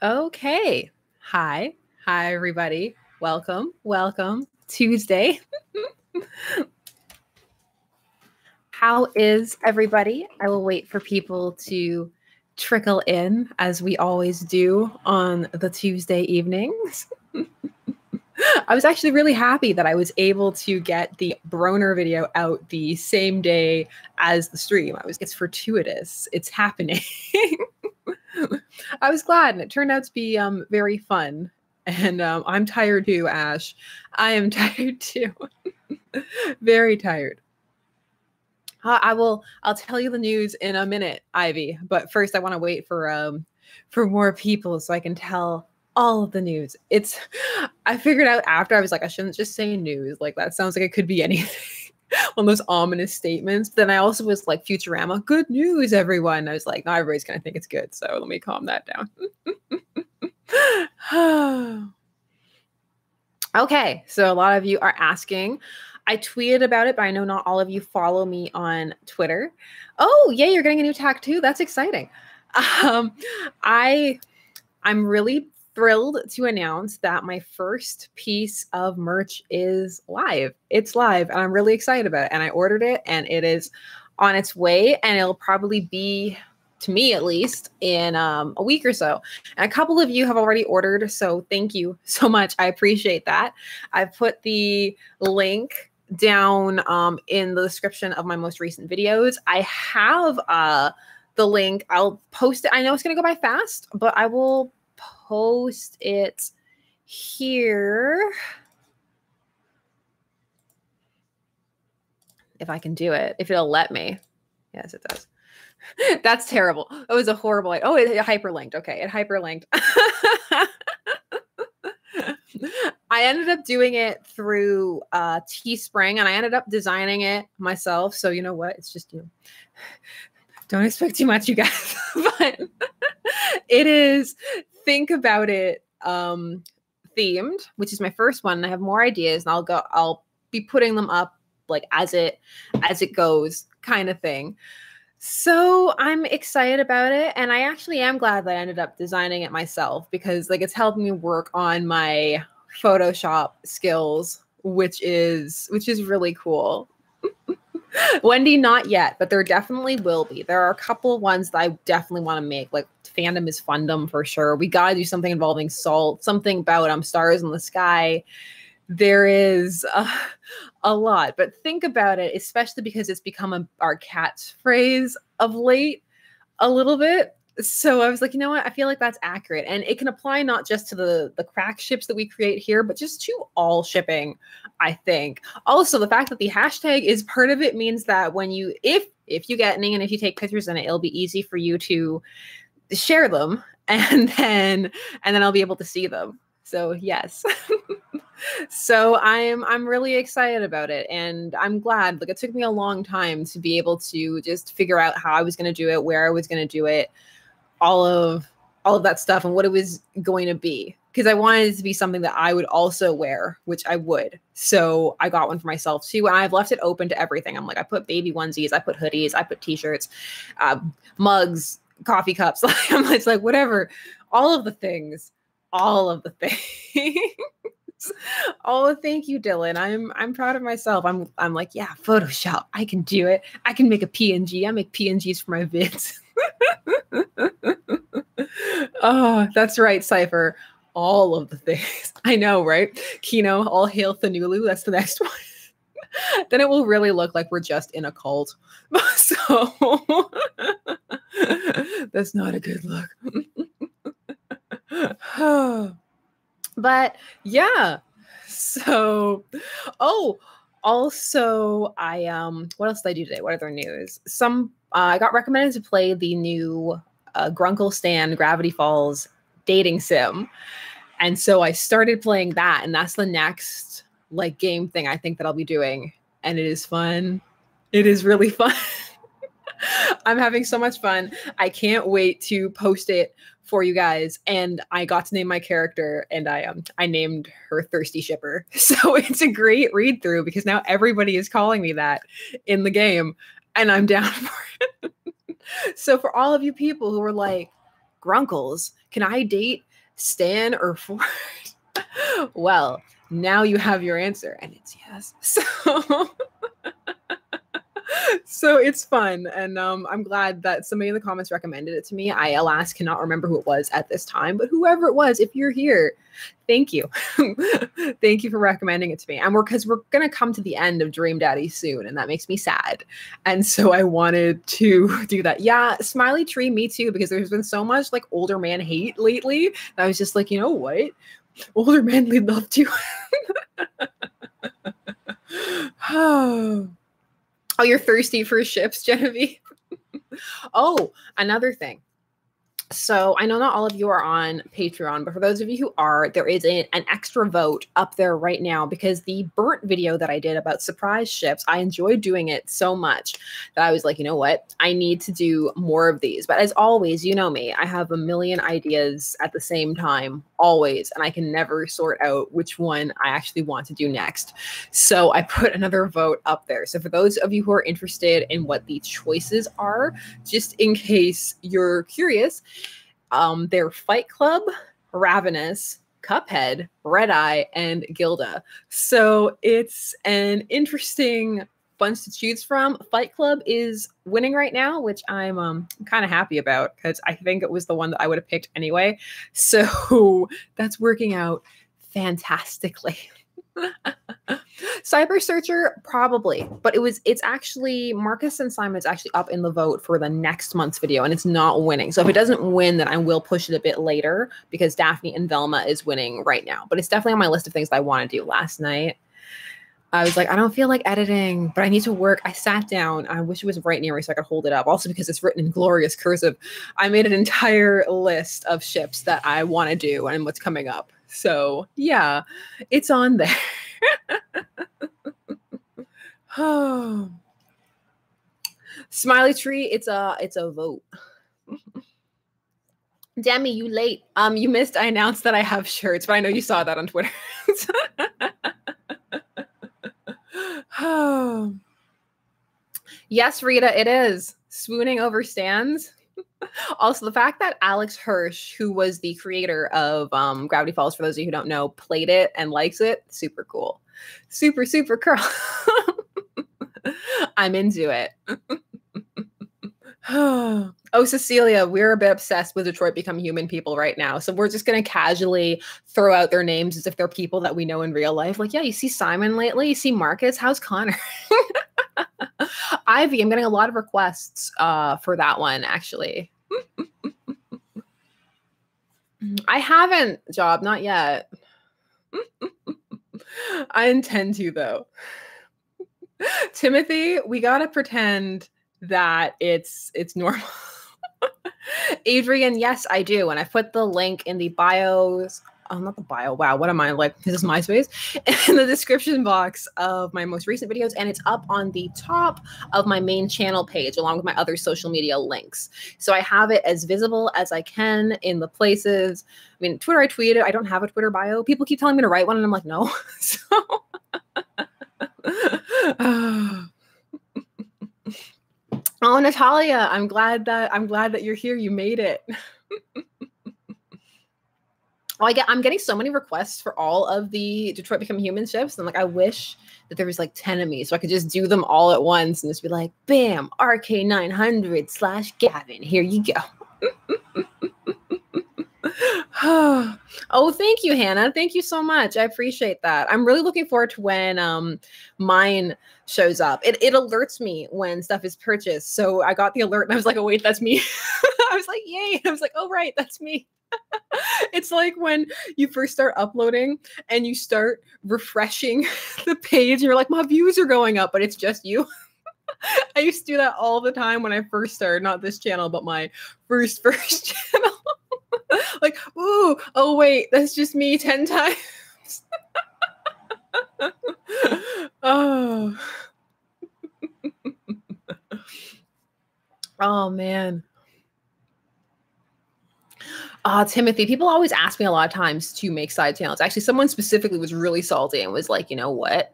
Okay. Hi. Hi, everybody. Welcome. Welcome. Tuesday. How is everybody? I will wait for people to trickle in as we always do on the Tuesday evenings. I was actually really happy that I was able to get the Broner video out the same day as the stream. It's fortuitous. It's happening. I was glad, and it turned out to be very fun. And I'm tired too, Ash. I am tired too. Very tired. I'll tell you the news in a minute, Ivy. But first, I want to wait for more people so I can tell all of the news. I figured out after, I was like, I shouldn't just say news. Like, that sounds like it could be anything. One of those ominous statements. But then I also was like, Futurama, good news, everyone. I was like, not everybody's gonna think it's good, so let me calm that down. Okay, so a lot of you are asking. I tweeted about it, but I know not all of you follow me on Twitter. Oh, yeah, you're getting a new tattoo. That's exciting. I'm really thrilled to announce that my first piece of merch is live. It's live, and I'm really excited about it. And I ordered it, and it is on its way, and it'll probably be, to me at least, in a week or so. And a couple of you have already ordered, so thank you so much. I appreciate that. I've put the link down in the description of my most recent videos. I have the link. I'll post it. I know it's going to go by fast, but I will post it here if I can do it, if it'll let me. Yes, it does. That's terrible. It was a horrible. Oh, it hyperlinked. Okay, it hyperlinked. I ended up doing it through Teespring, and I ended up designing it myself. So you know what? It's just, don't expect too much, you guys. But it is, think about it, themed, which is my first one. And I have more ideas, and I'll be putting them up like as it goes, kind of thing. So I'm excited about it, and I actually am glad that I ended up designing it myself, because like it's helped me work on my Photoshop skills, which is really cool. Wendy, not yet, but there definitely will be. There are a couple of ones that I definitely want to make. Like, fandom is fundum for sure. We gotta do something involving salt, something about stars in the sky. There is a lot, but think about it, especially because it's become our catchphrase of late a little bit. So I was like, you know what? I feel like that's accurate. And it can apply not just to the crack ships that we create here, but just to all shipping, I think. Also, the fact that the hashtag is part of it means that when you, if you get any, and if you take pictures in it, it'll be easy for you to share them, and then I'll be able to see them. So yes. So I'm really excited about it, and I'm glad. Like, it took me a long time to be able to just figure out how I was going to do it, where I was going to do it, all of that stuff, and what it was going to be, because I wanted it to be something that I would also wear, which I would. So I got one for myself too, and I've left it open to everything. I'm like, I put baby onesies, I put hoodies, I put t-shirts, mugs, coffee cups. It's like whatever, all of the things. Oh, thank you, Dylan. I'm proud of myself. I'm like, yeah, Photoshop. I can do it. I can make a PNG. I make PNGs for my vids. Oh, that's right, Cypher. All of the things. I know, right? Kino, all hail Thanulu. That's the next one. Then it will really look like we're just in a cult. So that's not a good look. But yeah, so also I what else did I do today? What other news? I got recommended to play the new Grunkle Stan Gravity Falls dating sim, and so I started playing that, and that's the next like game thing I think that I'll be doing, and it is fun. It is really fun. I'm having so much fun. I can't wait to post it for you guys. And I got to name my character, and I named her Thirsty Shipper. So it's a great read through, because now everybody is calling me that in the game, and I'm down for it. So for all of you people who are like, Grunkles, can I date Stan or Ford? Well, now you have your answer, and it's yes. So it's fun, and I'm glad that somebody in the comments recommended it to me. I, alas, cannot remember who it was at this time, but whoever it was, if you're here, thank you. Thank you for recommending it to me. And because we're going to come to the end of Dream Daddy soon, and that makes me sad. And so I wanted to do that. Yeah, Smiley Tree, me too, because there's been so much like older man hate lately. I was just like, you know what? Older men lead love too. Oh, you're thirsty for ships, Genevieve? Oh, another thing. So I know not all of you are on Patreon, but for those of you who are, there is an extra vote up there right now because the burnt video that I did about surprise ships, I enjoyed doing it so much that I was like, you know what? I need to do more of these. But as always, you know me, I have a million ideas at the same time, always, and I can never sort out which one I actually want to do next. So I put another vote up there. So for those of you who are interested in what the choices are, just in case you're curious, they're Fight Club, Ravenous, Cuphead, Red Eye, and Gilda. So it's an interesting bunch to choose from. Fight Club is winning right now, which I'm kind of happy about because I think it was the one that I would have picked anyway. So that's working out fantastically. Cyber Searcher, probably, but it's actually Marcus and Simon's actually up in the vote for the next month's video, and it's not winning. So if it doesn't win, then I will push it a bit later because Daphne and Velma is winning right now. But it's definitely on my list of things that I want to do. Last night, I was like, I don't feel like editing, but I need to work. I sat down. I wish it was right near me so I could hold it up. Also, because it's written in glorious cursive, I made an entire list of ships that I want to do and what's coming up. So yeah, it's on there. Oh, Smiley Tree, it's a vote. Demi, you late. You missed. I announced that I have shirts, but I know you saw that on Twitter. Oh. Yes, Rita, it is. Swooning over stands. Also, the fact that Alex Hirsch, who was the creator of Gravity Falls, for those of you who don't know, played it and likes it, super cool. Super, super cool. I'm into it. Oh, Cecilia, we're a bit obsessed with Detroit Become Human people right now. So we're just going to casually throw out their names as if they're people that we know in real life. Like, yeah, you see Simon lately? You see Marcus? How's Connor? Ivy, I'm getting a lot of requests for that one, actually. I haven't, Job, not yet. I intend to, though. Timothy, we got to pretend that it's normal. Adrian, yes, I do. And I put the link in the bios. Oh, not the bio. Wow, what am I like? This is MySpace. In the description box of my most recent videos, and it's up on the top of my main channel page, along with my other social media links. So I have it as visible as I can in the places. I mean, Twitter, I tweeted. I don't have a Twitter bio. People keep telling me to write one, and I'm like, no. So, oh, Natalia, I'm glad that you're here. You made it. Oh, I'm getting so many requests for all of the Detroit Become Human ships. And like, I wish that there was like 10 of me so I could just do them all at once and just be like, bam, RK900/Gavin. Here you go. Oh, thank you, Hannah. Thank you so much. I appreciate that. I'm really looking forward to when mine shows up. It alerts me when stuff is purchased. So I got the alert and I was like, oh, wait, that's me. I was like, yay. I was like, oh, right, that's me. It's like when you first start uploading and you start refreshing the page and you're like, my views are going up, but it's just you. I used to do that all the time when I first started, not this channel, but my first channel. Like, ooh, oh wait, that's just me 10 times. Oh. Oh man. Timothy, people always ask me a lot of times to make side channels. Actually, someone specifically was really salty and was like, you know what?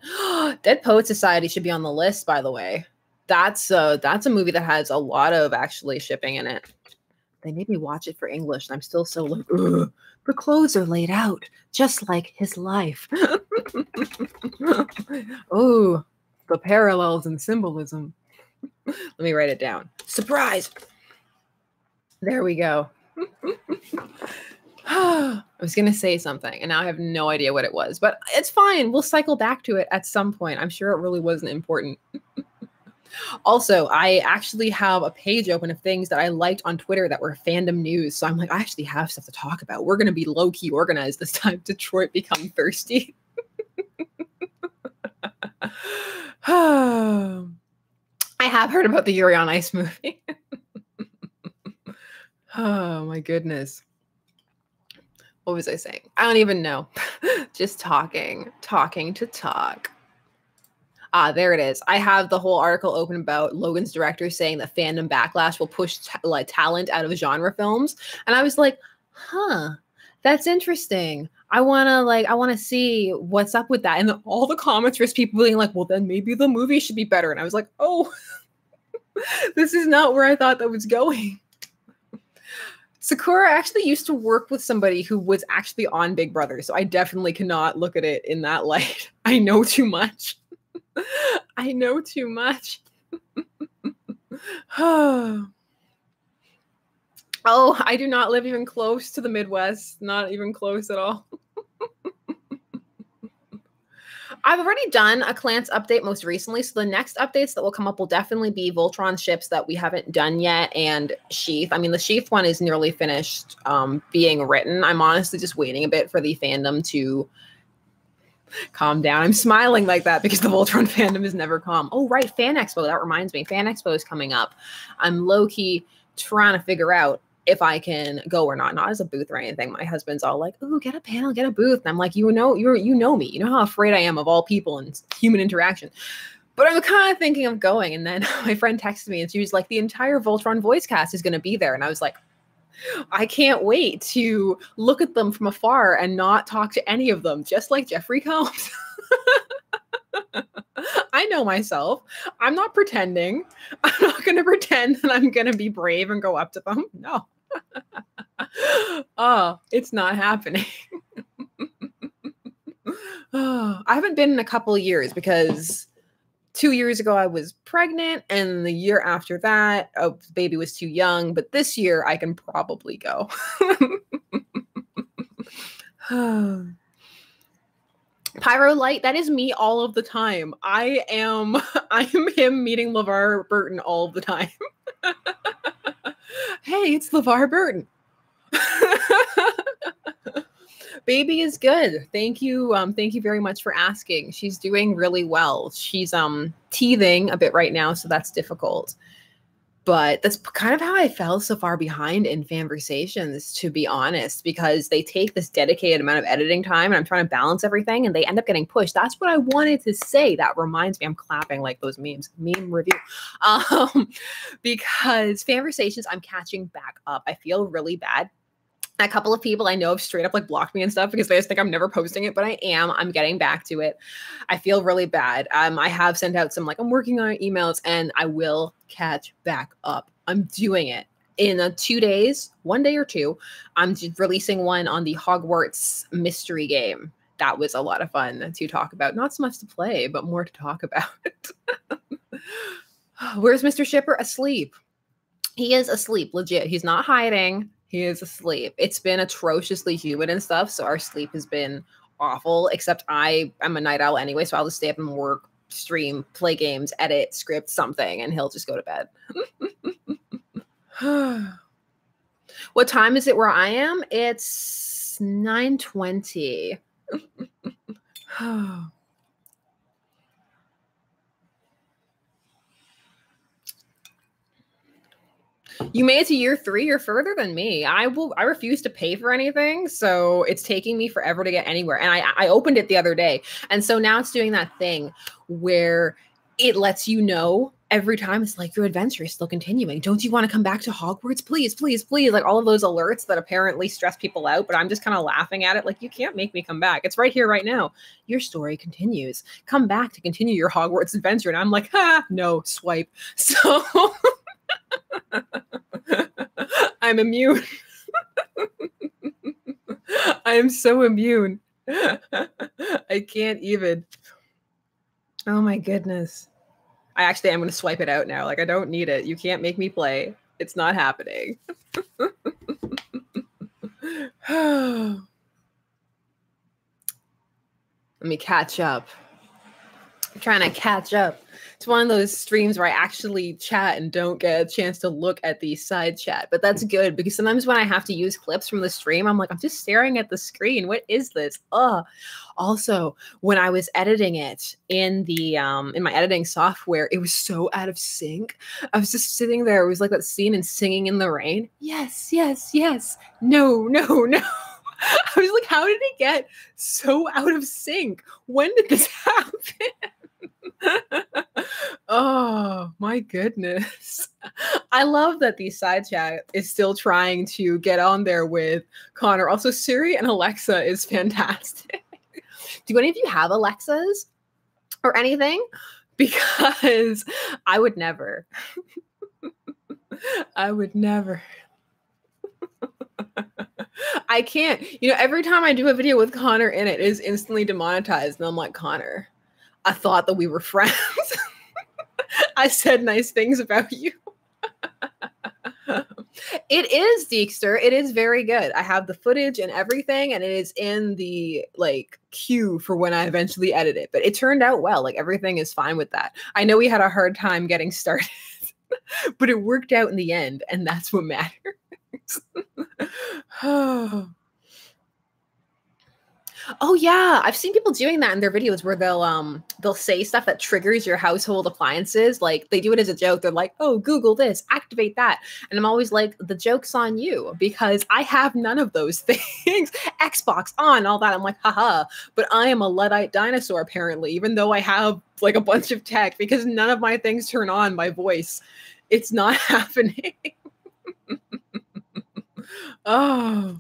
Dead Poet Society should be on the list, by the way. That's a movie that has a lot of actually shipping in it. They made me watch it for English, and I'm still so like, ugh, the clothes are laid out just like his life. Oh, the parallels and symbolism. Let me write it down. Surprise! There we go. I was going to say something, and now I have no idea what it was, but it's fine. We'll cycle back to it at some point. I'm sure it really wasn't important. Also, I actually have a page open of things that I liked on Twitter that were fandom news. So I'm like, I actually have stuff to talk about. We're going to be low-key organized this time. Detroit become thirsty. I have heard about the Yuri on Ice movie. Oh, my goodness. What was I saying? I don't even know. Just talking to talk. There it is. I have the whole article open about Logan's director saying that fandom backlash will push talent out of genre films. And I was like, huh, that's interesting. I want to see what's up with that. And all the comments were people being like, well, then maybe the movie should be better. And I was like, oh, this is not where I thought that was going. Sakura actually used to work with somebody who was actually on Big Brother, so I definitely cannot look at it in that light. I know too much. I know too much. Oh, I do not live even close to the Midwest. Not even close at all. I've already done a Clans update most recently, so the next updates that will come up will definitely be Voltron ships that we haven't done yet, and Sheath. I mean, the Sheath one is nearly finished being written. I'm honestly just waiting a bit for the fandom to calm down. I'm smiling like that because the Voltron fandom is never calm. Oh, right, Fan Expo. That reminds me. Fan Expo is coming up. I'm low-key trying to figure out if I can go or not as a booth or anything. My husband's all like, "Ooh, get a panel, get a booth." And I'm like, you know me. You know how afraid I am of all people and human interaction. But I'm kind of thinking of going. And then my friend texted me and she was like, the entire Voltron voice cast is going to be there. And I was like, I can't wait to look at them from afar and not talk to any of them, just like Jeffrey Combs. I know myself. I'm not pretending. I'm not going to pretend that I'm going to be brave and go up to them. No. Oh, it's not happening. Oh, I haven't been in a couple of years because 2 years ago I was pregnant, and the year after that, the baby was too young. But this year I can probably go. Pyro Light, that is me all of the time. I am him meeting LeVar Burton all of the time. Hey, it's LeVar Burton. Baby is good. Thank you. Thank you very much for asking. She's doing really well. She's teething a bit right now, so that's difficult. But that's kind of how I fell so far behind in Fanversations, to be honest, because they take this dedicated amount of editing time and I'm trying to balance everything and they end up getting pushed. That's what I wanted to say. That reminds me, I'm clapping like those memes, meme review. Because Fanversations, I'm catching back up. I feel really bad. A couple of people I know have straight up like blocked me and stuff because they just think I'm never posting it, but I am. I'm getting back to it. I feel really bad. I have sent out some like I'm working on emails and I will catch back up. I'm doing it in 2 days, 1 day or two. I'm just releasing one on the Hogwarts mystery game. That was a lot of fun to talk about. Not so much to play, but more to talk about. Where's Mr. Shipper? Asleep. He is asleep, legit. He's not hiding. He is asleep. It's been atrociously humid and stuff, so our sleep has been awful, except I am a night owl anyway, so I'll just stay up and work, stream, play games, edit, script, something, and he'll just go to bed. What time is it where I am? It's 9:20. You made it to year 3. You're further than me. I refuse to pay for anything, so it's taking me forever to get anywhere. And I opened it the other day, and so now it's doing that thing where it lets you know every time. It's like, your adventure is still continuing. Don't you want to come back to Hogwarts? Please, please, please. Like all of those alerts that apparently stress people out, but I'm just kind of laughing at it. Like, you can't make me come back. It's right here, right now. Your story continues. Come back to continue your Hogwarts adventure. And I'm like, no, swipe. So I'm immune. I am so immune. I can't even. Oh my goodness. I actually am going to swipe it out now. Like, I don't need it. You can't make me play. It's not happening. Let me catch up. I'm trying to catch up. It's one of those streams where I actually chat and don't get a chance to look at the side chat. But that's good because sometimes when I have to use clips from the stream, I'm like, I'm just staring at the screen. What is this? Also, when I was editing it in the in my editing software, it was so out of sync. I was just sitting there. It was like that scene in Singing in the Rain. Yes, yes, yes. No, no, no. I was like, how did it get so out of sync? When did this happen? Oh my goodness. I love that the side chat is still trying to get on there with Connor. Also, Siri and Alexa is fantastic. Do any of you have Alexas or anything? Because I would never. I would never. I can't. You know, every time I do a video with Connor in it, it is instantly demonetized. And I'm like, Connor, I thought that we were friends. I said nice things about you. It is, Deekster. It is very good. I have the footage and everything, and it is in the like queue for when I eventually edit it. But it turned out well. Like everything is fine with that. I know we had a hard time getting started, but it worked out in the end, and that's what matters. Oh yeah, I've seen people doing that in their videos where they'll say stuff that triggers your household appliances. Like they do it as a joke. They're like, "Oh, Google this, activate that," and I'm always like, "The joke's on you because I have none of those things. Xbox on, all that." I'm like, haha. But I am a Luddite dinosaur apparently, even though I have like a bunch of tech because none of my things turn on by voice. It's not happening. Oh.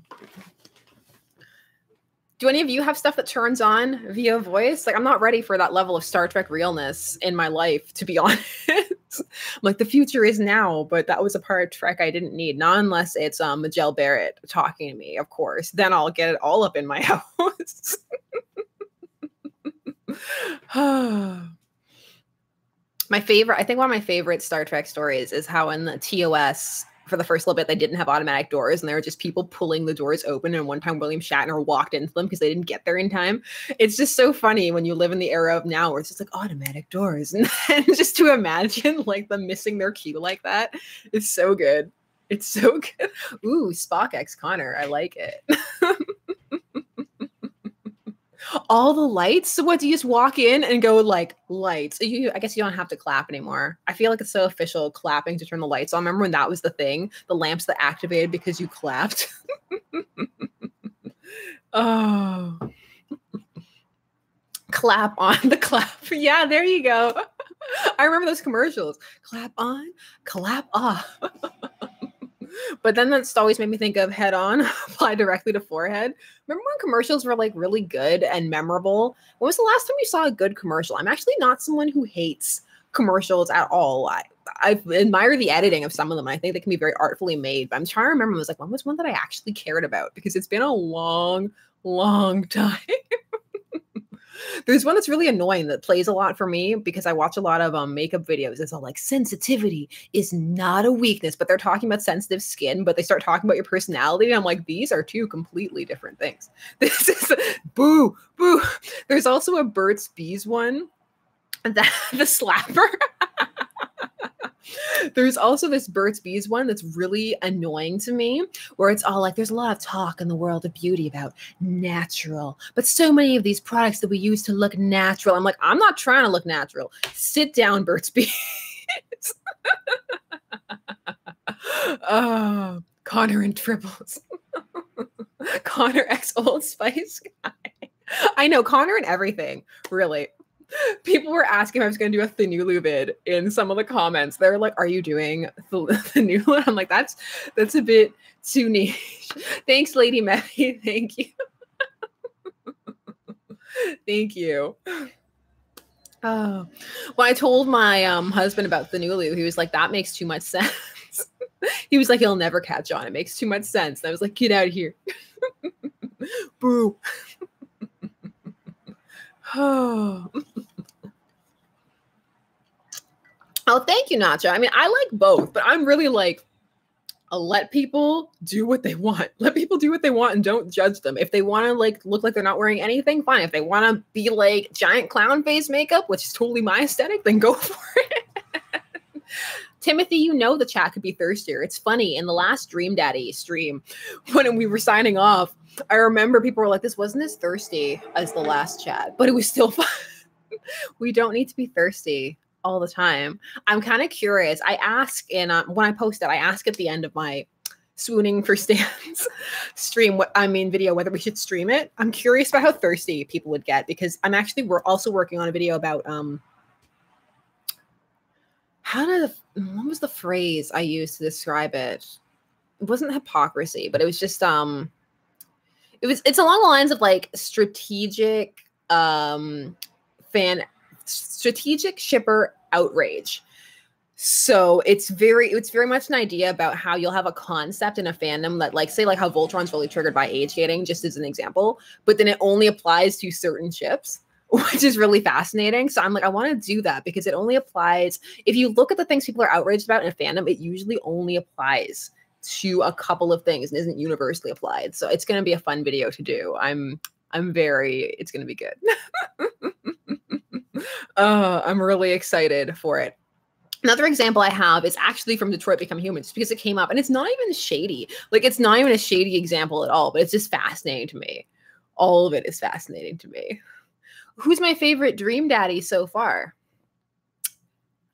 Do any of you have stuff that turns on via voice? Like, I'm not ready for that level of Star Trek realness in my life, to be honest. Like, the future is now, but that was a part of Trek I didn't need. Not unless it's Majel Barrett talking to me, of course. Then I'll get it all up in my house. My favorite, I think one of my favorite Star Trek stories is how in the TOS, for the first little bit, they didn't have automatic doors and there were just people pulling the doors open. And one time William Shatner walked into them because they didn't get there in time. It's just so funny when you live in the era of now where it's just like automatic doors. And just to imagine like them missing their cue like that, it's so good. It's so good. Ooh, Spock X Connor. I like it. All the lights. So what, do you just walk in and go like lights? I guess you don't have to clap anymore. I feel like it's so official clapping to turn the lights on. Remember when that was the thing? The lamps that activated because you clapped. Oh. Clap on the clap. Yeah, there you go. I remember those commercials. Clap on, clap off. But then that's always made me think of head on, apply directly to forehead. Remember when commercials were like really good and memorable? When was the last time you saw a good commercial? I'm actually not someone who hates commercials at all. I admire the editing of some of them. I think they can be very artfully made. But I'm trying to remember, I was like, when was one that I actually cared about? Because it's been a long, long time. There's one that's really annoying that plays a lot for me because I watch a lot of makeup videos. It's all like sensitivity is not a weakness, but they're talking about sensitive skin, but they start talking about your personality. And I'm like, these are two completely different things. This is boo, boo. There's also a Burt's Bees one, that the slapper. There's also this Burt's Bees one that's really annoying to me, where it's all like, there's a lot of talk in the world of beauty about natural, but so many of these products that we use to look natural. I'm like, I'm not trying to look natural. Sit down, Burt's Bees. Oh, Connor and Tribbles. Connor X Old Spice guy. I know, Connor and everything, really. People were asking if I was going to do a Thanulu vid in some of the comments. They're like, are you doing Thanulu? I'm like, that's a bit too niche. Thanks, Lady Mary. Thank you. Thank you. Oh, when I told my husband about Thanulu, he was like, that makes too much sense. He was like, he'll never catch on. It makes too much sense. And I was like, get out of here. Boo. Oh, thank you, Nacha. I mean, I like both, but I'm really like, let people do what they want. Let people do what they want and don't judge them. If they want to like look like they're not wearing anything, fine. If they want to be like giant clown face makeup, which is totally my aesthetic, then go for it. Timothy, you know the chat could be thirstier. It's funny, in the last Dream Daddy stream, when we were signing off, I remember people were like, this wasn't as thirsty as the last chat, but it was still fun. We don't need to be thirsty all the time. I'm kind of curious. I ask in when I post it, I ask at the end of my swooning for stands video, whether we should stream it. I'm curious about how thirsty people would get, because we're also working on a video about what was the phrase I used to describe it? It wasn't hypocrisy, but it was just it's along the lines of like strategic shipper outrage. So it's very much an idea about how you'll have a concept in a fandom that, like, say like how Voltron's really triggered by age gating, just as an example, but then it only applies to certain ships, which is really fascinating. So I'm like, I want to do that because it only applies, if you look at the things people are outraged about in a fandom, it usually only applies to a couple of things and isn't universally applied. So it's going to be a fun video to do. It's going to be good. I'm really excited for it. Another example I have is actually from Detroit Become Human, just because it came up, and it's not even shady. Like, it's not even a shady example at all, but it's just fascinating to me. All of it is fascinating to me. Who's my favorite Dream Daddy so far?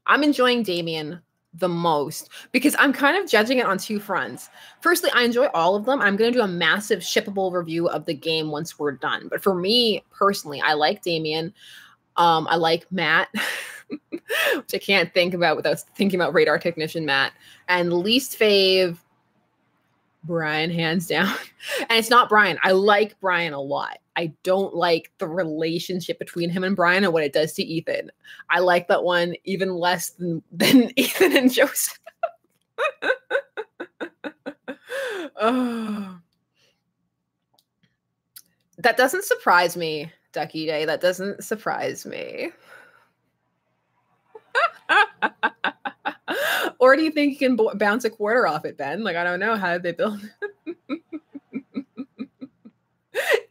I'm enjoying Damien the most because I'm kind of judging it on two fronts. Firstly, I enjoy all of them. I'm going to do a massive shippable review of the game once we're done. But for me personally, I like Damien. I like Matt, which I can't think about without thinking about Radar Technician Matt. And least fave, Brian, hands down. And it's not Brian. I like Brian a lot. I don't like the relationship between him and Brian and what it does to Ethan. I like that one even less than Ethan and Joseph. Oh. That doesn't surprise me, Ducky Day. That doesn't surprise me. Or do you think you can bounce a quarter off it, Ben? Like, I don't know. How did they build it?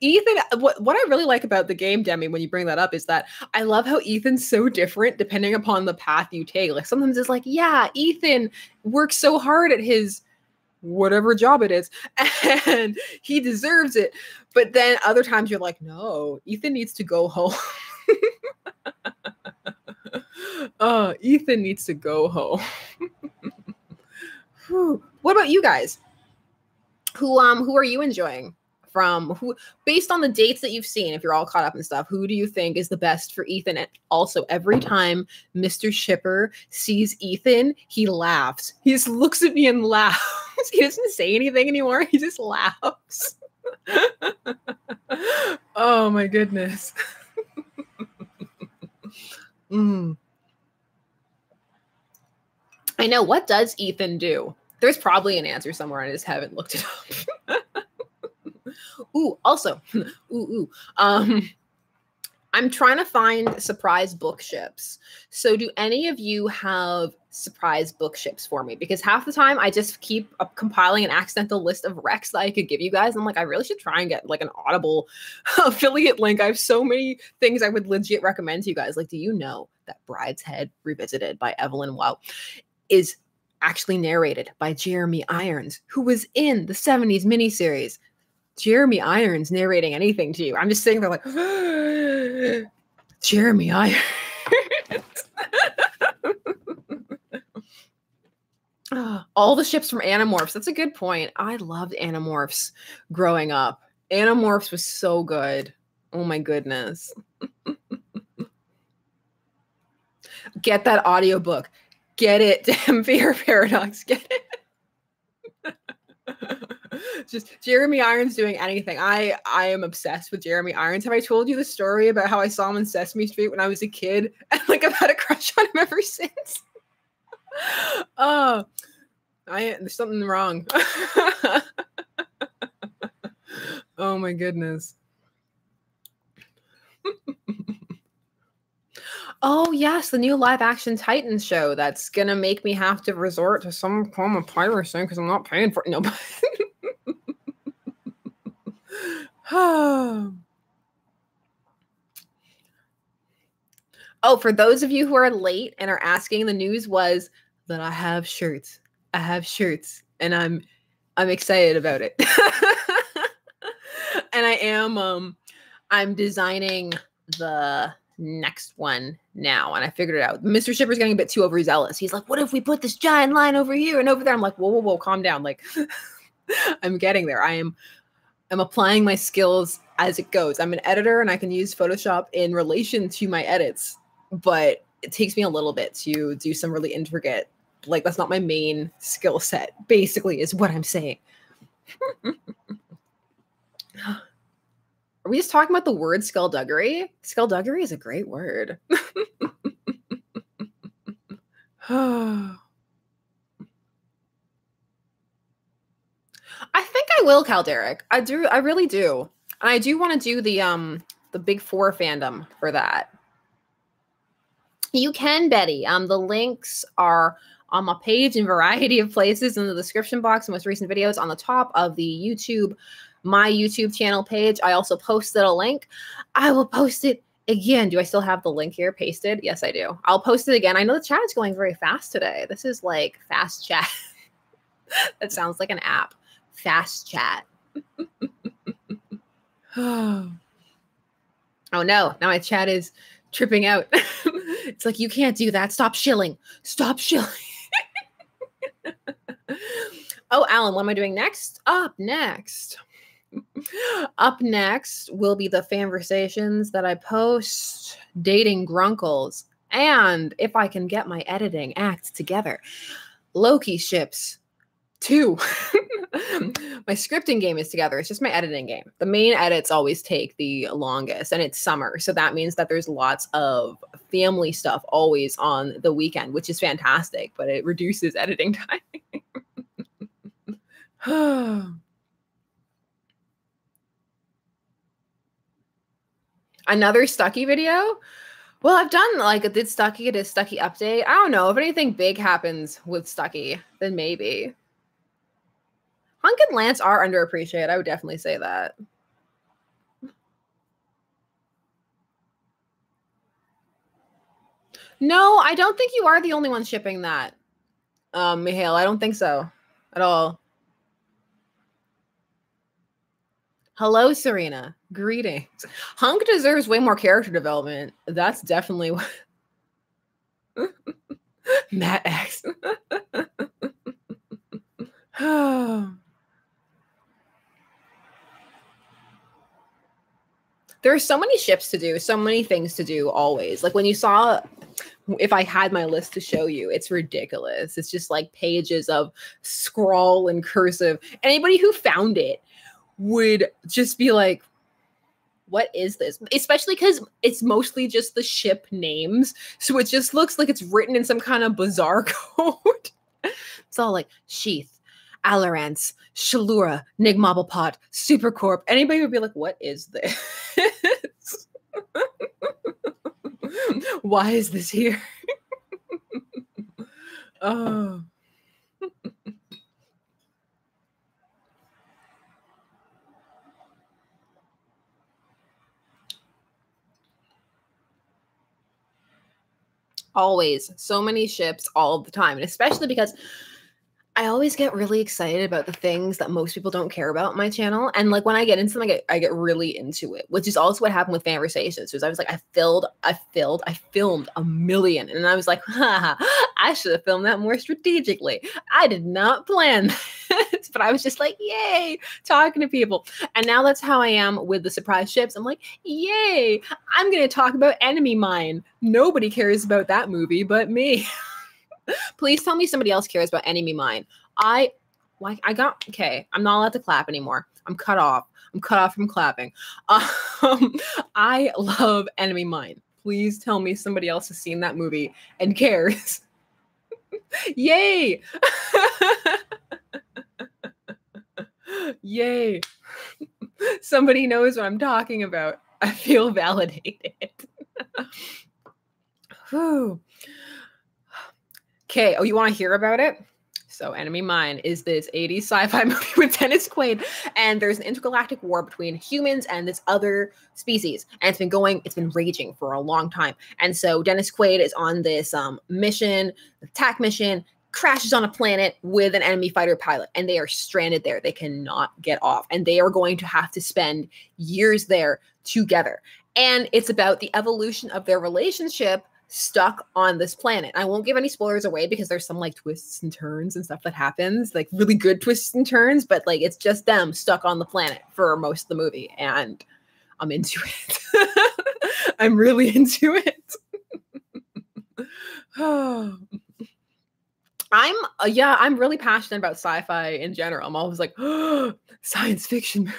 Ethan, what I really like about the game, Demi, when you bring that up, is that I love how Ethan's so different depending upon the path you take. Like, sometimes it's like, yeah, Ethan works so hard at his whatever job it is, and he deserves it. But then other times you're like, no, Ethan needs to go home. Ethan needs to go home. What about you guys? Who are you enjoying? Based on the dates that you've seen, if you're all caught up and stuff, who do you think is the best for Ethan? And also, every time Mr. Shipper sees Ethan, he laughs. He just looks at me and laughs. He doesn't say anything anymore. He just laughs. Oh my goodness. I know. What does Ethan do? There's probably an answer somewhere. I just haven't looked it up. Ooh, also, I'm trying to find surprise book ships. So do any of you have surprise book ships for me? Because half the time I just keep compiling an accidental list of recs that I could give you guys. I'm like, I really should try and get like an Audible affiliate link. I have so many things I would legit recommend to you guys. Like, do you know that Brideshead Revisited by Evelyn Waugh is actually narrated by Jeremy Irons, who was in the 70s miniseries? Jeremy Irons narrating anything to you. I'm just sitting there like, Jeremy Irons. All the ships from Animorphs. That's a good point. I loved Animorphs growing up. Animorphs was so good. Oh my goodness. Get that audiobook. Get it, damn Fear Paradox. Get it. Just Jeremy Irons doing anything. I am obsessed with Jeremy Irons. Have I told you the story about how I saw him in Sesame Street when I was a kid? And like I've had a crush on him ever since. Oh There's something wrong. Oh my goodness. Oh yes, the new live action Titans show that's gonna make me have to resort to some form of piracy because I'm not paying for it. No. Oh, for those of you who are late and are asking, the news was that I have shirts. I have shirts, and I'm excited about it. And I'm designing the next one now, and I figured it out. Mr. Shipper's getting a bit too overzealous. He's like, what if we put this giant line over here and over there? I'm like, whoa, calm down. Like, I'm getting there. I'm applying my skills as it goes. I'm an editor and I can use Photoshop in relation to my edits, but it takes me a little bit to do some really intricate, like that's not my main skill set, basically, is what I'm saying. Are we just talking about the word skullduggery? Skullduggery is a great word. I think I will, Calderic. I really do. And I do want to do the Big Four fandom for that. You can, Betty. The links are on my page in a variety of places in the description box, the most recent videos on the top of the my YouTube channel page. I also posted a link. I will post it again. Do I still have the link here pasted? Yes, I do. I'll post it again. I know the chat is going very fast today. This is like fast chat. That sounds like an app. Fast chat. Oh no, now my chat is tripping out. It's like, you can't do that. Stop shilling. Stop shilling. Oh, Alan, what am I doing next? Up next will be the conversations that I post, dating grunkles, and if I can get my editing act together, Loki ships 2. My scripting game is together. It's just my editing game. The main edits always take the longest, and it's summer. So that means that there's lots of family stuff always on the weekend, which is fantastic, but it reduces editing time. Another Stucky video? Well, I've done like did Stucky, a Stucky update. I don't know. If anything big happens with Stucky, then maybe. Hunk and Lance are underappreciated. I would definitely say that. No, I don't think you are the only one shipping that, Mihail. I don't think so at all. Hello, Serena. Greetings. Hunk deserves way more character development. That's definitely what... Matt X. There are so many ships to do, so many things to do always. Like when you saw, if I had my list to show you, it's ridiculous. It's just like pages of scroll and cursive. Anybody who found it would just be like, what is this? Especially because it's mostly just the ship names. So it just looks like it's written in some kind of bizarre code. It's all like Sheath, Alorance, Shalura, Nigmabelpot, Supercorp. Anybody would be like, what is this? Why is this here? Oh. Always. So many ships all the time. And especially because I always get really excited about the things that most people don't care about on my channel. And like when I get into them, I get really into it, which is also what happened with Fanversations. Was I was like, I filmed a million. And I was like, I should have filmed that more strategically. I did not plan this, but I was just like, yay, talking to people. And now that's how I am with the surprise ships. I'm like, yay, I'm going to talk about Enemy Mine. Nobody cares about that movie but me. Please tell me somebody else cares about Enemy Mine. Okay, I'm not allowed to clap anymore. I'm cut off. I'm cut off from clapping. I love Enemy Mine. Please tell me somebody else has seen that movie and cares. Yay! Yay! Somebody knows what I'm talking about. I feel validated. Okay. Oh, you want to hear about it? So, Enemy Mine is this 80s sci-fi movie with Dennis Quaid, and there's an intergalactic war between humans and this other species, and it's been raging for a long time. And so Dennis Quaid is on this attack mission, crashes on a planet with an enemy fighter pilot, and they are stranded there. They cannot get off, and they are going to have to spend years there together. And it's about the evolution of their relationship stuck on this planet. I won't give any spoilers away because there's some like twists and turns and stuff that happens, like really good twists and turns, but like it's just them stuck on the planet for most of the movie, and I'm into it. I'm really into it. I'm really passionate about sci-fi in general. I'm always like, science fiction movie.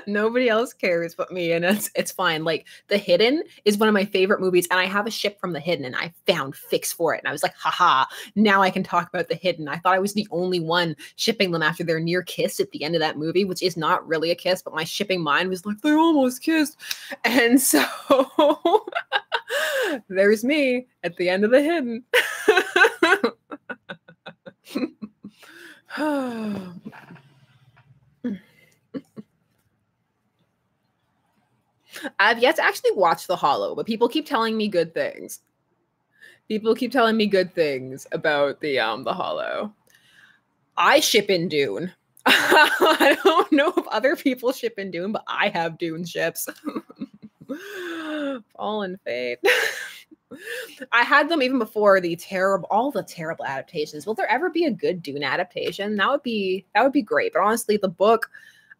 Nobody else cares but me, and it's fine. Like The Hidden is one of my favorite movies, and I have a ship from The Hidden, and I found fics for it, and I was like, haha, now I can talk about The Hidden. I thought I was the only one shipping them after their near kiss at the end of that movie, which is not really a kiss, but my shipping mind was like, they almost kissed. And so there's me at the end of The Hidden. I've yet to actually watch The Hollow, but people keep telling me good things. People keep telling me good things about the Hollow. I ship in Dune. I don't know if other people ship in Dune, but I have Dune ships. Fallen Fate. I had them even before all the terrible adaptations. Will there ever be a good Dune adaptation? That would be great. But honestly, the book,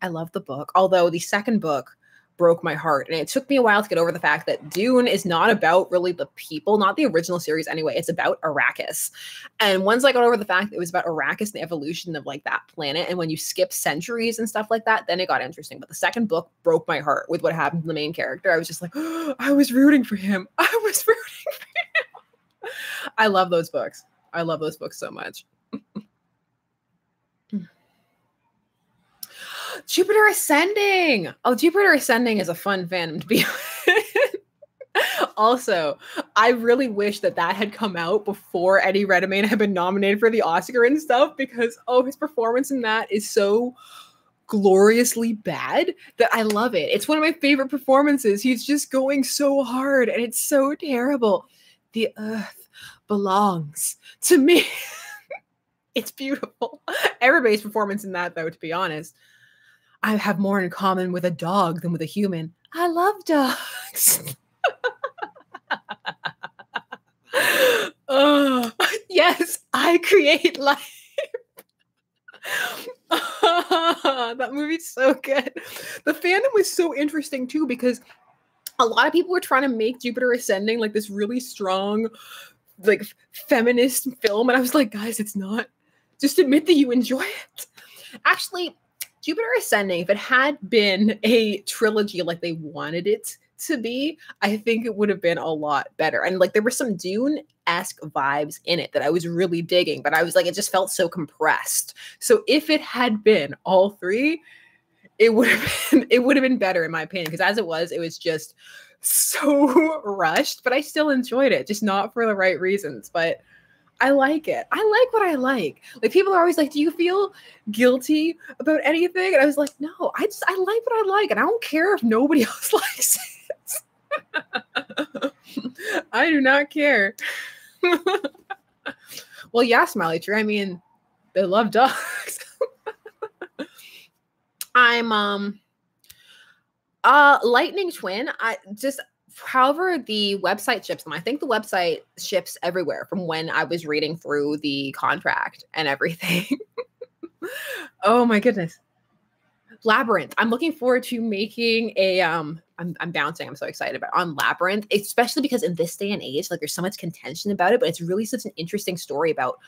I love the book. Although the second book broke my heart, and it took me a while to get over the fact that Dune is not about really the people, not the original series anyway. It's about Arrakis. And once I got over the fact that it was about Arrakis and the evolution of like that planet, and when you skip centuries and stuff like that, then it got interesting. But the second book broke my heart with what happened to the main character. I was just like, oh, I was rooting for him. I was rooting for him. I love those books. I love those books so much. Jupiter Ascending. Oh, Jupiter Ascending is a fun fandom to be honest. Also, I really wish that had come out before Eddie Redmayne had been nominated for the Oscar and stuff, because his performance in that is so gloriously bad that I love it. It's one of my favorite performances. He's just going so hard, and it's so terrible. The earth belongs to me. It's beautiful. Everybody's performance in that, though, to be honest. I have more in common with a dog than with a human. I love dogs. Oh, yes, I create life. That movie's so good. The fandom was so interesting too, because a lot of people were trying to make Jupiter Ascending like this really strong, like feminist film, and I was like, guys, it's not. Just admit that you enjoy it. Actually, Jupiter Ascending, if it had been a trilogy like they wanted it to be, I think it would have been a lot better. And like there were some Dune-esque vibes in it that I was really digging, but I was like, it just felt so compressed. So if it had been all three, it would have been better in my opinion, because as it was just so rushed, but I still enjoyed it, just not for the right reasons. But I like it. I like what I like. Like people are always like, do you feel guilty about anything? And I was like, no, I like what I like, and I don't care if nobody else likes it. I do not care. Well, yeah, Smiley Tree. I mean, they love dogs. I'm Lightning Twin. However, the website ships them. I think the website ships everywhere from when I was reading through the contract and everything. Oh my goodness. Labyrinth. I'm looking forward to making a I'm bouncing. I'm so excited on Labyrinth, especially because in this day and age, like there's so much contention about it, but it's really such an interesting story about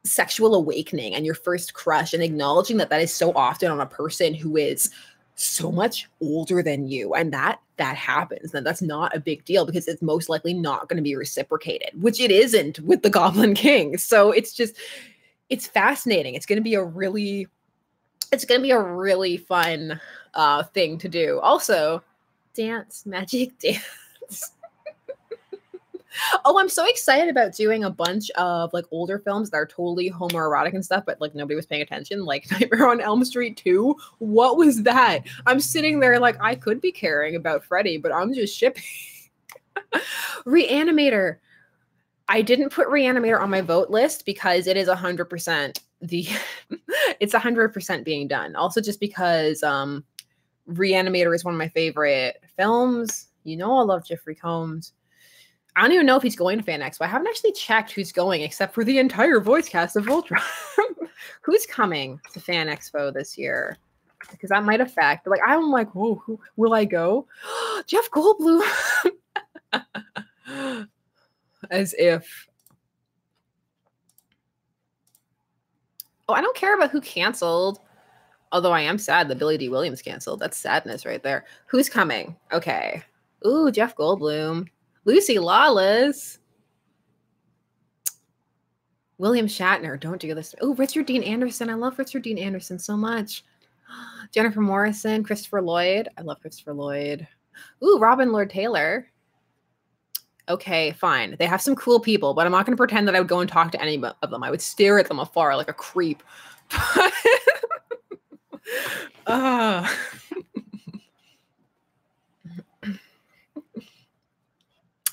sexual awakening and your first crush, and acknowledging that is so often on a person who is so much older than you. And that happens. Then that's not a big deal because it's most likely not going to be reciprocated, which it isn't with the Goblin King. So it's fascinating. It's going to be a really fun thing to do. Also, magic dance. Oh, I'm so excited about doing a bunch of like older films that are totally homoerotic and stuff, but like nobody was paying attention. Like Nightmare on Elm Street 2. What was that? I'm sitting there like I could be caring about Freddy, but I'm just shipping. Reanimator. I didn't put Reanimator on my vote list because it is 100% it's 100% being done. Also just because Reanimator is one of my favorite films. You know I love Jeffrey Combs. I don't even know if he's going to Fan Expo. I haven't actually checked who's going except for the entire voice cast of Voltron. Who's coming to Fan Expo this year? Because that might affect. Like, I'm like, whoa, who will I go? Jeff Goldblum. As if. Oh, I don't care about who canceled. Although I am sad that Billy D. Williams canceled. That's sadness right there. Who's coming? Okay. Ooh, Jeff Goldblum. Lucy Lawless. William Shatner. Don't do this. Oh, Richard Dean Anderson. I love Richard Dean Anderson so much. Jennifer Morrison. Christopher Lloyd. I love Christopher Lloyd. Ooh, Robin Lord Taylor. Okay, fine. They have some cool people, but I'm not going to pretend that I would go and talk to any of them. I would stare at them afar like a creep.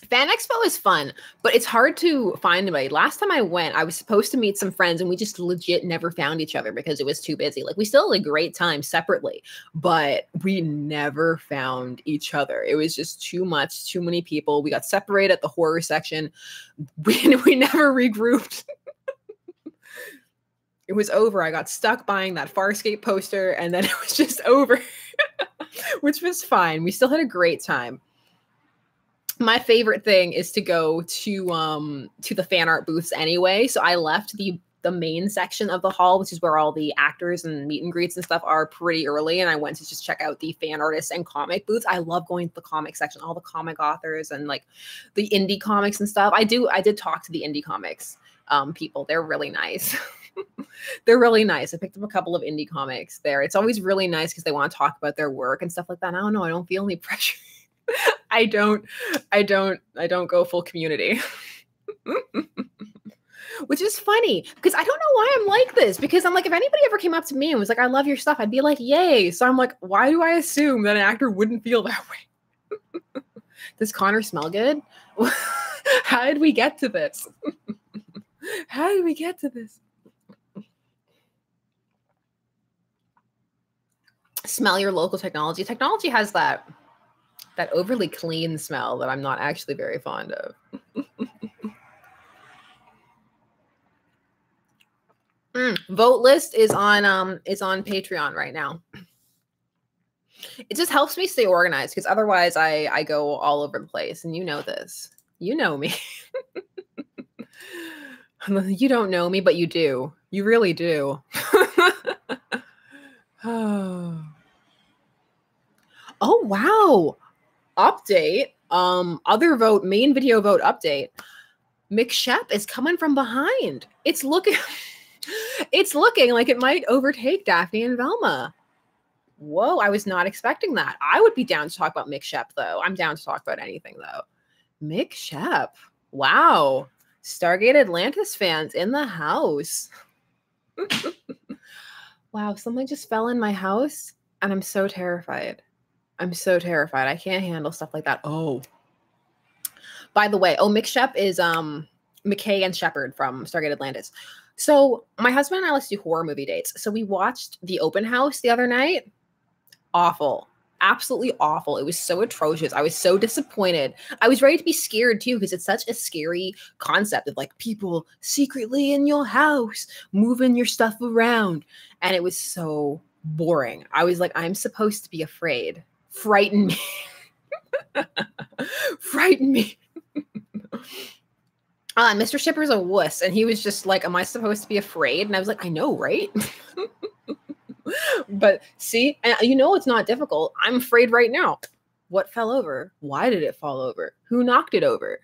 Fan Expo is fun, but it's hard to find anybody. Last time I went, I was supposed to meet some friends and we just legit never found each other because it was too busy. Like we still had a great time separately, but we never found each other. It was just too much, too many people. We got separated at the horror section. We never regrouped. It was over. I got stuck buying that Farscape poster and then it was just over, which was fine. We still had a great time. My favorite thing is to go to the fan art booths anyway. So I left the main section of the hall, which is where all the actors and meet and greets and stuff are, pretty early. And I went to just check out the fan artists and comic booths. I love going to the comic section, all the comic authors and like the indie comics and stuff. I did talk to the indie comics people. They're really nice. They're really nice. I picked up a couple of indie comics there. It's always really nice because they want to talk about their work and stuff like that. I don't know. I don't feel any pressure. I don't go full community. Which is funny because I don't know why I'm like this, because I'm like, if anybody ever came up to me and was like, I love your stuff, I'd be like, yay. So I'm like, why do I assume that an actor wouldn't feel that way? Does Connor smell good? How did we get to this? How did we get to this? Smell your local technology. Technology has that overly clean smell that I'm not actually very fond of. Vote list is on Patreon right now. It just helps me stay organized because otherwise I go all over the place, and you know this. You know me. You don't know me, but you do. You really do. Oh wow. Update. Other vote, main video vote update. McShep is coming from behind. It's looking like it might overtake Daphne and Velma. Whoa, I was not expecting that. I would be down to talk about McShep, though. I'm down to talk about anything, though. McShep. Wow. Stargate Atlantis fans in the house. Wow, something just fell in my house, and I'm so terrified. I'm so terrified. I can't handle stuff like that. Oh. By the way, McShep is McKay and Shepard from Stargate Atlantis. So my husband and I like to do horror movie dates. So we watched The Open House the other night. Awful. Absolutely awful. It was so atrocious. I was so disappointed. I was ready to be scared too, because it's such a scary concept of like people secretly in your house, moving your stuff around. And it was so boring. I was like, I'm supposed to be afraid. Frighten me. Frighten me. Mr. Shipper's a wuss, and he was just like, am I supposed to be afraid? And I was like, I know, right? But see, and you know it's not difficult. I'm afraid right now. What fell over? Why did it fall over? Who knocked it over?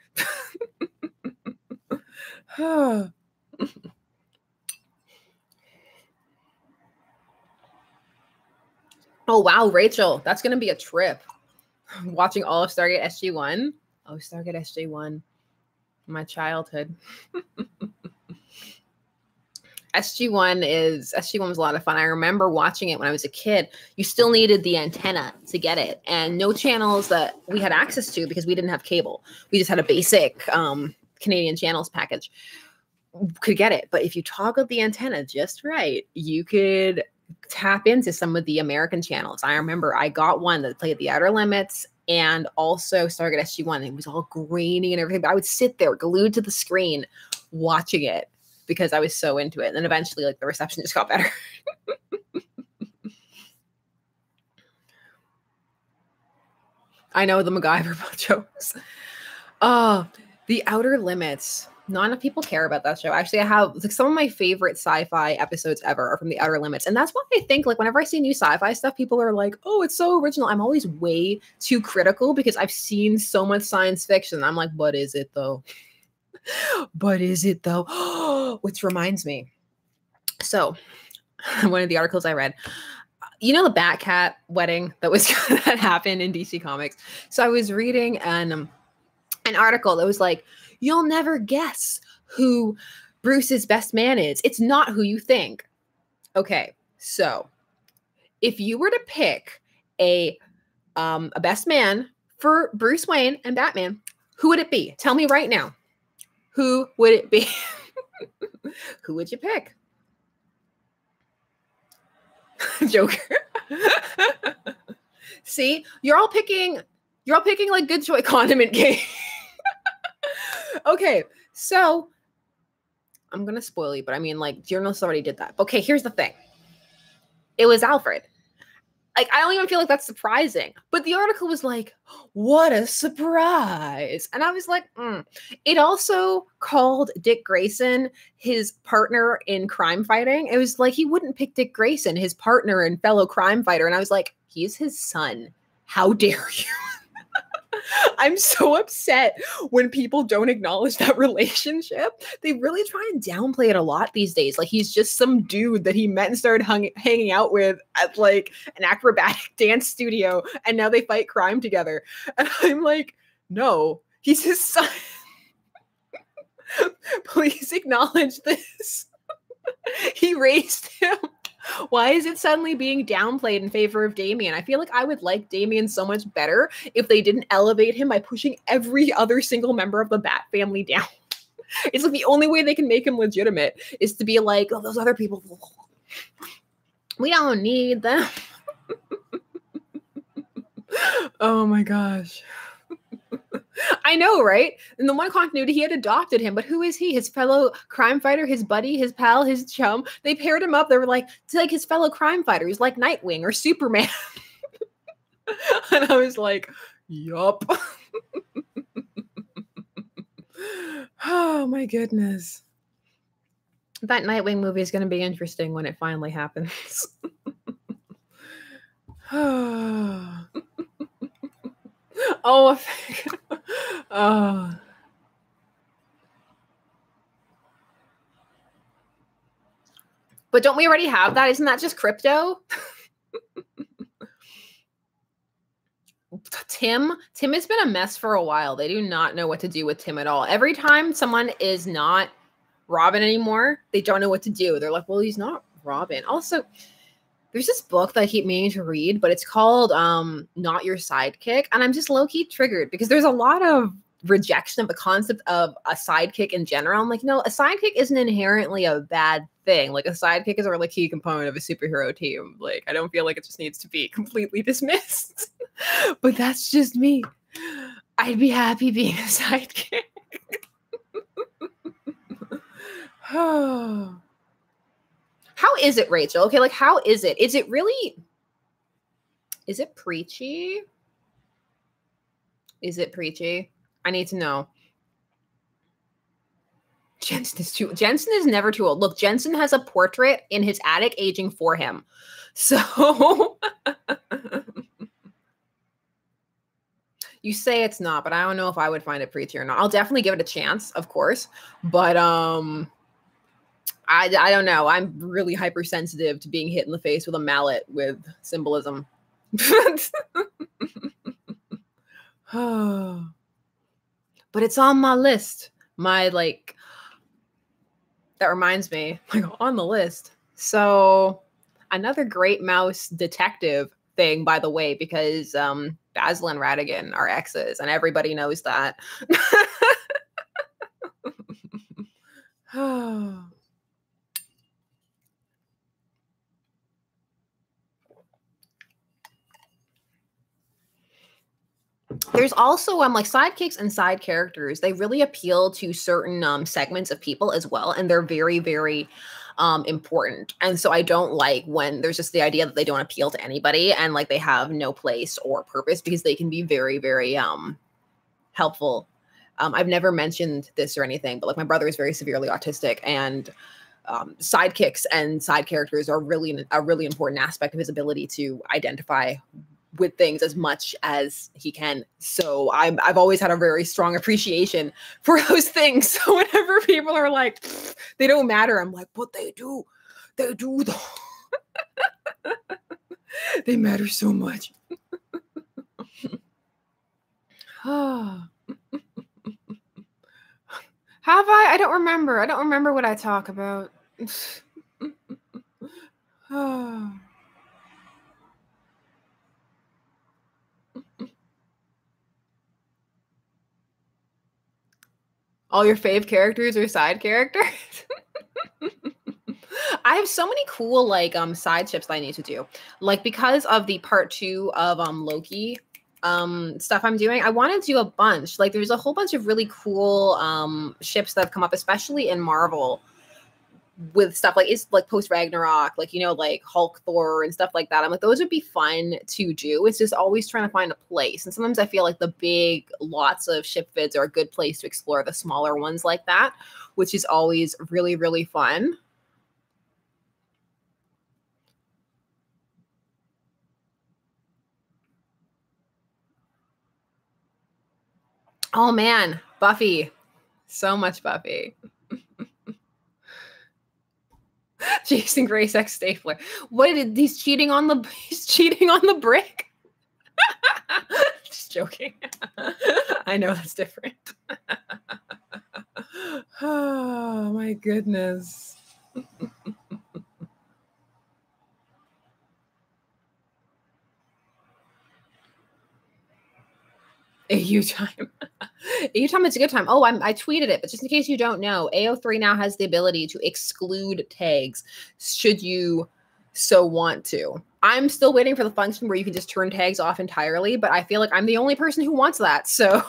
Oh wow, Rachel, that's gonna be a trip. Watching all of Stargate SG-1. Oh, Stargate SG-1. My childhood. SG-1 was a lot of fun. I remember watching it when I was a kid. You still needed the antenna to get it, and no channels that we had access to because we didn't have cable. We just had a basic Canadian channels package. Could get it, but if you toggled the antenna just right, you could tap into some of the American channels. I remember I got one that played The Outer Limits and also Stargate SG-1. It was all grainy and everything, but I would sit there glued to the screen watching it because I was so into it. And then eventually, like, the reception just got better. I know the MacGyver jokes. Oh, The Outer Limits. Not enough people care about that show. Actually, I have like some of my favorite sci-fi episodes ever are from The Outer Limits. And that's why I think like whenever I see new sci-fi stuff, people are like, oh, it's so original. I'm always way too critical because I've seen so much science fiction. I'm like, but is it though? But is it though? Which reminds me. So one of the articles I read, you know, the Batcat wedding that happened in DC Comics. So I was reading an article that was like, you'll never guess who Bruce's best man is. It's not who you think. Okay, so if you were to pick a best man for Bruce Wayne and Batman, who would it be? Tell me right now. Who would it be? Who would you pick? Joker. See, you're all picking like good choice condiment game. Okay, so I'm gonna spoil you, but I mean, like, journalists already did that. Okay, here's the thing. It was Alfred. Like, I don't even feel like that's surprising. But the article was like, what a surprise. And I was like, It also called Dick Grayson his partner in crime fighting. It was like, he wouldn't pick Dick Grayson, his partner and fellow crime fighter. And I was like, he's his son. How dare you? I'm so upset when people don't acknowledge that relationship. They really try and downplay it a lot these days. Like he's just some dude that he met and started hanging out with at like an acrobatic dance studio, and now they fight crime together. And I'm like, no, he's his son. Please acknowledge this. He raised him. Why is it suddenly being downplayed in favor of Damian? I feel like I would like Damian so much better if they didn't elevate him by pushing every other single member of the Bat family down. It's like the only way they can make him legitimate is to be like, oh, those other people, we don't need them. Oh my gosh. I know, right? In the one continuity, he had adopted him, but who is he? His fellow crime fighter, his buddy, his pal, his chum. They paired him up. They were like, it's like his fellow crime fighter. He's like Nightwing or Superman. And I was like, yup. Oh my goodness. That Nightwing movie is going to be interesting when it finally happens. Oh, oh. But don't we already have that? Isn't that just crypto? Tim has been a mess for a while. They do not know what to do with Tim at all. Every time someone is not Robin anymore, they don't know what to do. They're like, well, he's not Robin. Also, there's this book that I keep meaning to read, but it's called Not Your Sidekick. And I'm just low-key triggered because there's a lot of rejection of the concept of a sidekick in general. I'm like, no, a sidekick isn't inherently a bad thing. Like a sidekick is a really key component of a superhero team. Like, I don't feel like it just needs to be completely dismissed. But that's just me. I'd be happy being a sidekick. Oh. How is it, Rachel? Okay, like, how is it? Is it preachy? Is it preachy? I need to know. Jensen is never too old. Look, Jensen has a portrait in his attic aging for him. So you say it's not, but I don't know if I would find it preachy or not. I'll definitely give it a chance, of course. But I don't know. I'm really hypersensitive to being hit in the face with a mallet with symbolism. But it's on my list. My that reminds me, on the list. So another great mouse detective thing, by the way, because Basil and Ratigan are exes, and everybody knows that. There's also like sidekicks and side characters. They really appeal to certain segments of people as well, and they're very, very important. And so I don't like when there's just the idea that they don't appeal to anybody and like they have no place or purpose, because they can be very, very helpful. I've never mentioned this or anything, but like my brother is very severely autistic, and sidekicks and side characters are really a really important aspect of his ability to identify with things as much as he can. So I've always had a very strong appreciation for those things. So whenever people are like, they don't matter, I'm like, but they do though. They matter so much. Have I don't remember what I talk about. All your fave characters are side characters? I have so many cool like side ships that I need to do. Like because of the part 2 of Loki stuff I'm doing, I want to do a bunch. Like there's a whole bunch of really cool ships that have come up, especially in Marvel, with stuff like it's like post Ragnarok, like like Hulk, Thor, and stuff like that. I'm like, those would be fun to do. It's just always trying to find a place, and sometimes I feel like the big lots of ship vids are a good place to explore the smaller ones like that, which is always really, really fun. Oh man, Buffy, so much Buffy. Jason Gray's ex Stapler. What did he's cheating on the brick? Just joking. I know that's different. Oh my goodness. AU time. AU time is a good time. Oh, I tweeted it, but just in case you don't know, AO3 now has the ability to exclude tags should you so want to. I'm still waiting for the function where you can just turn tags off entirely, but I feel like I'm the only person who wants that. So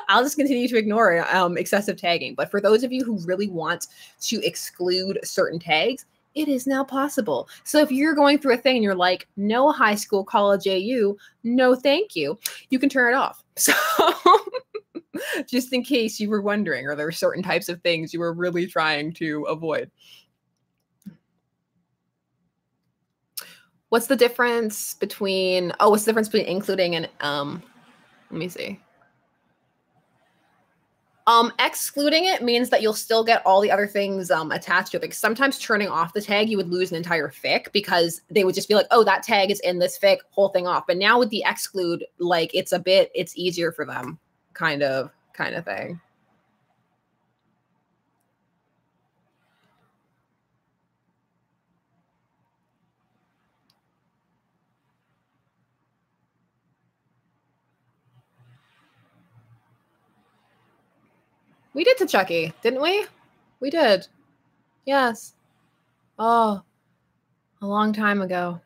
I'll just continue to ignore excessive tagging. But for those of you who really want to exclude certain tags, it is now possible. So if you're going through a thing and you're like, no high school, college AU, no thank you, you can turn it off. So just in case you were wondering, or there were certain types of things you were really trying to avoid. What's the difference between, including and, let me see. Excluding it means that you'll still get all the other things attached to it. Because sometimes turning off the tag, you would lose an entire fic because they would just be like, oh, that tag is in this fic, whole thing off. But now with the exclude, like it's easier for them, kind of thing. We did to Chucky, didn't we? We did. Yes. Oh, a long time ago.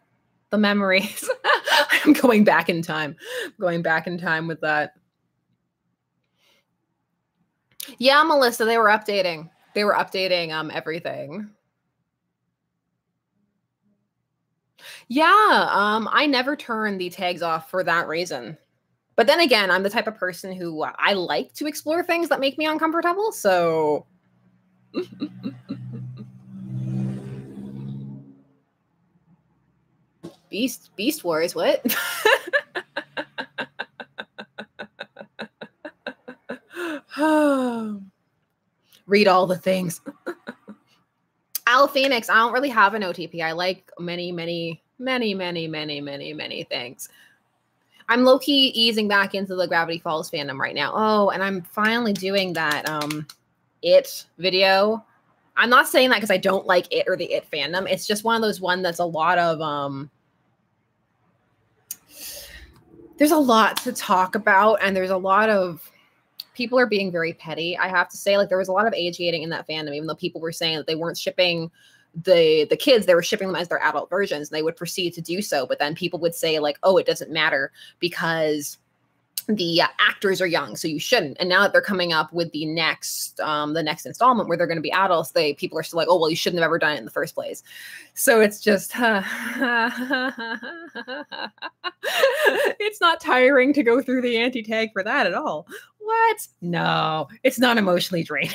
The memories. I'm going back in time. Going back in time with that. Yeah, Melissa, they were updating. They were updating everything. Yeah, I never turn the tags off for that reason. But then again, I'm the type of person who I like to explore things that make me uncomfortable. So Beast Wars, what? Read all the things. Al Phoenix, I don't really have an OTP. I like many things. I'm low-key easing back into the Gravity Falls fandom right now. Oh, and I'm finally doing that It video. I'm not saying that because I don't like It or the It fandom. It's just one of those that's a lot of there's a lot to talk about, and there's a lot of people are being very petty. I have to say, like, there was a lot of age gating in that fandom, even though people were saying that they weren't shipping the kids, they were shipping them as their adult versions, and they would proceed to do so. But then people would say, like, oh, it doesn't matter because the actors are young, so you shouldn't. And now that they're coming up with the next installment where they're going to be adults, people are still like, oh, well, you shouldn't have ever done it in the first place. So it's just it's not tiring to go through the anti-tag for that at all. What? No, it's not emotionally draining.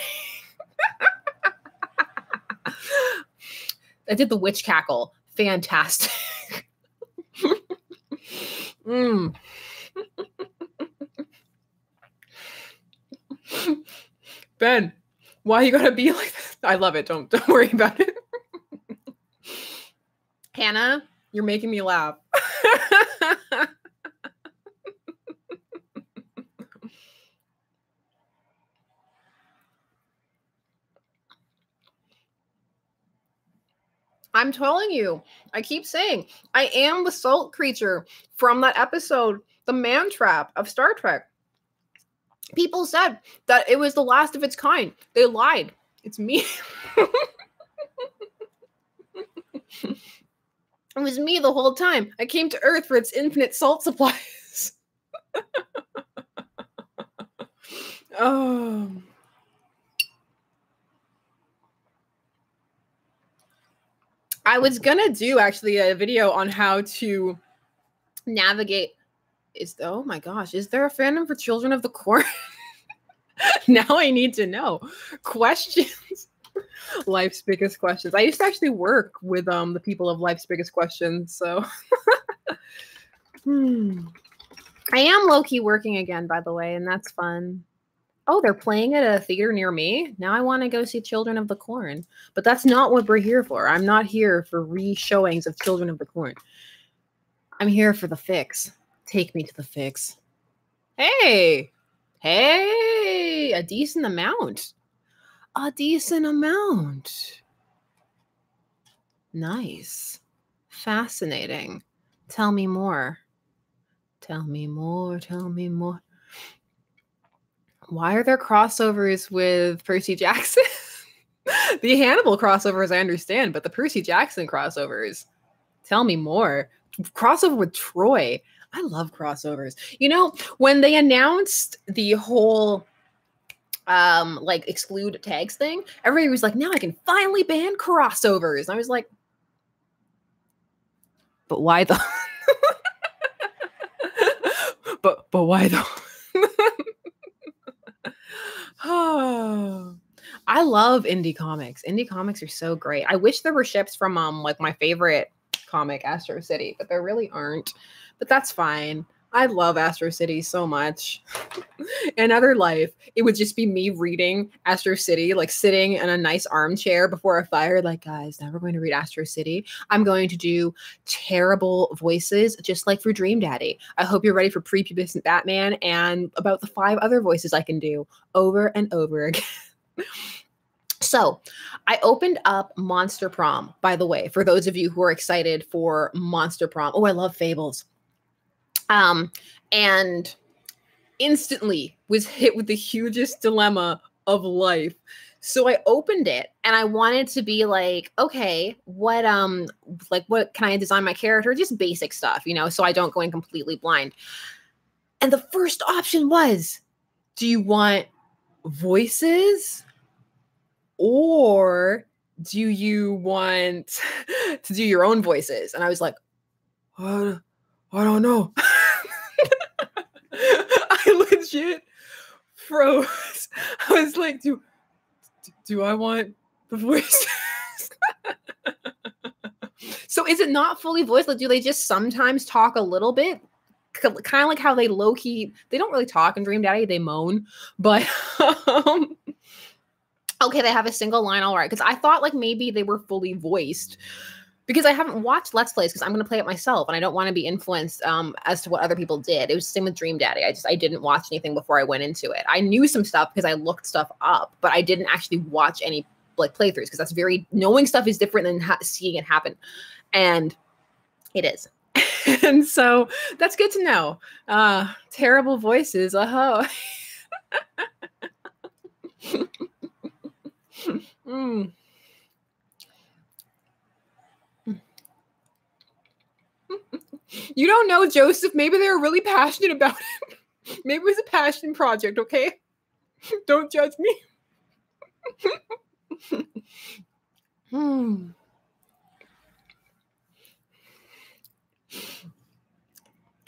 I did the witch cackle. Fantastic. Ben, why you gotta be like this? I love it. Don't worry about it. Hannah, you're making me laugh. I'm telling you, I keep saying, I am the salt creature from that episode, The Man Trap of Star Trek. People said that it was the last of its kind. They lied. It's me. It was me the whole time. I came to Earth for its infinite salt supplies. Oh. I was gonna do actually a video on how to navigate. Oh my gosh, is there a fandom for Children of the Corn? Now I need to know. Questions. Life's biggest questions. I used to actually work with the people of Life's Biggest Questions, so I am low-key working again, by the way, and that's fun. Oh, they're playing at a theater near me. Now I want to go see Children of the Corn. But that's not what we're here for. I'm not here for re-showings of Children of the Corn. I'm here for the fix. Take me to the fix. Hey, a decent amount. A decent amount. Nice. Fascinating. Tell me more. Tell me more. Tell me more. Why are there crossovers with Percy Jackson? The Hannibal crossovers I understand, but the Percy Jackson crossovers, tell me more. Crossover with Troy. I love crossovers. You know, when they announced the whole like exclude tags thing, everybody was like, now I can finally ban crossovers. And I was like, but why though? but why though? Oh, I love indie comics. Indie comics are so great. I wish there were ships from like my favorite comic, Astro City, but there really aren't. But that's fine. I love Astro City so much. Another life, it would just be me reading Astro City, like sitting in a nice armchair before a fire, like, guys, now we're going to read Astro City. I'm going to do terrible voices, just like for Dream Daddy. I hope you're ready for prepubescent Batman and about the 5 other voices I can do over and over again. So I opened up Monster Prom, by the way, for those of you who are excited for Monster Prom. Oh, I love Fables. And instantly was hit with the hugest dilemma of life. So I opened it and I wanted to be like, okay, what can I design my character? Just basic stuff, you know, so I don't go in completely blind. And the first option was, do you want voices or do you want to do your own voices? And I was like, I don't know. I legit froze. I was like, do Do I want the voice? So is it not fully voiced? Like, do they just sometimes talk a little bit? Kind of like how they low-key, they don't really talk in Dream Daddy, they moan. But okay, they have a single line, all right. Because I thought like maybe they were fully voiced. Because I haven't watched Let's Plays because I'm going to play it myself and I don't want to be influenced as to what other people did. It was the same with Dream Daddy. I didn't watch anything before I went into it. I knew some stuff because I looked stuff up, but I didn't actually watch any like playthroughs because that's very, knowing stuff is different than seeing it happen. And it is. And so that's good to know. Terrible voices. Mm. You don't know, Joseph. Maybe they were really passionate about it. Maybe it was a passion project, okay? Don't judge me.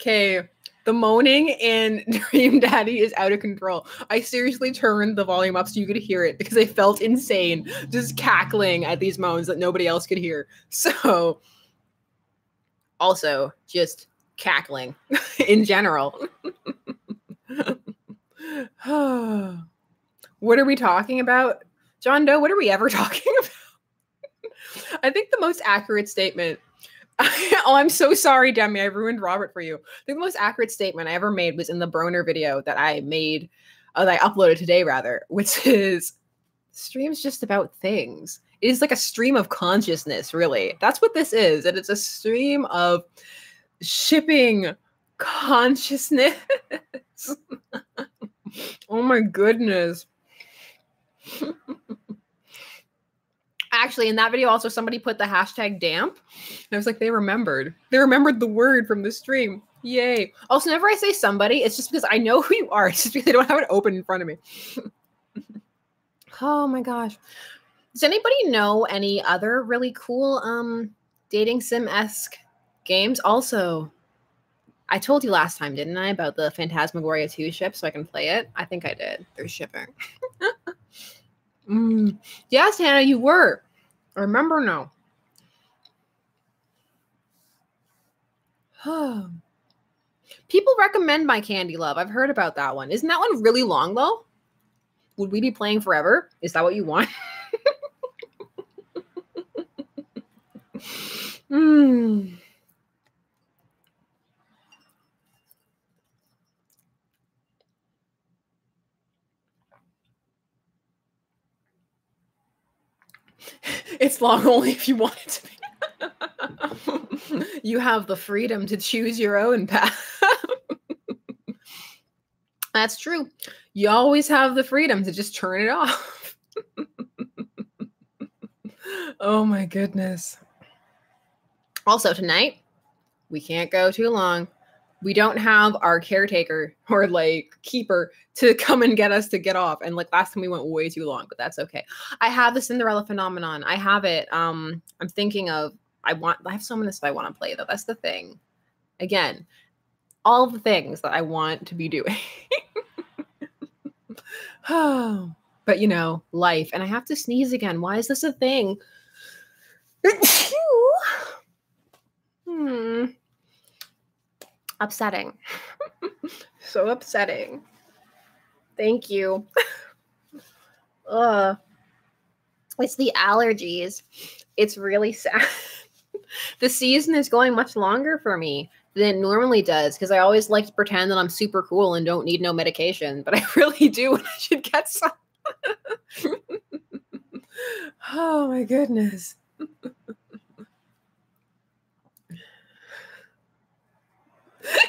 Okay, the moaning in Dream Daddy is out of control. I seriously turned the volume up so you could hear it because I felt insane just cackling at these moans that nobody else could hear. So, also, just cackling in general. What are we talking about? John Doe, what are we ever talking about? I think the most accurate statement. Oh, I'm so sorry, Demi. I ruined Robert for you. I think the most accurate statement I ever made was in the Broner video that I made, that I uploaded today, rather, which is stream's just about things. It is like a stream of consciousness, really. That's what this is. And it's a stream of shipping consciousness. Oh my goodness. Actually, in that video, also somebody put the hashtag damp. And I was like, they remembered. They remembered the word from the stream. Yay. Also, whenever I say somebody, it's just because I know who you are. It's just because I don't have it open in front of me. Oh my gosh. Does anybody know any other really cool dating sim-esque games? Also, I told you last time, didn't I, about the Phantasmagoria 2 ship so I can play it? I think I did. There's shipping. Yes, Hannah, you were. I remember now. People recommend My Candy Love. I've heard about that one. Isn't that one really long, though? Would we be playing forever? Is that what you want? It's long only if you want it to be. You have the freedom to choose your own path. That's true. You always have the freedom to just turn it off. Oh my goodness. Also tonight, we can't go too long. We don't have our caretaker or like keeper to come and get us to get off. And like last time we went way too long, but that's okay. I have the Cinderella phenomenon. I have it. I'm thinking of, I have some of this that I want to play though. That's the thing. Again, all the things that I want to be doing. But you know, life. And I have to sneeze again. Why is this a thing? Upsetting. So upsetting. Thank you. It's the allergies. It's really sad. The season is going much longer for me than it normally does because I always like to pretend that I'm super cool and don't need no medication, but I really do and I should get some. Oh my goodness.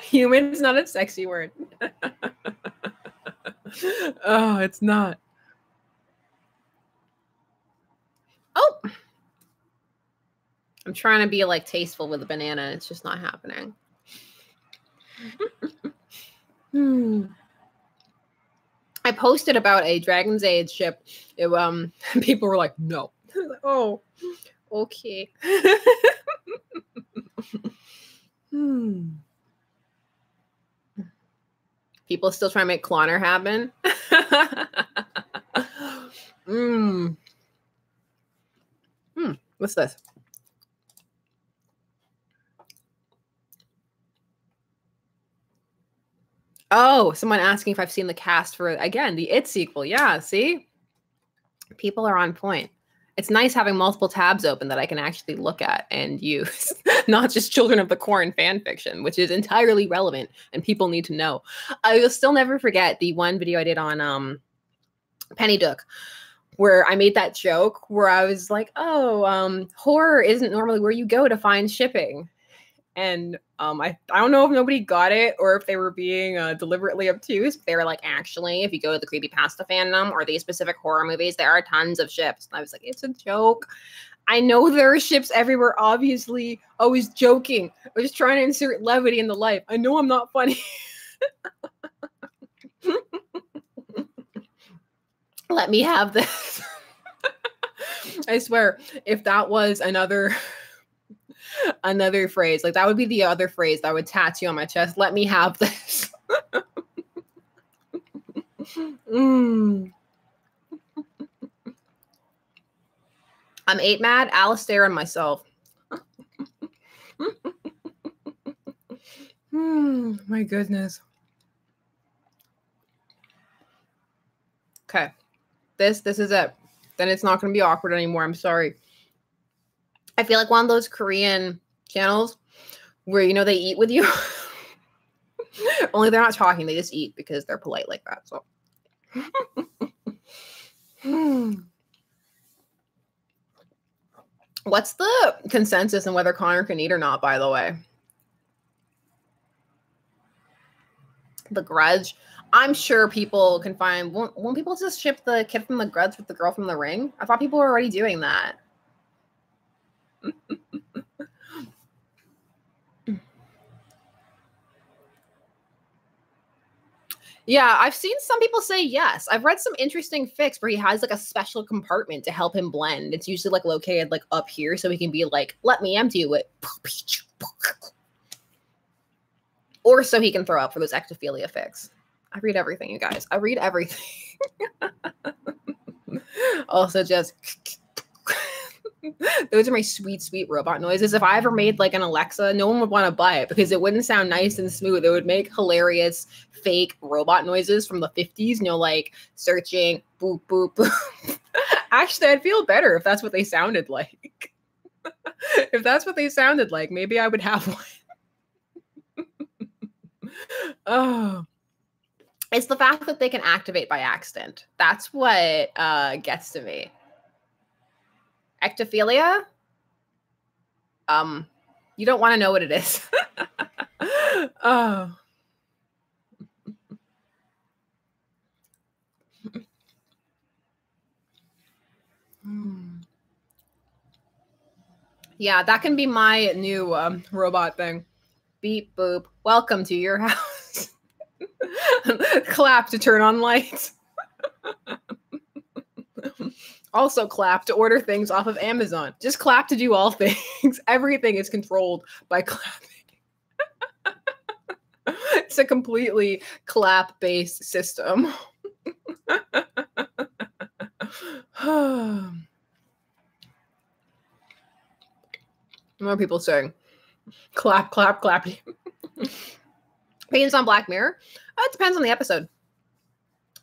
Human is not a sexy word. Oh, it's not. Oh, I'm trying to be like tasteful with a banana. It's just not happening. I posted about a Dragon's Age ship. People were like, no. Oh, okay. People still trying to make Clonner happen. Mmm. What's this? Oh, someone asking if I've seen the cast for, again, the It sequel. Yeah, see? People are on point. It's nice having multiple tabs open that I can actually look at and use, not just Children of the Corn fan fiction, which is entirely relevant and people need to know. I will still never forget the one video I did on Penny Duck, where I made that joke where I was like, oh, horror isn't normally where you go to find shipping. And I don't know if nobody got it or if they were being deliberately obtuse. They were like, actually, if you go to the creepypasta fandom or these specific horror movies, there are tons of ships. And I was like, it's a joke. I know there are ships everywhere, obviously. I was joking. I was trying to insert levity in the life. I know I'm not funny. Let me have this. I swear, if that was another phrase, like that would be the other phrase that I would tattoo on my chest. Let me have this. I'm 8 mad, Alistair, and myself. My goodness. Okay. This is it. Then it's not going to be awkward anymore. I'm sorry. I feel like one of those Korean channels where, you know, they eat with you. Only they're not talking. They just eat because they're polite like that. So. What's the consensus on whether Connor can eat or not, by the way? The Grudge. I'm sure people can find... Won't people just ship the kid from The Grudge with the girl from The Ring? I thought people were already doing that. Yeah, I've seen some people say yes. I've read some interesting fics where he has like a special compartment to help him blend. It's usually like located like up here so he can be like, let me empty it. Or so he can throw up for those ectophilia fics. I read everything, you guys. I read everything. Also just... Those are my sweet, sweet robot noises. If I ever made like an Alexa, no one would want to buy it because it wouldn't sound nice and smooth. It would make hilarious fake robot noises from the 50s, you know, like searching, boop, boop, boop. Actually, I'd feel better if that's what they sounded like. If that's what they sounded like, maybe I would have one. Oh. It's the fact that they can activate by accident. That's what gets to me. Ectophilia? You don't want to know what it is. Oh. Yeah, that can be my new robot thing. Beep, boop. Welcome to your house. Clap to turn on lights. Also clap to order things off of Amazon. Just clap to do all things. Everything is controlled by clapping. It's a completely clap-based system. What are people saying? Clap, clap, clap. Opinions on Black Mirror? It depends on the episode.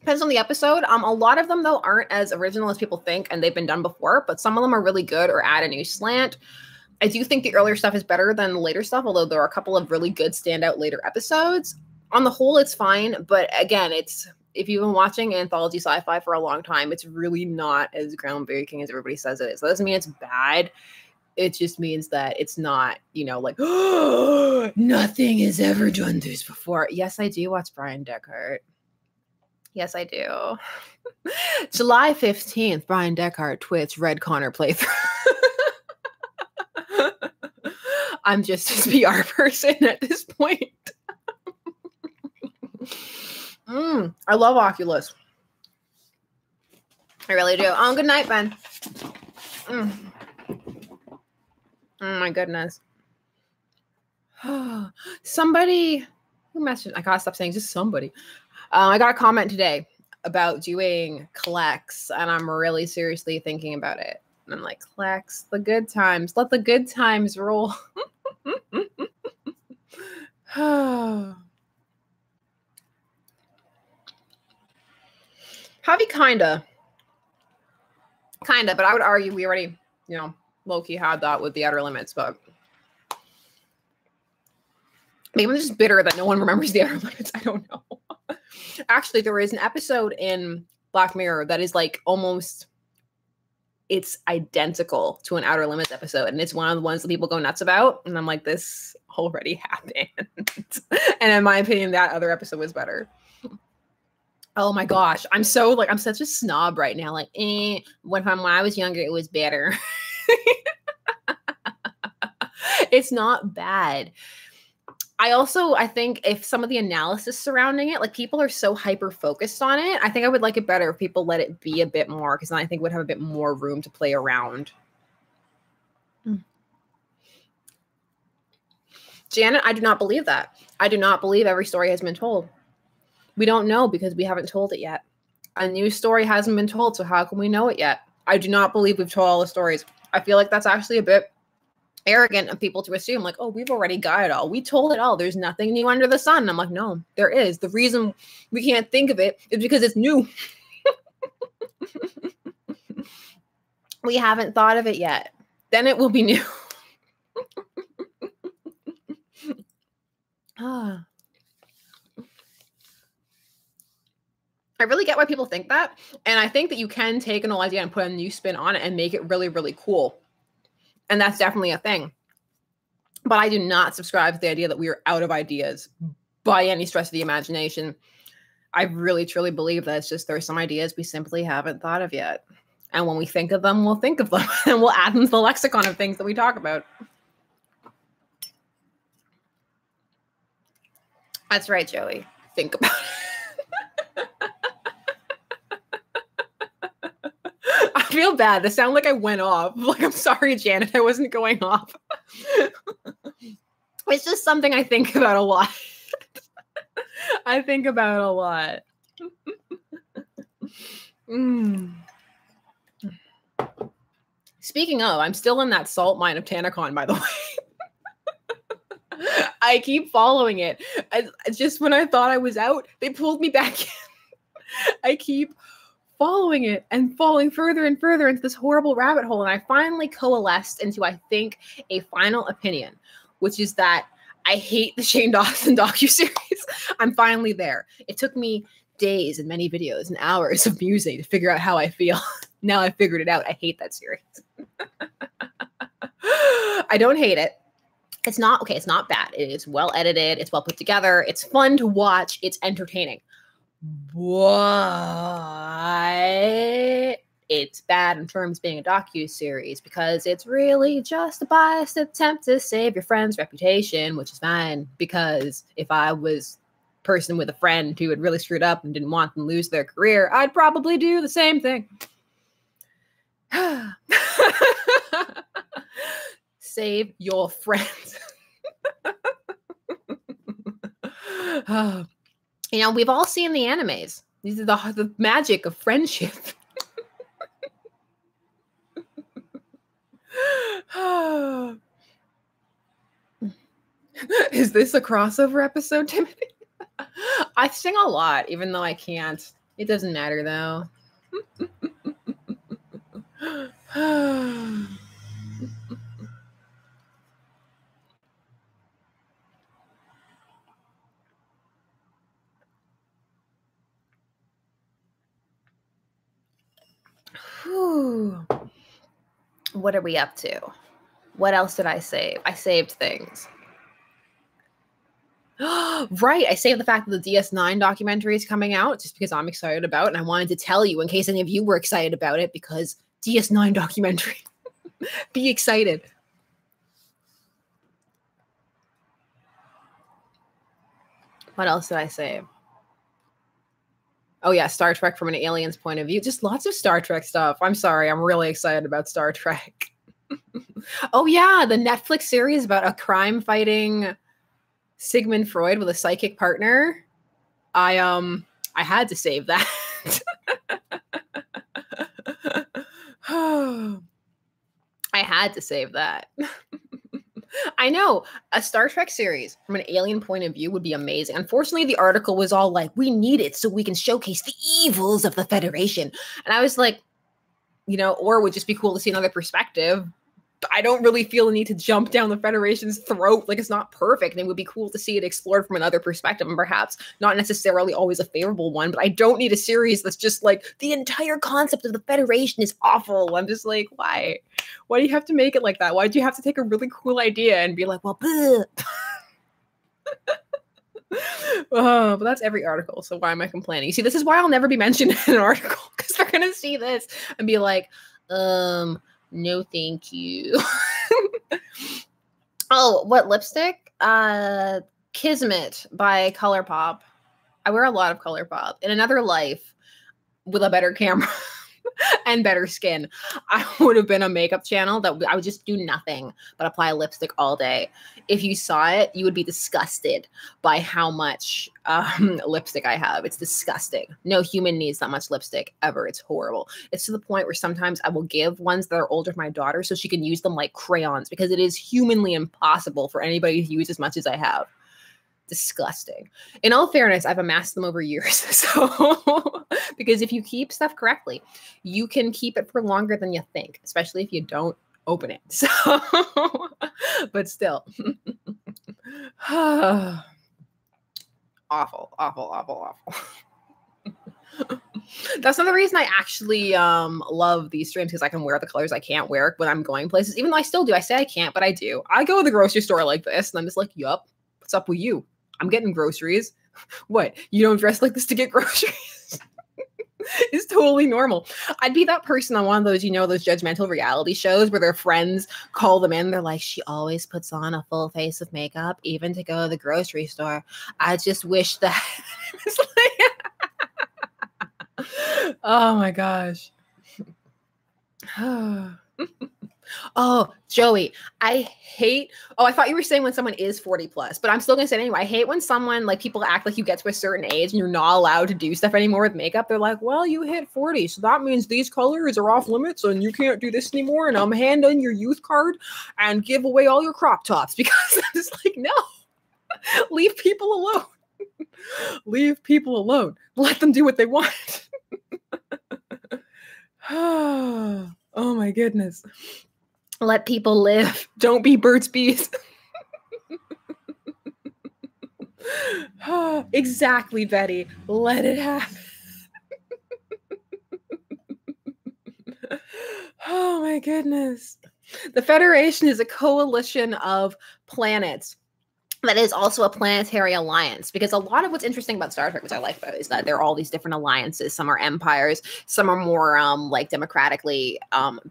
Depends on the episode. A lot of them, though, aren't as original as people think, and they've been done before, but some of them are really good or add a new slant. I do think the earlier stuff is better than the later stuff, although there are a couple of really good standout later episodes. On the whole, it's fine, but again, if you've been watching anthology sci-fi for a long time, it's really not as groundbreaking as everybody says it is. So that doesn't mean it's bad. It just means that it's not, you know, like, oh, nothing has ever done this before. Yes, I do watch Brian Deckard. Yes, I do. July 15th, Brian Deckard Twitch Red Connor playthrough. I'm just his PR person at this point. I love Oculus. I really do. Oh, good night, Ben. Oh my goodness. Somebody who messaged, I gotta stop saying just somebody. I got a comment today. about doing Klex, and I'm really seriously thinking about it. And I'm like, Klex, the good times. Let the good times roll. Javi, kinda, but I would argue we already, low-key had that with the Outer Limits, but maybe I'm just bitter that no one remembers the Outer Limits. I don't know. Actually, there is an episode in Black Mirror that is like almost, it's identical to an Outer Limits episode, and it's one of the ones that people go nuts about, and I'm like, this already happened. And in my opinion, that other episode was better. Oh my gosh, I'm such a snob right now. Like, when I was younger, it was better. It's not bad. I think if some of the analysis surrounding it, like people are so hyper focused on it, I think I would like it better if people let it be a bit more, because then I think we'd have a bit more room to play around. Janet, I do not believe that. I do not believe every story has been told. We don't know because we haven't told it yet. A new story hasn't been told, so how can we know it yet? I do not believe we've told all the stories. I feel like that's actually a bit arrogant of people to assume, like, oh, we've already got it all. We told it all. There's nothing new under the sun. And I'm like, no, there is. The reason we can't think of it is because it's new. We haven't thought of it yet. Then it will be new. I really get why people think that. And I think that you can take an old idea and put a new spin on it and make it really, really cool. And that's definitely a thing. But I do not subscribe to the idea that we are out of ideas by any stretch of the imagination. I really, truly believe that it's just there's some ideas we simply haven't thought of yet. And when we think of them, we'll think of them. And we'll add them to the lexicon of things that we talk about. That's right, Joey. Think about it. I feel bad. This sounds like I went off. Like, I'm sorry, Janet. I wasn't going off. It's just something I think about a lot. I think about a lot. Speaking of, I'm still in that salt mine of Tanacon, by the way. I keep following it. Just when I thought I was out, they pulled me back in. I keep following it and falling further and further into this horrible rabbit hole. And I finally coalesced into, I think, a final opinion, which is that I hate the Shane Dawson docuseries. I'm finally there. It took me days and many videos and hours of musing to figure out how I feel. Now I figured it out. I hate that series. I don't hate it. It's not bad. It is well edited. It's well put together. It's fun to watch. It's entertaining. But it's bad in terms of being a docu-series because it's really just a biased attempt to save your friend's reputation, which is fine because if I was a person with a friend who had really screwed up and didn't want them to lose their career, I'd probably do the same thing. Save your friends. We've all seen the animes. These are the magic of friendship. Is this a crossover episode, Timothy? I sing a lot, even though I can't. It doesn't matter, though. What are we up to? What else did I save? I saved things. Right, I saved the fact that the DS9 documentary is coming out just because I'm excited about it, and I wanted to tell you in case any of you were excited about it because DS9 documentary. Be excited. What else did I save? Oh yeah, Star Trek from an alien's point of view. Just lots of Star Trek stuff. I'm sorry, I'm really excited about Star Trek. Oh yeah, the Netflix series about a crime-fighting Sigmund Freud with a psychic partner. I had to save that. I had to save that. I know a Star Trek series from an alien point of view would be amazing. Unfortunately, the article was all like, we need it so we can showcase the evils of the Federation. And I was like, or it would just be cool to see another perspective. I don't really feel the need to jump down the Federation's throat. Like, it's not perfect. And it would be cool to see it explored from another perspective, and perhaps not necessarily always a favorable one. But I don't need a series that's just like, the entire concept of the Federation is awful. I'm just like, why? Why do you have to make it like that? Why do you have to take a really cool idea and be like, well, but that's every article. So why am I complaining? You see, this is why I'll never be mentioned in an article, because they're going to see this and be like, no, thank you. Oh, what lipstick? Kismet by ColourPop. I wear a lot of ColourPop. In another life, with a better camera and better skin, I would have been a makeup channel that I would just do nothing but apply lipstick all day. If you saw it, you would be disgusted by how much lipstick I have. It's disgusting. No human needs that much lipstick ever. It's horrible. It's to the point where sometimes I will give ones that are older to my daughter so she can use them like crayons, because it is humanly impossible for anybody to use as much as I have. Disgusting. In all fairness, I've amassed them over years. So, because if you keep stuff correctly, you can keep it for longer than you think, especially if you don't open it. So, but still, awful, awful, awful, awful. That's another reason I actually love these streams, because I can wear the colors I can't wear when I'm going places, even though I still do. I say I can't, but I do. I go to the grocery store like this, and I'm just like, yup, what's up with you? I'm getting groceries. What? You don't dress like this to get groceries? It's totally normal. I'd be that person on one of those, those judgmental reality shows where their friends call them in. They're like, she always puts on a full face of makeup, even to go to the grocery store. I just wish that. It's like, oh my gosh. Oh, Joey, I thought you were saying when someone is 40 plus, but I'm still going to say it anyway. I hate when someone, like, people act like you get to a certain age and you're not allowed to do stuff anymore with makeup. They're like, well, you hit 40, so that means these colors are off limits and you can't do this anymore. And I'm handing your youth card and give away all your crop tops, because I'm just like, no, leave people alone. Leave people alone. Let them do what they want. Oh my goodness. Let people live. Don't be Burt's Bees. Exactly, Betty. Let it happen. Oh my goodness. The Federation is a coalition of planets that is also a planetary alliance, because a lot of what's interesting about Star Trek, which I like about it, is that there are all these different alliances. Some are empires, some are more like democratically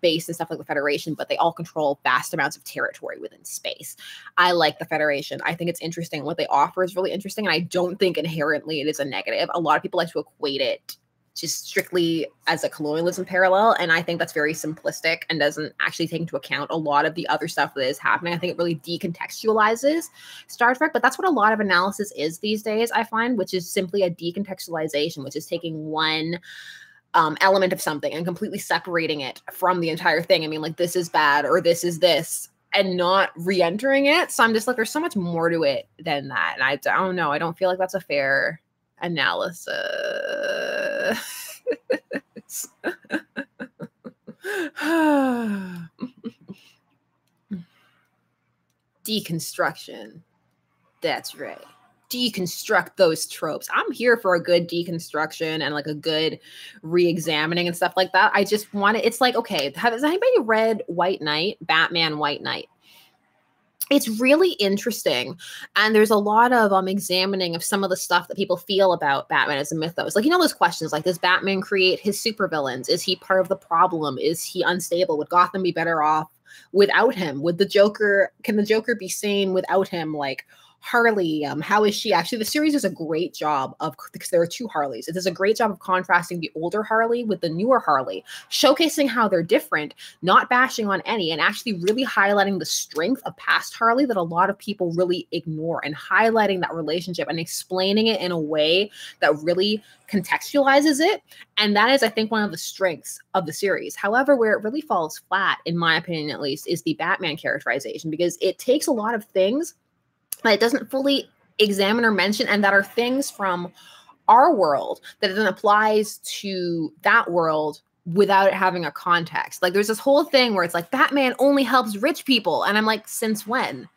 based and stuff like the Federation, but they all control vast amounts of territory within space. I like the Federation. I think it's interesting. What they offer is really interesting, and I don't think inherently it is a negative. A lot of people like to equate it just strictly as a colonialism parallel, and I think that's very simplistic and doesn't actually take into account a lot of the other stuff that is happening. I think it really decontextualizes Star Trek, but that's what a lot of analysis is these days, I find, which is simply a decontextualization, which is taking one element of something and completely separating it from the entire thing. I mean, like, this is bad or this is this, and not re-entering it. So I'm just like, there's so much more to it than that, and I don't know. I don't feel like that's a fair analysis. Deconstruction. That's right. Deconstruct those tropes. I'm here for a good deconstruction and like a good re-examining and stuff like that. I just want it. It's like, okay, has anybody read White Knight, Batman White Knight? It's really interesting, and there's a lot of examining of some of the stuff that people feel about Batman as a mythos. Like, those questions like, does Batman create his supervillains? Is he part of the problem? Is he unstable? Would Gotham be better off without him? Can the Joker be sane without him? Like, Harley, how is she? Actually, the series does a great job of, because there are two Harleys. It does a great job of contrasting the older Harley with the newer Harley, showcasing how they're different, not bashing on any, and actually really highlighting the strength of past Harley that a lot of people really ignore, and highlighting that relationship and explaining it in a way that really contextualizes it. And that is, I think, one of the strengths of the series. However, where it really falls flat, in my opinion at least, is the Batman characterization, because it takes a lot of things that it doesn't fully examine or mention, and that are things from our world that it then applies to that world without it having a context. Like, there's this whole thing where it's like, Batman only helps rich people. And I'm like, since when?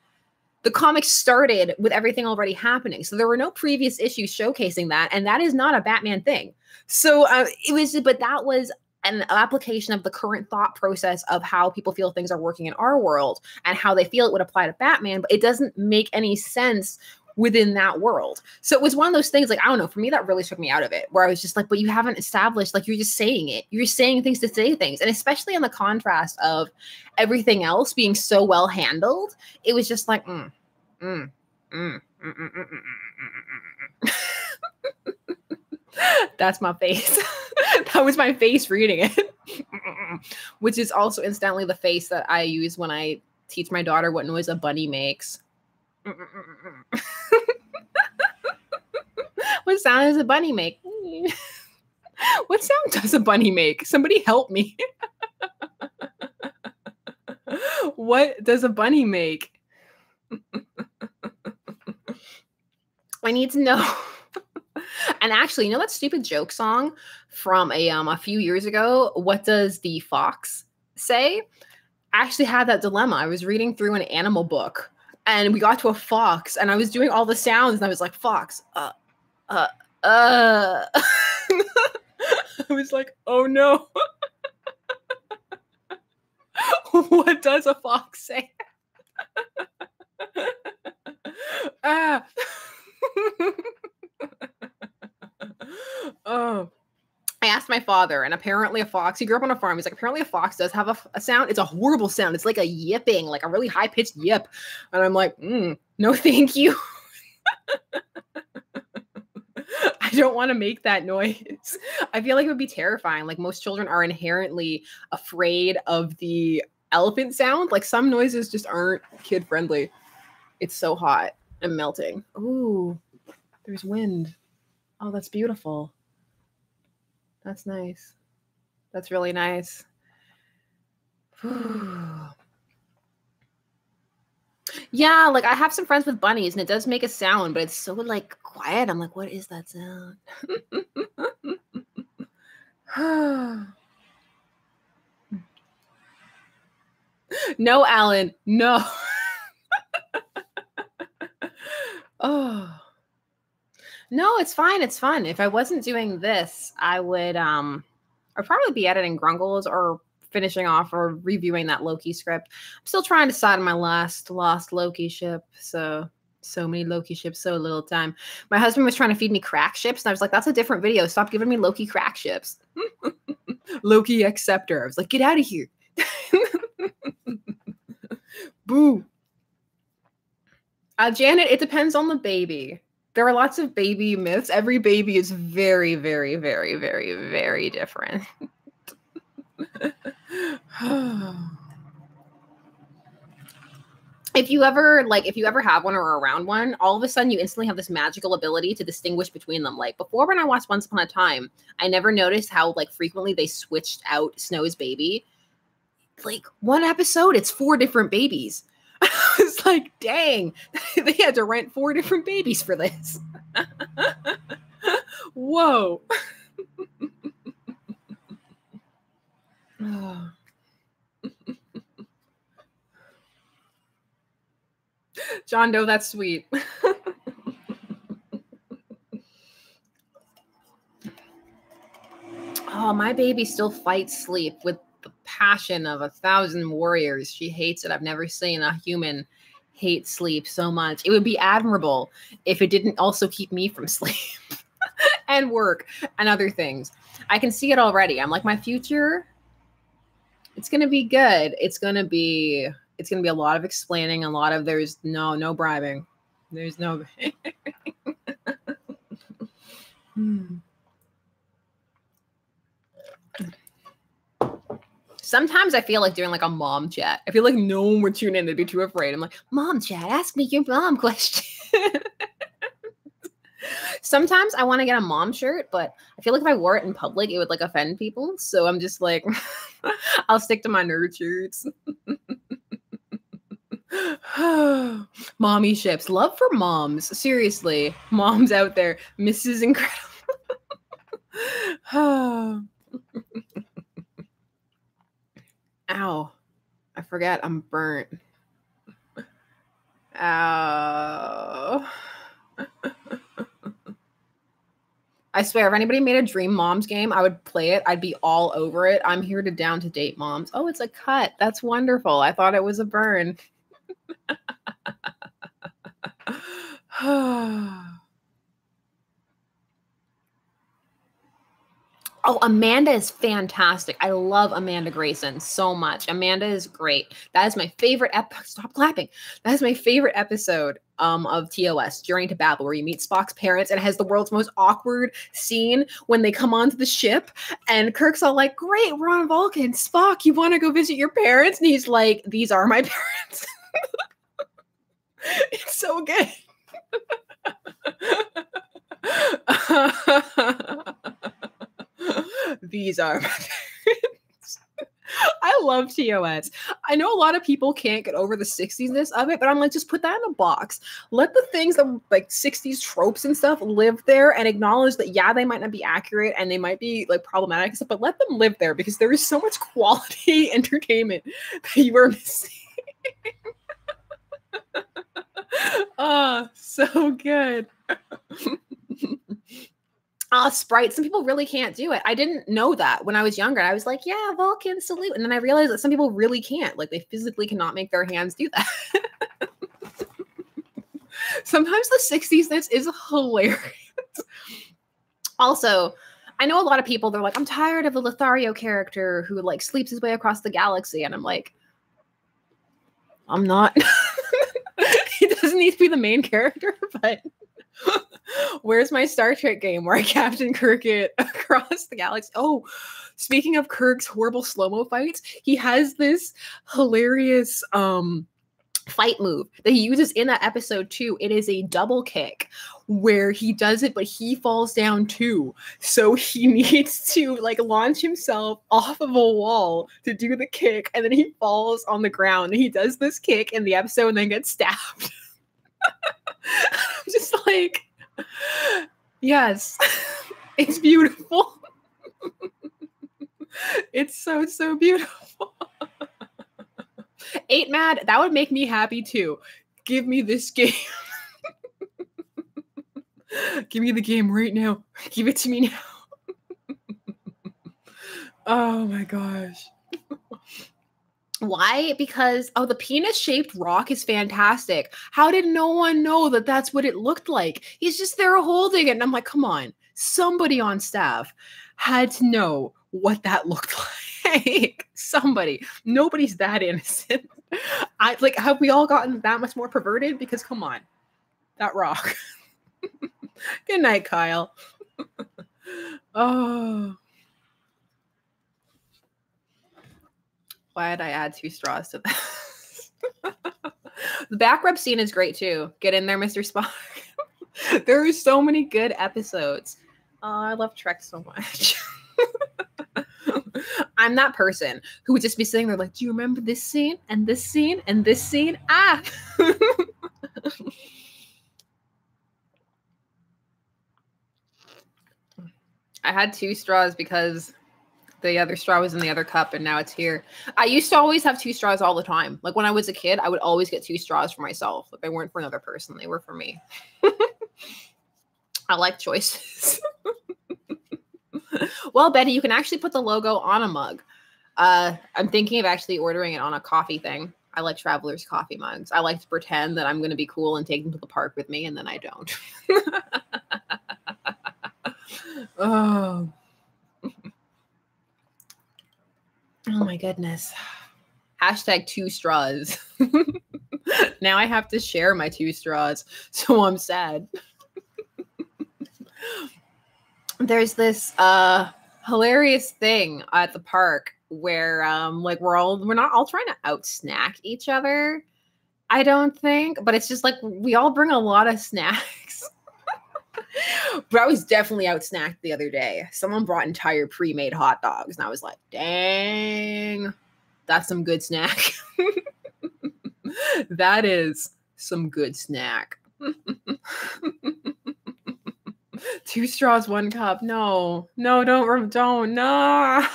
The comics started with everything already happening. So there were no previous issues showcasing that. And that is not a Batman thing. So but that was an application of the current thought process of how people feel things are working in our world and how they feel it would apply to Batman, but it doesn't make any sense within that world. So it was one of those things, like, I don't know, for me, that really took me out of it, where I was just like, but you haven't established, like, you're just saying it. You're saying things to say things. And especially on the contrast of everything else being so well handled, it was just like, That's my face. That was my face reading it. Which is also incidentally the face that I use when I teach my daughter what noise a bunny makes. What sound does a bunny make? What sound does a bunny make? Somebody help me. What does a bunny make? I need to know. And actually, you know that stupid joke song from a few years ago, What Does the Fox Say? I actually had that dilemma. I was reading through an animal book, and we got to a fox, and I was doing all the sounds, and I was like, fox, I was like, oh no. What does a fox say? Oh, I asked my father, and apparently a fox, he grew up on a farm. He's like, apparently a fox does have a sound. It's a horrible sound. It's like a yipping, like a really high pitched yip. And I'm like, no, thank you. I don't want to make that noise. I feel like it would be terrifying. Like, most children are inherently afraid of the elephant sound. Like, some noises just aren't kid friendly. It's so hot and melting. Ooh, there's wind. Oh, that's beautiful. That's nice. That's really nice. Yeah, like, I have some friends with bunnies, and it does make a sound, but it's so, like, quiet. I'm like, what is that sound? No, Alan, no. Oh. No, it's fine. It's fun. If I wasn't doing this, I'd probably be editing Grungles or finishing off or reviewing that Loki script. I'm still trying to decide on my last lost Loki ship. So many Loki ships, so little time. My husband was trying to feed me crack ships, and I was like, that's a different video. Stop giving me Loki crack ships. Loki Acceptor. I was like, get out of here. Boo. Janet, it depends on the baby. There are lots of baby myths. Every baby is very, very, very, very, very different. If you ever have one or are around one, all of a sudden you instantly have this magical ability to distinguish between them. Like, before, when I watched Once Upon a Time, I never noticed how, like, frequently they switched out Snow's baby. Like, one episode, it's 4 different babies. I was like, dang, they had to rent 4 different babies for this. Whoa. John Doe, that's sweet. Oh, my baby still fights sleep with the passion of 1,000 warriors. She hates it. I've never seen a human hate sleep so much. It would be admirable if it didn't also keep me from sleep and work and other things. I can see it already. I'm like, my future, it's going to be good. It's going to be a lot of explaining, a lot of there's no bribing. There's no. Hmm. Sometimes I feel like doing like a mom chat. I feel like no one would tune in. They'd be too afraid. I'm like, mom chat, ask me your mom question. Sometimes I want to get a mom shirt, but I feel like if I wore it in public, it would like offend people. So I'm just like, I'll stick to my nerd shirts. Mommy ships. Love for moms. Seriously. Moms out there. Mrs. Incredible. Ow. I forget I'm burnt. Ow. I swear, if anybody made a Dream Moms game, I would play it. I'd be all over it. I'm here to down to date moms. Oh, it's a cut. That's wonderful. I thought it was a burn. Oh, Amanda is fantastic. I love Amanda Grayson so much. Amanda is great. That is my favorite Stop clapping. That is my favorite episode of TOS, Journey to Babel, where you meet Spock's parents, and it has the world's most awkward scene when they come onto the ship, and Kirk's all like, "Great, we're on Vulcan. Spock, you want to go visit your parents?" And he's like, "These are my parents." It's so good. These are my parents. I love TOS. I know a lot of people can't get over the 60s-ness of it, but I'm like, just put that in a box. Let the things that like 60s tropes and stuff live there, and acknowledge that, yeah, they might not be accurate and they might be like problematic and stuff, but let them live there, because there is so much quality entertainment that you are missing. Oh, so good. Sprite. Some people really can't do it. I didn't know that when I was younger. I was like, yeah, Vulcan salute. And then I realized that some people really can't. Like, they physically cannot make their hands do that. Sometimes the 60s-ness is hilarious. Also, I know a lot of people, they're like, I'm tired of the Lothario character who like sleeps his way across the galaxy. And I'm like, I'm not. He doesn't need to be the main character, but where's my Star Trek game where I Captain Kirk it across the galaxy? Oh, speaking of Kirk's horrible slow-mo fights, he has this hilarious fight move that he uses in that episode too. It is a double kick where he does it, but he falls down too. So he needs to like launch himself off of a wall to do the kick, and then he falls on the ground and he does this kick in the episode and then gets stabbed. I'm just like, yes, it's beautiful. It's so beautiful. 8 Mad, that would make me happy too. Give me this game. Give me the game right now. Give it to me now. Oh my gosh. Why? Because, oh, the penis-shaped rock is fantastic. How did no one know that that's what it looked like? He's just there holding it. And I'm like, come on. Somebody on staff had to know what that looked like. Somebody. Nobody's that innocent. Have we all gotten that much more perverted? Because come on. That rock. Good night, Kyle. Oh. Why did I add 2 straws to this? The back rub scene is great too. Get in there, Mr. Spock. There are so many good episodes. Oh, I love Trek so much. I'm that person who would just be sitting there like, do you remember this scene and this scene and this scene? Ah! I had 2 straws because the other straw was in the other cup and now it's here. I used to always have 2 straws all the time. Like when I was a kid, I would always get 2 straws for myself. If they weren't for another person, they were for me. I like choices. Well, Betty, you can actually put the logo on a mug. I'm thinking of actually ordering it on a coffee thing. I like Traveler's coffee mugs. I like to pretend that I'm going to be cool and take them to the park with me, and then I don't. Oh. Oh my goodness. Hashtag 2 straws. Now I have to share my 2 straws, so I'm sad. There's this hilarious thing at the park where like we're not all trying to out snack each other. I don't think, but it's just like we all bring a lot of snacks. But I was definitely out snacked the other day. Someone brought entire pre-made hot dogs, and I was like, dang, that's some good snack. That is some good snack. 2 straws, 1 cup. No, don't, no.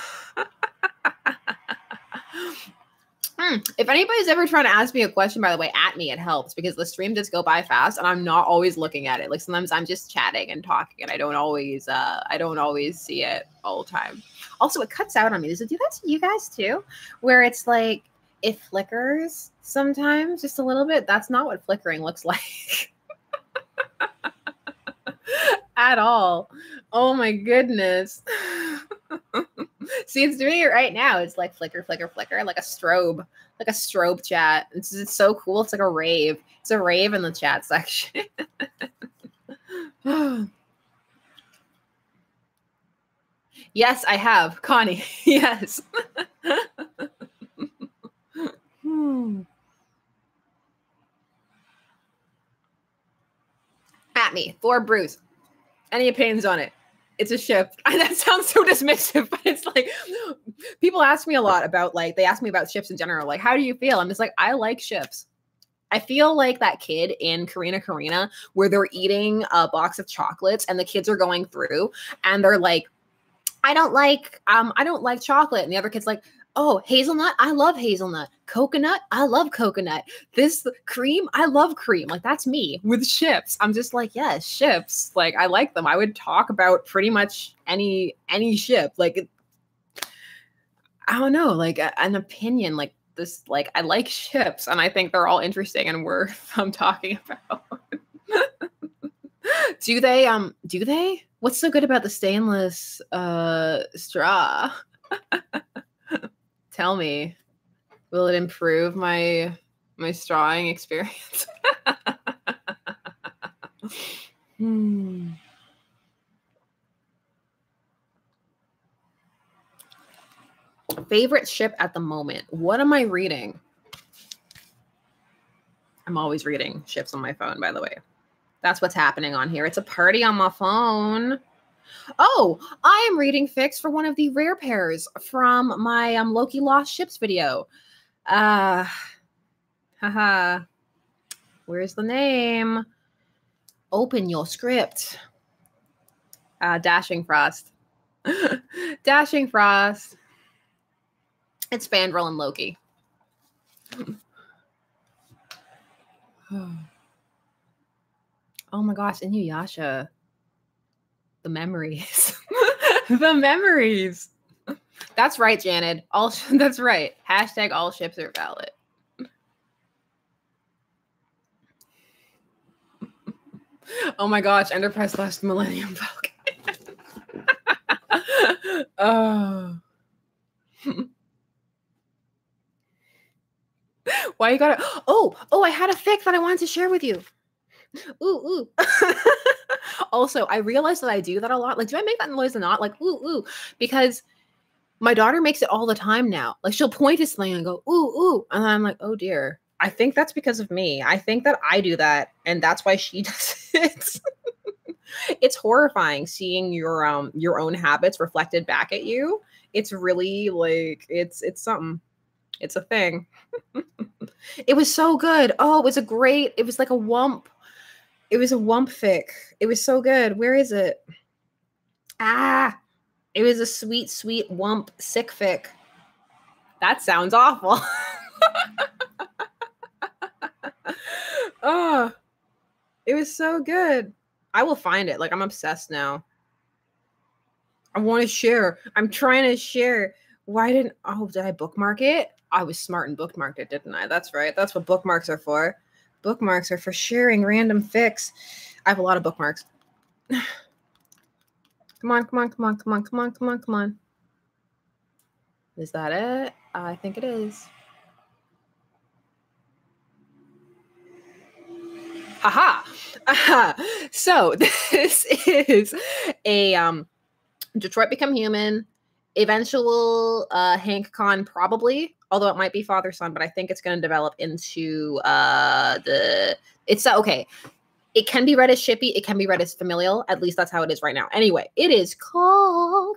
If anybody's ever trying to ask me a question, by the way, at me, it helps because the stream does go by fast and I'm not always looking at it. Like sometimes I'm just chatting and talking and I don't always see it all the time. Also, it cuts out on me. Does it do that to you guys too? Where it's like, it flickers sometimes just a little bit. That's not what flickering looks like. At all. Oh my goodness. See, it's doing it right now. It's like flicker, flicker, flicker, like a strobe chat. It's so cool. It's like a rave. It's a rave in the chat section. Yes, I have. Connie. Yes. At me. For Bruce. Any opinions on it? It's a ship. That sounds so dismissive, but it's like people ask me a lot about they ask me about ships in general. Like, how do you feel? I'm just like, I like ships. I feel like that kid in Karina where they're eating a box of chocolates and the kids are going through and they're like, I don't like chocolate. And the other kid's like, oh, hazelnut, I love hazelnut. Coconut, I love coconut. This cream, I love cream. Like, that's me with ships. I'm just like, yeah, ships. Like, I like them. I would talk about pretty much any ship. Like, I don't know, like an opinion like this. Like, I like ships and I think they're all interesting and worth talking about. Do they? What's so good about the stainless straw? Tell me, will it improve my strawing experience? Favorite ship at the moment. What am I reading? I'm always reading ships on my phone, by the way. That's what's happening on here. It's a party on my phone. Oh, I am reading fics for one of the rare pairs from my Loki Lost Ships video. Haha. Where's the name? Open your script. Dashing Frost. Dashing Frost. It's Fandral and Loki. Oh my gosh, Inuyasha. The memories. The memories. That's right, Janet. That's right. Hashtag all ships are valid. Oh my gosh, Enterprise last Millennium Falcon. Oh. Why you gotta? Oh, I had a fic that I wanted to share with you. Ooh. Also, I realized that I do that a lot. Like, do I make that noise or not? Like, ooh, because my daughter makes it all the time now. Like, she'll point to something and go, ooh, and I'm like, oh dear. I think that's because of me. I think that I do that, and that's why she does it. It's horrifying seeing your own habits reflected back at you. It's really like it's something. It's a thing. It was so good. Oh, it was like a wump. It was a wump fic. It was so good. Where is it? It was a sweet, sweet wump sick fic. That sounds awful. Oh, it was so good. I will find it. Like, I'm obsessed now. I want to share. I'm trying to share. Did I bookmark it? I was smart and bookmarked it, didn't I? That's right. That's what bookmarks are for. Bookmarks are for sharing random fics. I have a lot of bookmarks. Come on. Is that it? I think it is. Haha. So this is a Detroit Become Human, eventual Hank Con probably, although it might be father son, but I think it's going to develop into okay. It can be read as shippy. It can be read as familial. At least that's how it is right now. Anyway, it is called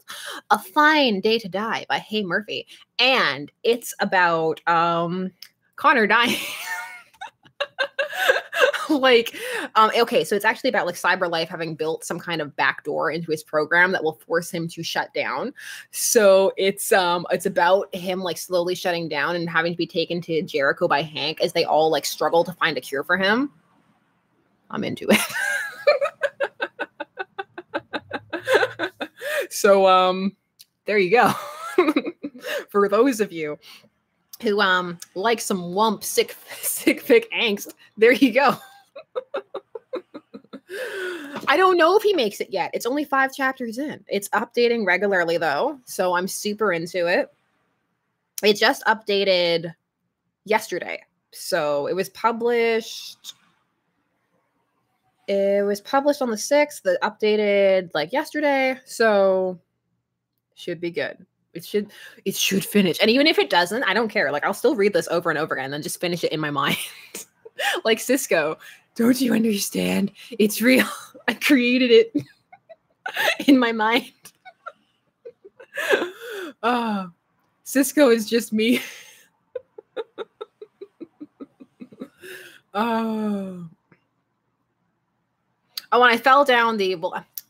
A Fine Day to Die by Hay Murphy. And it's about Connor dying. Okay, so it's actually about like CyberLife having built some kind of backdoor into his program that will force him to shut down. So it's about him like slowly shutting down and having to be taken to Jericho by Hank as they all like struggle to find a cure for him. I'm into it. So there you go. For those of you who like some wump sick fic angst, there you go. I don't know if he makes it yet. It's only 5 chapters in. It's updating regularly though, so I'm super into it. It just updated yesterday. So it was published on the 6th, the updated like yesterday, so should be good. It should finish. And even if it doesn't, I don't care. Like I'll still read this over and over again and then just finish it in my mind. Like Cisco, don't you understand? It's real. I created it in my mind. Cisco is just me. Oh, when I fell down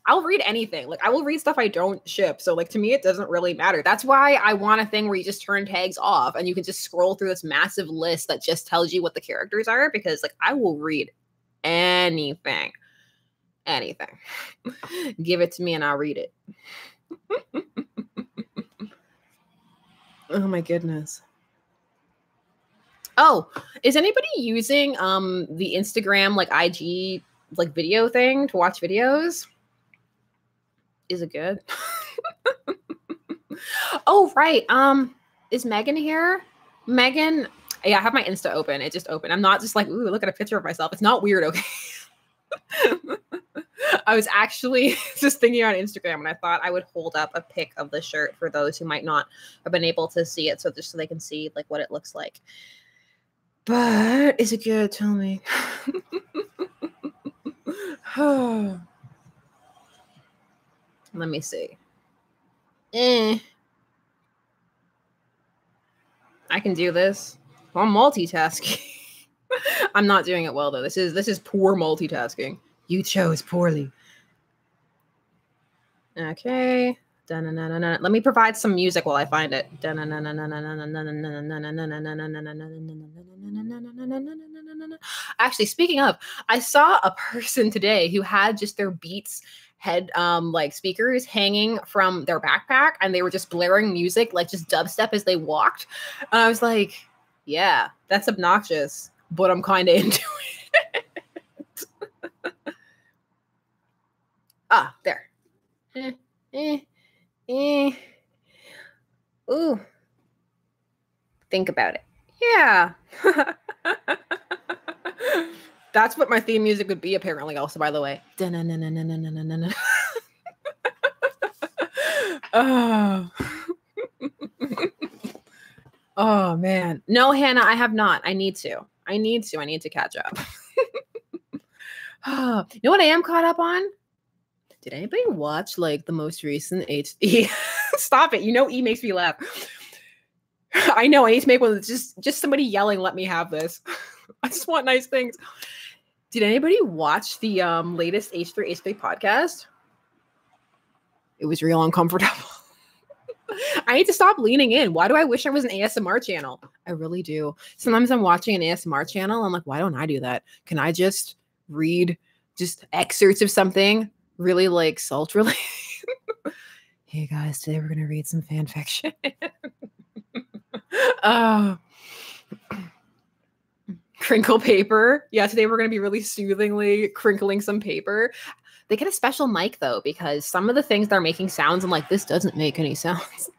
I'll read anything. Like I will read stuff I don't ship. So like to me, it doesn't really matter. That's why I want a thing where you just turn tags off and you can just scroll through this massive list that just tells you what the characters are, because like I will read anything. Give it to me and I'll read it. Oh my goodness. Oh, is anybody using the Instagram like IG like video thing to watch videos? Is it good? Oh, right. Is Megan here? Megan, yeah, I have my Insta open. It just opened. I'm not just like, ooh, look at a picture of myself. It's not weird, okay? I was actually just thinking on Instagram and I thought I would hold up a pic of the shirt for those who might not have been able to see it, so just so they can see like what it looks like. But is it good? Tell me. Let me see. I can do this. I'm multitasking. I'm not doing it well though. This is poor multitasking. You chose poorly. Okay. Let me provide some music while I find it. Actually, speaking of, I saw a person today who had just their Beats head like speakers hanging from their backpack and they were just blaring music like just dubstep as they walked. And I was like, yeah, that's obnoxious, but I'm kind of into it. There. Ooh. Think about it. Yeah. That's what my theme music would be, apparently, also, by the way. Oh. Oh, man. No, Hannah, I have not. I need to catch up. You know what I am caught up on? Did anybody watch like the most recent E? Stop it. You know E makes me laugh. I know I need to make one that's just somebody yelling, let me have this. I just want nice things. Did anybody watch the latest H3 podcast? It was real uncomfortable. I need to stop leaning in. Why do I wish I was an ASMR channel? I really do. Sometimes I'm watching an ASMR channel. I'm like, why don't I do that? Can I just read just excerpts of something really like sultry? Hey guys, today we're going to read some fan fiction. Crinkle paper. Yeah, today we're going to be really soothingly crinkling some paper. They get a special mic though, because some of the things they're making sounds, I'm like, this doesn't make any sounds.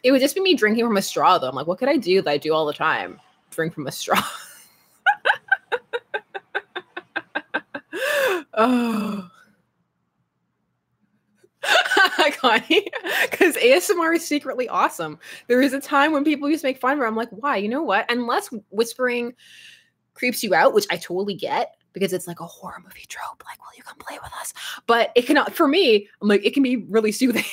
It would just be me drinking from a straw though. I'm like, what could I do that I do all the time? Drink from a straw. Oh. Connie, because ASMR is secretly awesome. There is a time when people used to make fun of it. I'm like, why? You know what? Unless whispering creeps you out, which I totally get because it's like a horror movie trope. Like, will you come play with us? But it cannot, for me, I'm like, it can be really soothing.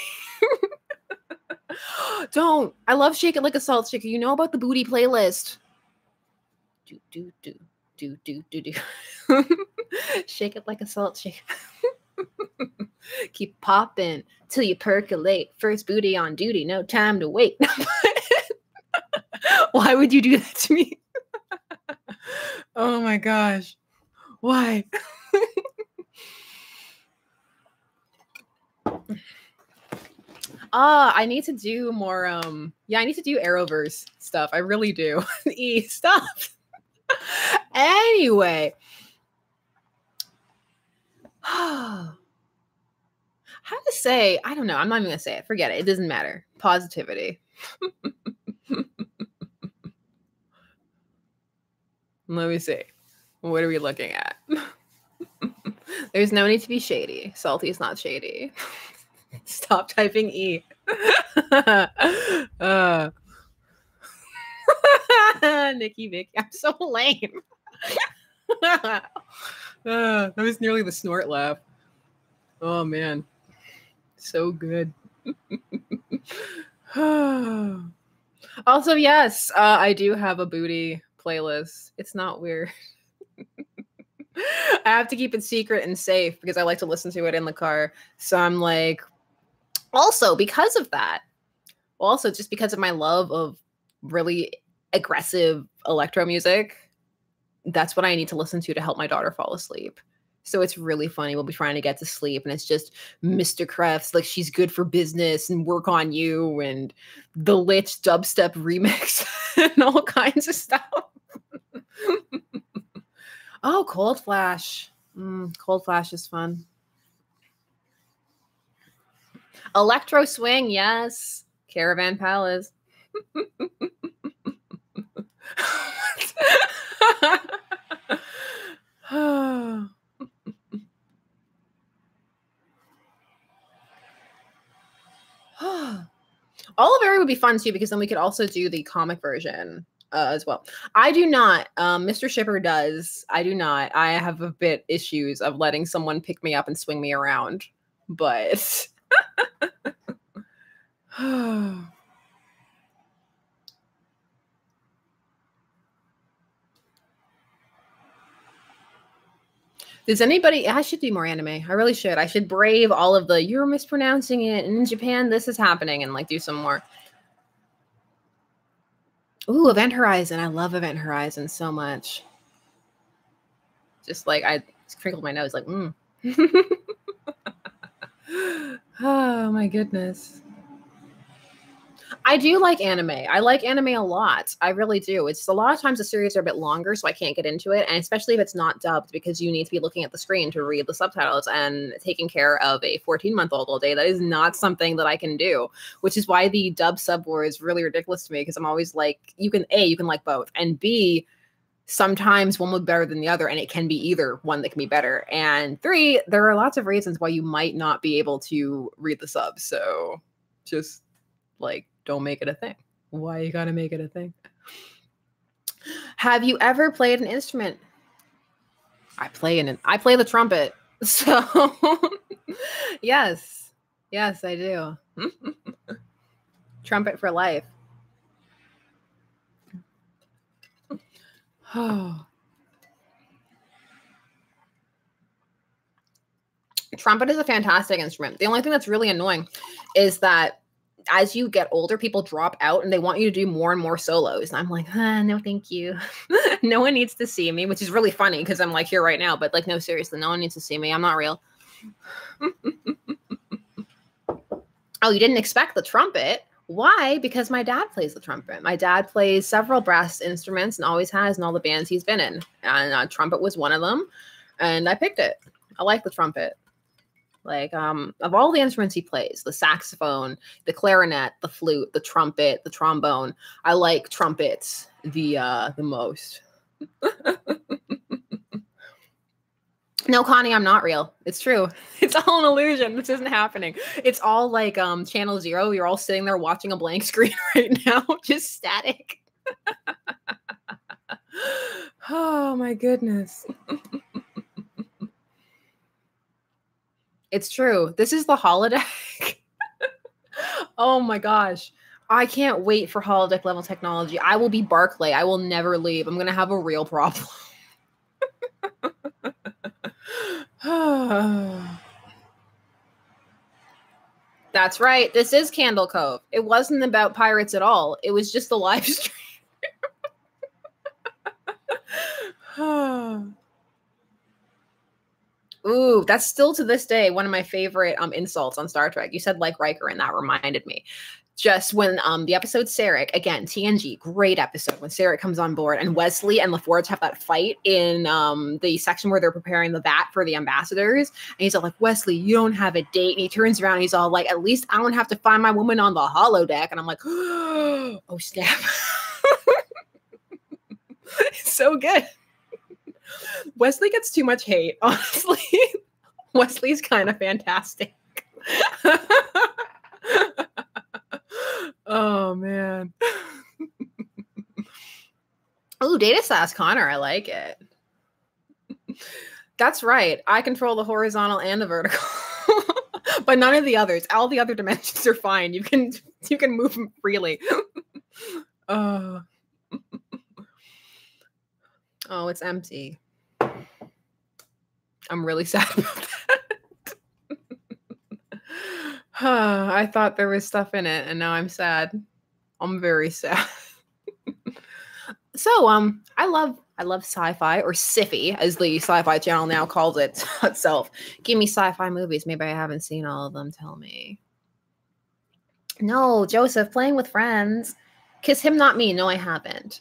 Don't. I love Shake It Like a Salt Shaker. You know about the booty playlist. Do, do, do, do, do, do, do. Shake it like a salt shaker. Keep popping till you percolate. First booty on duty, no time to wait. Why would you do that to me? Oh my gosh. Why? I need to do more I need to do Arrowverse stuff. I really do. Stuff. Anyway. How to say, I don't know. I'm not even gonna say it. Forget it. It doesn't matter. Positivity. Let me see. What are we looking at? There's no need to be shady. Salty is not shady. Stop typing E. Nikki Vicky. I'm so lame. That was nearly the snort laugh. Oh man. So good. Also, yes, I do have a booty playlist. It's not weird. I have to keep it secret and safe because I like to listen to it in the car. So I'm like, also because of that, also just because of my love of really aggressive electro music, that's what I need to listen to help my daughter fall asleep. So it's really funny. We'll be trying to get to sleep, and it's just Mr. Krefts, like She's Good for Business and Work on You and the Lit dubstep remix and all kinds of stuff. Oh, Cold Flash. Cold Flash is fun. Electro Swing, yes. Caravan Palace. Oliveri would be fun too because then we could also do the comic version as well. I do not. Mr. Shipper does. I do not. I have a bit issues of letting someone pick me up and swing me around, but does anybody? I should do more anime. I really should. I should brave all of the "you're mispronouncing it," and in Japan this is happening, and like do some more. Ooh, Event Horizon. I love Event Horizon so much. Just like I crinkled my nose, like, Oh my goodness. I do like anime. I like anime a lot. I really do. It's a lot of times the series are a bit longer, so I can't get into it. And especially if it's not dubbed, because you need to be looking at the screen to read the subtitles, and taking care of a 14-month-old all day. That is not something that I can do, which is why the dub sub war is really ridiculous to me, because I'm always like, you can like both, and B, sometimes one will be better than the other, and it can be either one that can be better. And 3, there are lots of reasons why you might not be able to read the subs. So just like, don't make it a thing. Why you gotta make it a thing? Have you ever played an instrument? I play the trumpet. So yes, I do. Trumpet for life. Trumpet is a fantastic instrument. The only thing that's really annoying is that as you get older, people drop out and they want you to do more and more solos. And I'm like, no, thank you. No one needs to see me, which is really funny because I'm like here right now, but like, no, seriously, no one needs to see me. I'm not real. Oh, you didn't expect the trumpet? Why? Because my dad plays the trumpet. My dad plays several brass instruments and always has in all the bands he's been in. And trumpet was one of them. And I picked it. I like the trumpet. Like, of all the instruments he plays, the saxophone, the clarinet, the flute, the trumpet, the trombone, I like trumpets the most. No, Connie, I'm not real. It's true. It's all an illusion. This isn't happening. It's all like Channel Zero. You're all sitting there watching a blank screen right now, just static. Oh my goodness. It's true. This is the holodeck. Oh my gosh. I can't wait for holodeck level technology. I will be Barclay. I will never leave. I'm going to have a real problem. That's right. This is Candle Cove. It wasn't about pirates at all. It was just a live stream. Ooh, that's still to this day one of my favorite insults on Star Trek. You said like Riker, and that reminded me. Just when the episode Sarek, again, TNG, great episode, when Sarek comes on board and Wesley and LaForge have that fight in the section where they're preparing the vat for the ambassadors. And he's all like, Wesley, you don't have a date. And he turns around and he's all like, at least I don't have to find my woman on the holodeck. And I'm like, oh, snap. It's so good. Wesley gets too much hate, honestly. Wesley's kind of fantastic. Oh, man. Oh, Data Sass Connor. I like it. That's right. I control the horizontal and the vertical. But none of the others. All the other dimensions are fine. You can move them freely. Oh, it's empty. I'm really sad about that. I thought there was stuff in it, and now I'm sad. I'm very sad. So, I love sci-fi, or sci-fi, as the Sci-Fi Channel now calls it itself. Give me sci-fi movies. Maybe I haven't seen all of them. Tell me. No, Joseph, playing with friends. Kiss him, not me. No, I haven't.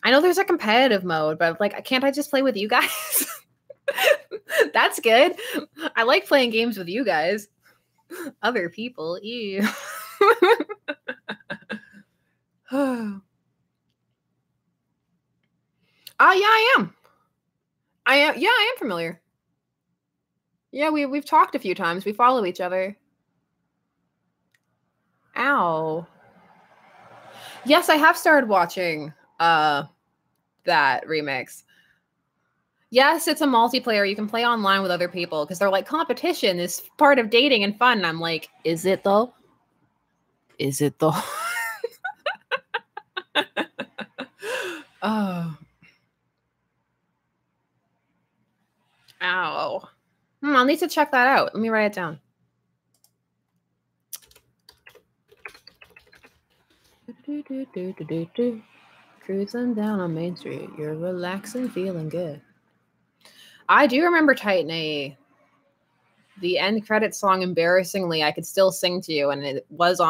I know there's a competitive mode, but like, can't I just play with you guys? That's good. I like playing games with you guys. Other people, ew. Yeah, I am. Yeah, I am familiar. Yeah, we've talked a few times. We follow each other. Ow. Yes, I have started watching that remix. Yes, it's a multiplayer. You can play online with other people because they're like, competition is part of dating and fun. And I'm like, is it though? Is it though? Oh. Ow. I'll need to check that out. Let me write it down. Cruising down on Main Street. You're relaxing, feeling good. I do remember Titan A. The end credit song, embarrassingly, I could still sing to you, and it was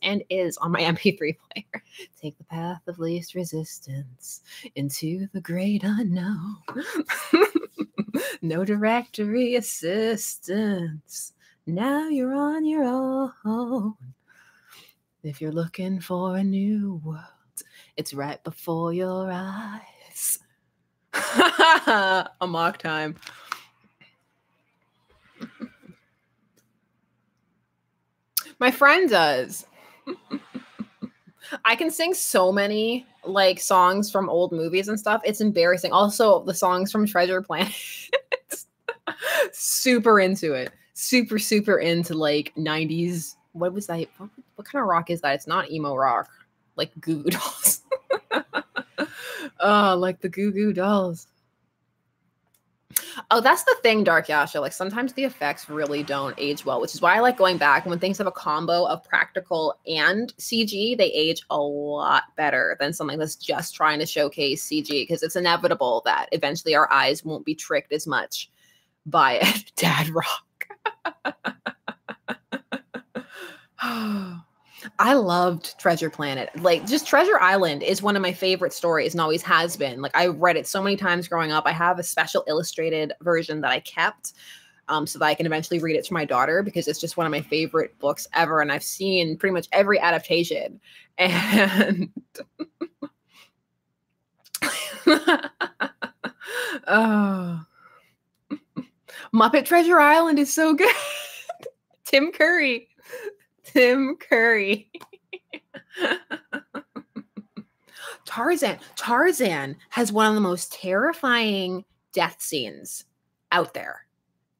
and is on my MP3 player. Take the path of least resistance into the great unknown. No directory assistance. Now you're on your own. If you're looking for a new world, it's right before your eyes. Amok time. My friend does. I can sing so many like songs from old movies and stuff. It's embarrassing. Also, the songs from Treasure Planet. Super into it. Super into like 90s. What was that? What kind of rock is that? It's not emo rock. Like Goo Goo Dolls. Oh, like the Goo Goo Dolls. Oh, that's the thing, Dark Yasha. Like sometimes the effects really don't age well, which is why I like going back. When things have a combo of practical and CG, they age a lot better than something that's just trying to showcase CG, because it's inevitable that eventually our eyes won't be tricked as much by it. Dad rock. I loved Treasure Planet. Like, just Treasure Island is one of my favorite stories and always has been. Like, I read it so many times growing up. I have a special illustrated version that I kept so that I can eventually read it to my daughter, because it's just one of my favorite books ever. And I've seen pretty much every adaptation. And oh. Muppet Treasure Island is so good. Tim Curry. Tim Curry. Tarzan has one of the most terrifying death scenes out there.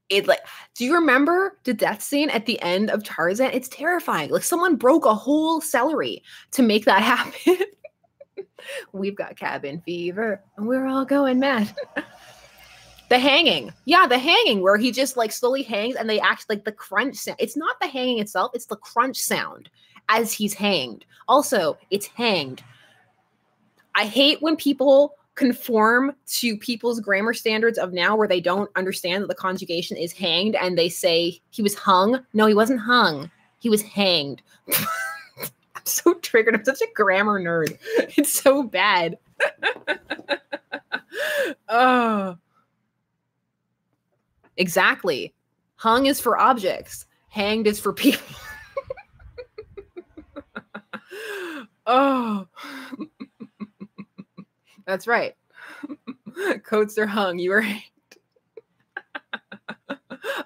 It like, do you remember the death scene at the end of Tarzan? It's terrifying. Like someone broke a whole celery to make that happen. We've got cabin fever and we're all going mad. The hanging. Yeah, the hanging where he just like slowly hangs and they act like the crunch sound. It's not the hanging itself, it's the crunch sound as he's hanged. Also, it's hanged. I hate when people conform to people's grammar standards of now where they don't understand that the conjugation is hanged and they say he was hung. No, he wasn't hung. He was hanged. I'm so triggered. I'm such a grammar nerd. It's so bad. Oh. Exactly. Hung is for objects. Hanged is for people. Oh. That's right. Coats are hung. You were hanged.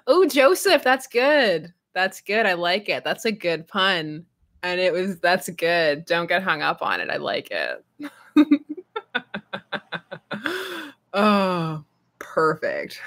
Oh, Joseph. That's good. That's good. I like it. That's a good pun. And that's good. Don't get hung up on it. I like it. Oh, perfect.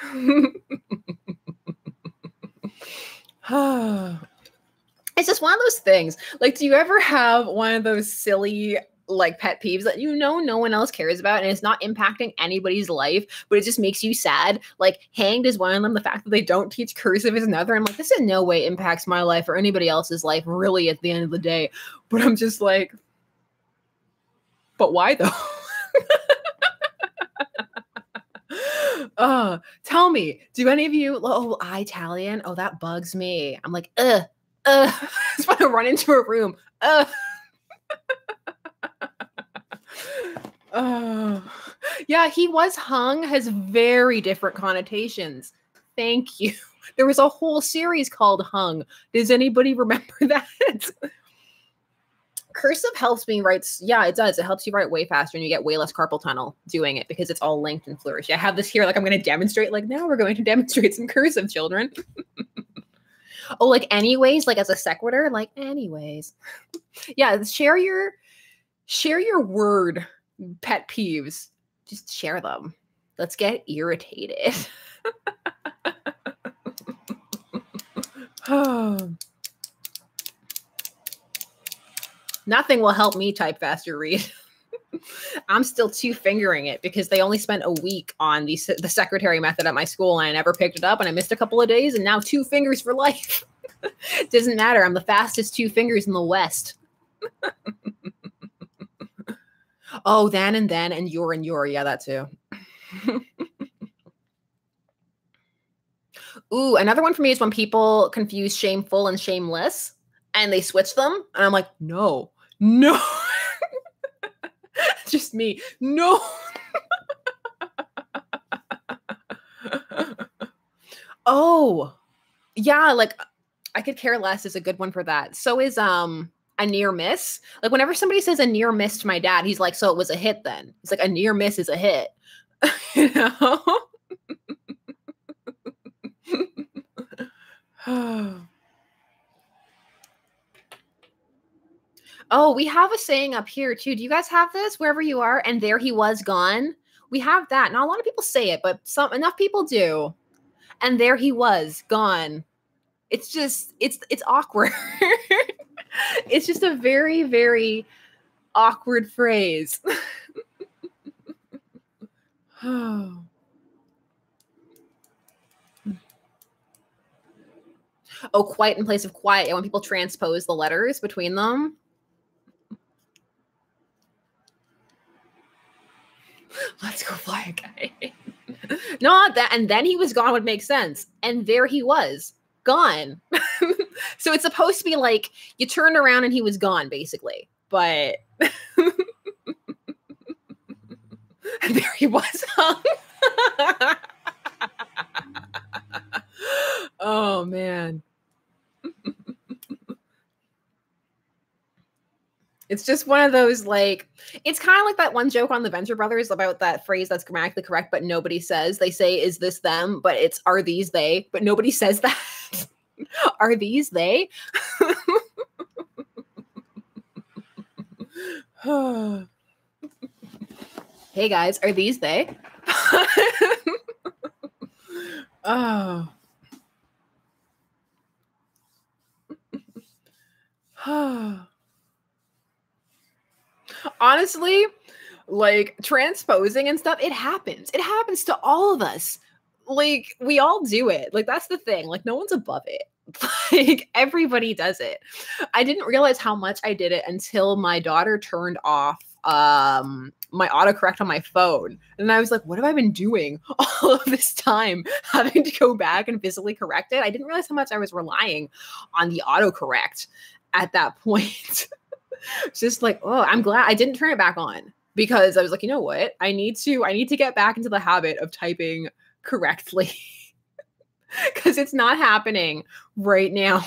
It's just one of those things. Like, do you ever have one of those silly like pet peeves that no one else cares about and it's not impacting anybody's life, but it just makes you sad? Like hanged is one of them. The fact that they don't teach cursive is another. I'm like, this in no way impacts my life or anybody else's life really at the end of the day. But I'm just like, but why though? Tell me, do any of you, Italian? Oh, that bugs me. I'm like, I just want to run into a room. Yeah, he was hung has very different connotations. Thank you. There was a whole series called Hung. Does anybody remember that? Cursive helps me write. Yeah, it does. It helps you write way faster and you get way less carpal tunnel doing it because it's all linked and flourished. I have this here, like I'm going to demonstrate. Like now we're going to demonstrate some cursive, children. Oh, like anyways, like as a sequitur, like anyways. Yeah, share your word pet peeves. Just share them. Let's get irritated. Nothing will help me type faster read. I'm still two-fingering it because they only spent a week on the secretary method at my school and I never picked it up and I missed a couple of days and now 2 fingers for life. Doesn't matter. I'm the fastest 2 fingers in the West. Oh, then and your. Yeah, that too. Ooh, another one for me is when people confuse shameful and shameless and they switch them. And I'm like, no. Just me. No. Oh, yeah. Like I could care less is a good one for that. So is, a near miss. Like whenever somebody says a near miss to my dad, he's like, so it was a hit then. It's like a near miss is a hit. You know? Oh, we have a saying up here too. Do you guys have this wherever you are? And there he was gone. We have that. Not a lot of people say it, but enough people do. And there he was gone. It's just, it's awkward. It's just a very, very awkward phrase. Oh, quiet in place of quiet. Yeah, when people transpose the letters between them. Let's go fly a kite. Not that. And then he was gone would make sense. And there he was gone. So it's supposed to be like you turned around and he was gone, basically. But and there he was hung. Oh, man. It's just one of those, like, It's kind of like that one joke on the Venture Brothers about that phrase that's grammatically correct, but nobody says. They say, is this them? But it's, are these they? But nobody says that. Are these they? Hey guys, are these they? Oh. Honestly, like transposing and stuff, it happens. It happens to all of us. Like, we all do it. Like, that's the thing. Like, no one's above it. Like, everybody does it. I didn't realize how much I did it until my daughter turned off my autocorrect on my phone. And I was like, what have I been doing all of this time, having to go back and physically correct it? I didn't realize how much I was relying on the autocorrect at that point. It's just like, oh, I'm glad I didn't turn it back on, because I was like, you know what? I need to get back into the habit of typing correctly. Because it's not happening right now.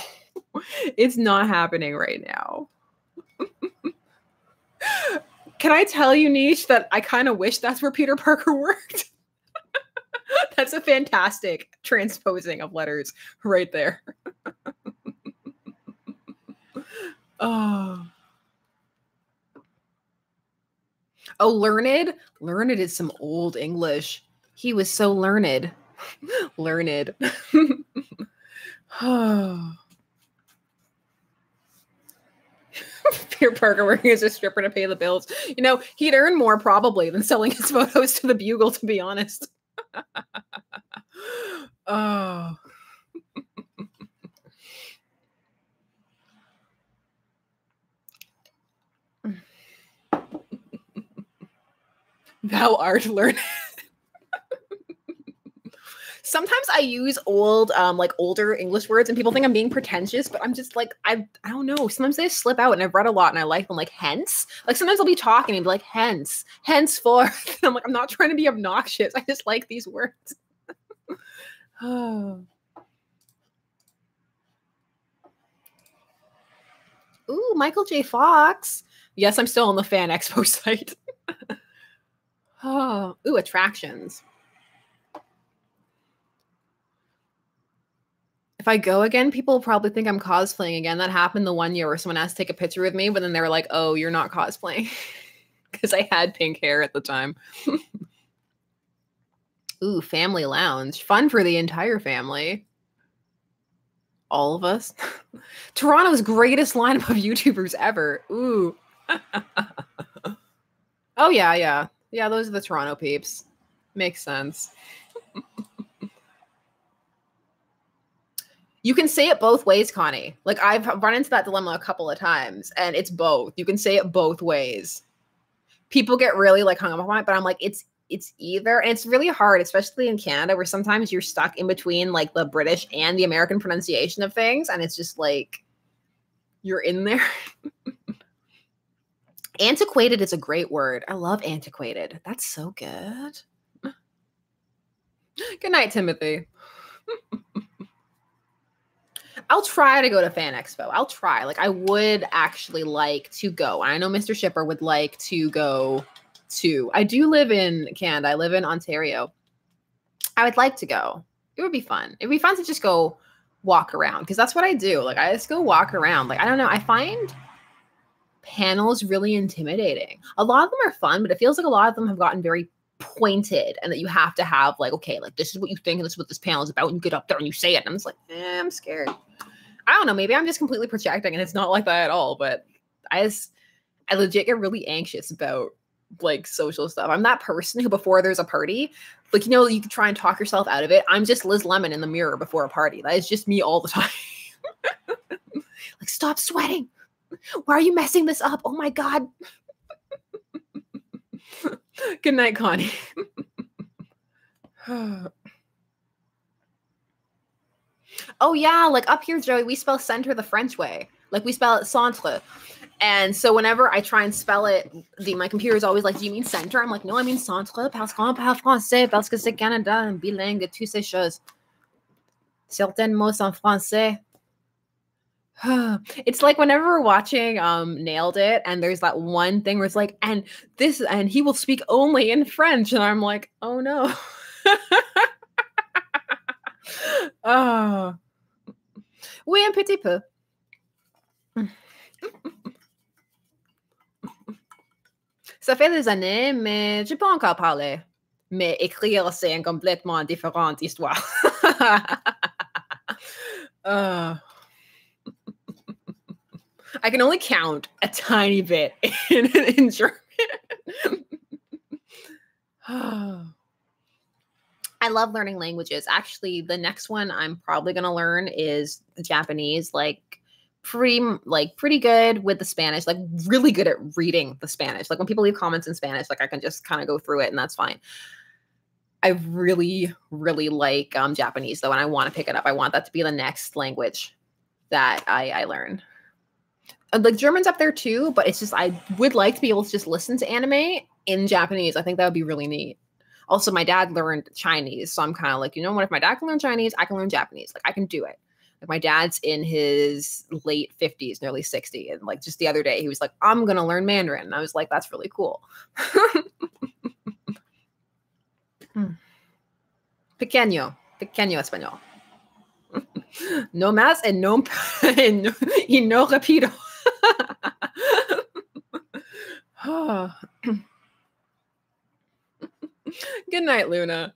It's not happening right now. Can I tell you, Niche, that I kind of wish that's where Peter Parker worked? That's a fantastic transposing of letters right there. Oh. Oh, learned? Learned is some old English. He was so learned. Learned. Oh. Peter Parker working as a stripper to pay the bills. You know, he'd earn more probably than selling his photos to the Bugle, to be honest. Oh. Thou art learned. Sometimes I use older English words and people think I'm being pretentious, but I'm just like, I don't know. Sometimes they slip out, and I've read a lot and I like them, like hence. Like sometimes I'll be talking and be like, hence, henceforth. And I'm like, I'm not trying to be obnoxious. I just like these words. Oh. Ooh, Michael J. Fox. Yes, I'm still on the Fan Expo site. Oh, ooh, attractions. If I go again, people will probably think I'm cosplaying again. That happened the one year where someone asked to take a picture with me, but then they were like, oh, you're not cosplaying. Because I had pink hair at the time. Ooh, family lounge. Fun for the entire family. All of us. Toronto's greatest lineup of YouTubers ever. Ooh. Oh, yeah, yeah. Yeah, those are the Toronto peeps. Makes sense. You can say it both ways, Connie. Like, I've run into that dilemma a couple of times, and it's both. You can say it both ways. People get really, like, hung up on it, but I'm like, it's either. And it's really hard, especially in Canada, where sometimes you're stuck in between, like, the British and the American pronunciation of things, and it's just, like, you're in there. Antiquated is a great word. I love antiquated. That's so good. Good night, Timothy. I'll try to go to Fan Expo. I'll try. Like, I would actually like to go. I know Mr. Shipper would like to go too. I do live in Canada. I live in Ontario. I would like to go. It would be fun. It'd be fun to just go walk around, because that's what I do. Like, I just go walk around. Like, I don't know. I find panels really intimidating. A lot of them are fun, but it feels like a lot of them have gotten very pointed, and that you have to have like, okay, like this is what you think and this is what this panel is about, and you get up there and you say it, and I'm just like, I'm scared. I don't know, maybe I'm just completely projecting and it's not like that at all, but I legit get really anxious about like social stuff. I'm that person who, before there's a party, like, you know, you can try and talk yourself out of it. I'm just Liz Lemon in the mirror before a party. That is just me all the time. Like, stop sweating. Why are you messing this up? Oh my God. Good night, Connie. Oh yeah, like up here, Joey, we spell center the French way. Like, we spell it centre. And so whenever I try and spell it, my computer is always like, do you mean center? I'm like, no, I mean centre, parce qu'on parle français, parce que c'est Canada, bilingue, toutes ces choses. Certains mots sont français. It's like whenever we're watching Nailed It and there's that one thing where it's like, and this and he will speak only in French, and I'm like, oh no. Oh. Oui, un petit peu. Ça fait des années, mais j'ai pas encore parlé. Mais écrire, c'est une complètement différente histoire. Uh, I can only count a tiny bit in German. I love learning languages. Actually, the next one I'm probably going to learn is Japanese, like pretty good with the Spanish, like really good at reading the Spanish. Like when people leave comments in Spanish, like I can just kind of go through it and that's fine. I really, really like Japanese though, and I want to pick it up. I want that to be the next language that I learn. Like German's up there too, but it's just I would like to be able to just listen to anime in Japanese. I think that would be really neat. Also, my dad learned Chinese, so I'm kind of like, you know what? If my dad can learn Chinese, I can learn Japanese. Like I can do it. Like my dad's in his late 50s, nearly 60, and like just the other day, he was like, "I'm gonna learn Mandarin," and I was like, "That's really cool." Pequeño español. No más y no y no repito. Good night, Luna.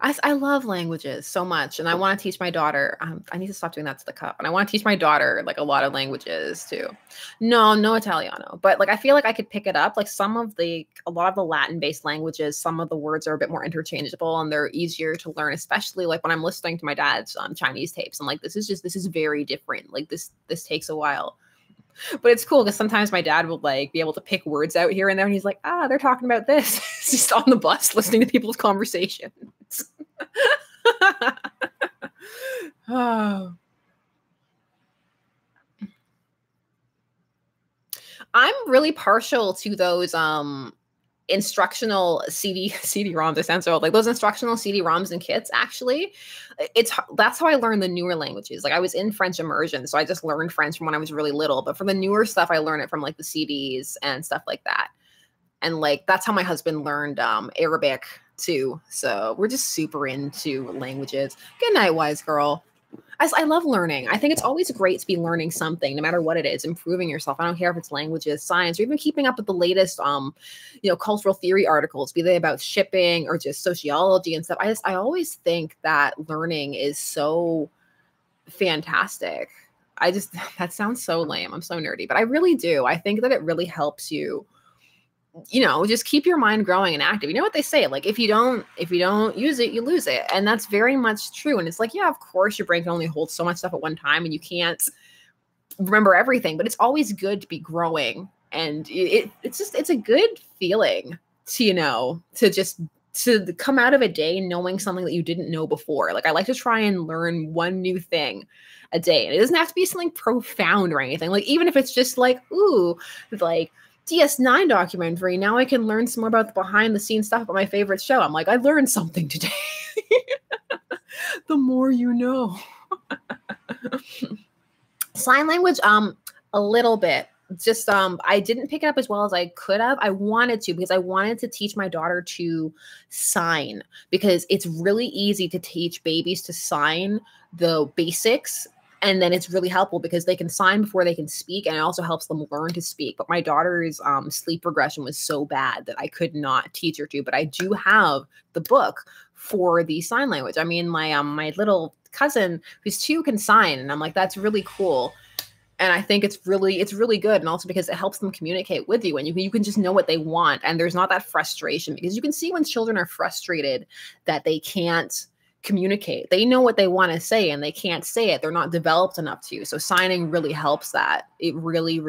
I love languages so much, and I want to teach my daughter. I need to stop doing that to the cup, and I want to teach my daughter like a lot of languages too. No Italiano, but like I feel like I could pick it up. Like a lot of the Latin-based languages, some of the words are a bit more interchangeable, and they're easier to learn. Especially like when I'm listening to my dad's Chinese tapes, I'm like, this is very different. Like this takes a while. But it's cool because sometimes my dad will like be able to pick words out here and there, and he's like, they're talking about this. It's just on the bus listening to people's conversations. Oh. I'm really partial to those instructional CD-ROMs. It sounds so old. Like those instructional CD-ROMs and kits. Actually, that's how I learned the newer languages. Like I was in French immersion, so I just learned French from when I was really little. But for the newer stuff, I learned it from like the CDs and stuff like that. And like that's how my husband learned Arabic too. So we're just super into languages. Good night, wise girl. I love learning. I think it's always great to be learning something, no matter what it is, improving yourself. I don't care if it's languages, science, or even keeping up with the latest, cultural theory articles, be they about shipping or just sociology and stuff. I always think that learning is so fantastic. That sounds so lame. I'm so nerdy, but I really do. I think that it really helps you just keep your mind growing and active. You know what they say, like if you don't use it, you lose it. And that's very much true. And it's like, yeah, of course your brain can only hold so much stuff at one time and you can't remember everything, but it's always good to be growing. And it's a good feeling to come out of a day knowing something that you didn't know before. Like I like to try and learn one new thing a day. And it doesn't have to be something profound or anything. Like even if it's just like, ooh, like DS9 documentary. Now I can learn some more about the behind the scenes stuff about my favorite show. I'm like, I learned something today. The more you know. Sign language, a little bit. Just I didn't pick it up as well as I could have. I wanted to because I wanted to teach my daughter to sign because it's really easy to teach babies to sign the basics. And then it's really helpful because they can sign before they can speak, and it also helps them learn to speak. But my daughter's sleep regression was so bad that I could not teach her to. But I do have the book for the sign language. I mean, my little cousin who's 2 can sign, and I'm like, that's really cool. And I think it's really good. And also because it helps them communicate with you, and you can just know what they want. And there's not that frustration because you can see when children are frustrated that they can't communicate. They know what they want to say and they can't say it. They're not developed enough to. So signing really helps that. It really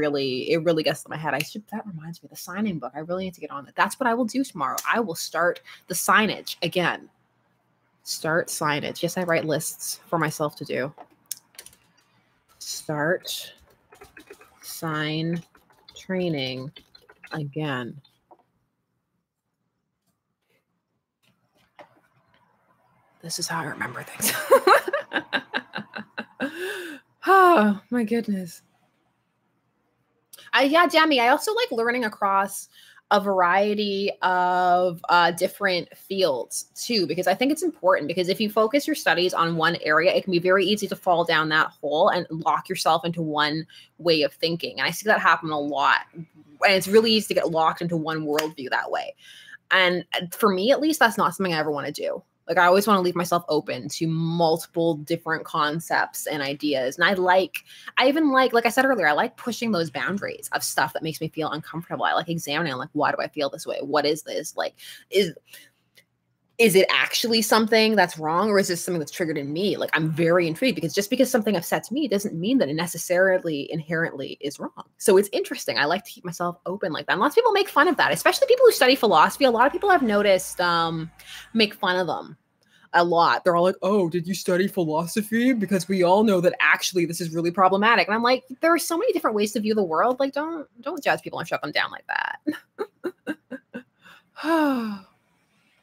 gets to my head. That reminds me, the signing book. I really need to get on it. That's what I will do tomorrow. I will start the signage again. Start signage. Yes, I write lists for myself to do. Start sign training again. This is how I remember things. Oh my goodness. Yeah, Jamie, I also like learning across a variety of different fields too, because I think it's important, because if you focus your studies on one area, it can be very easy to fall down that hole and lock yourself into one way of thinking. And I see that happen a lot. And it's really easy to get locked into one worldview that way. And for me, at least, that's not something I ever want to do. Like, I always want to leave myself open to multiple different concepts and ideas. And I even like I said earlier, I like pushing those boundaries of stuff that makes me feel uncomfortable. I like examining, like, why do I feel this way? What is this? Like, is it actually something that's wrong, or is this something that's triggered in me? Like, I'm very intrigued, because just because something upsets me doesn't mean that it necessarily inherently is wrong. So it's interesting. I like to keep myself open like that. And lots of people make fun of that, especially people who study philosophy. A lot of people I've noticed make fun of them a lot. They're all like, oh, did you study philosophy? Because we all know that actually this is really problematic. And I'm like, there are so many different ways to view the world. Like, don't judge people and shut them down like that.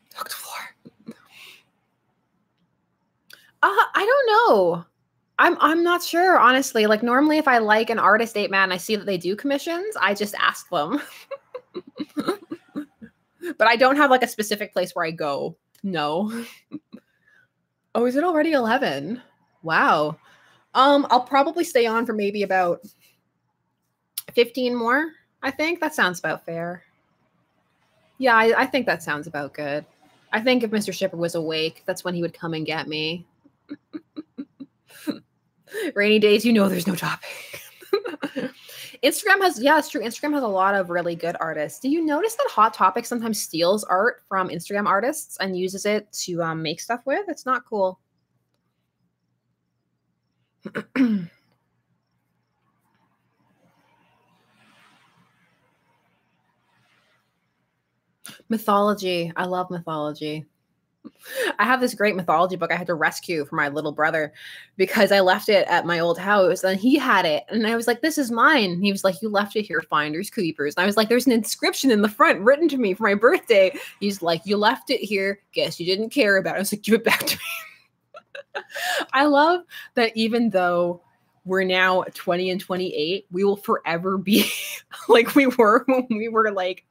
Talk to floor. I don't know. I'm not sure, honestly. Like, normally if I like an artist, Ape Man, I see that they do commissions, I just ask them. But I don't have like a specific place where I go. No. Oh, is it already 11? Wow. I'll probably stay on for maybe about 15 more. I think that sounds about fair. Yeah, I think that sounds about good. I think if Mr. Shipper was awake, that's when he would come and get me. Rainy days, you know there's no topic. Instagram has, yeah, it's true. Instagram has a lot of really good artists. Do you notice that Hot Topic sometimes steals art from Instagram artists and uses it to make stuff with? It's not cool. Mythology. I love mythology. I have this great mythology book I had to rescue for my little brother because I left it at my old house and he had it. And I was like, this is mine. And he was like, you left it here, finders keepers. And I was like, there's an inscription in the front written to me for my birthday. He's like, you left it here. Guess you didn't care about it. I was like, give it back to me. I love that even though we're now 20 and 28, we will forever be like we were when we were like,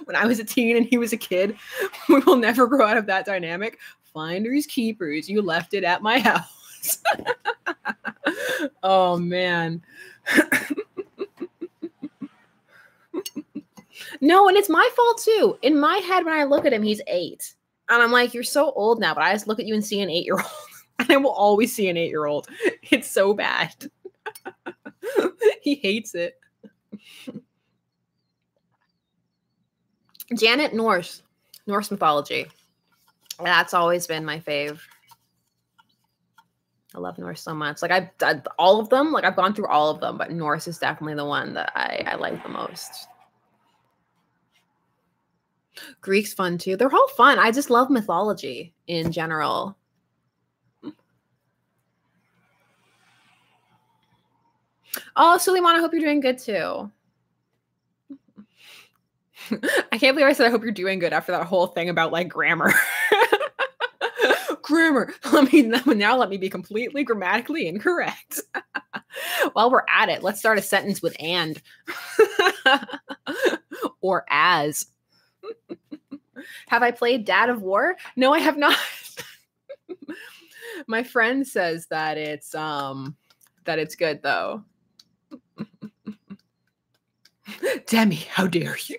when I was a teen and he was a kid. We will never grow out of that dynamic. Finders keepers, you left it at my house. Oh man. No, and it's my fault too. In my head, when I look at him, he's 8. And I'm like, you're so old now, but I just look at you and see an 8-year-old. And I will always see an 8-year-old. It's so bad. He hates it. Janet Norse mythology. That's always been my fave. I love Norse so much. Like I've all of them. Like I've gone through all of them, but Norse is definitely the one that I like the most. Greek's fun too. They're all fun. I just love mythology in general. Oh, Suleiman, I hope you're doing good too. I can't believe I said I hope you're doing good after that whole thing about like grammar. Grammar. Now let me be completely grammatically incorrect. While we're at it, let's start a sentence with and. Or as. Have I played Dad of War? No, I have not. My friend says that it's good though. Demi, how dare you?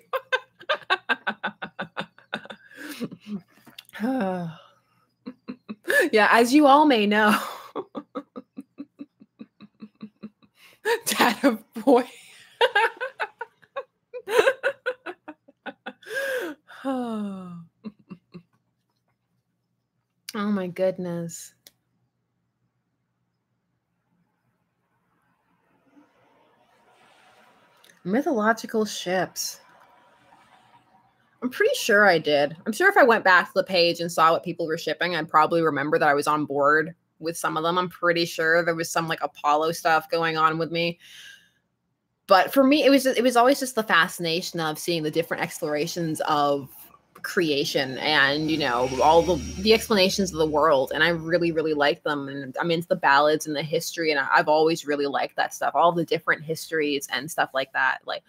Yeah, as you all may know, Dad of Boy. Oh my goodness. Mythological ships. I'm pretty sure I did. I'm sure if I went back to the page and saw what people were shipping, I'd probably remember that I was on board with some of them. I'm pretty sure there was some like Apollo stuff going on with me. But for me, it was always just the fascination of seeing the different explorations of creation and, you know, all the explanations of the world. And I really, really like them. And I'm into the ballads and the history. And I've always really liked that stuff, all the different histories and stuff like that. Like,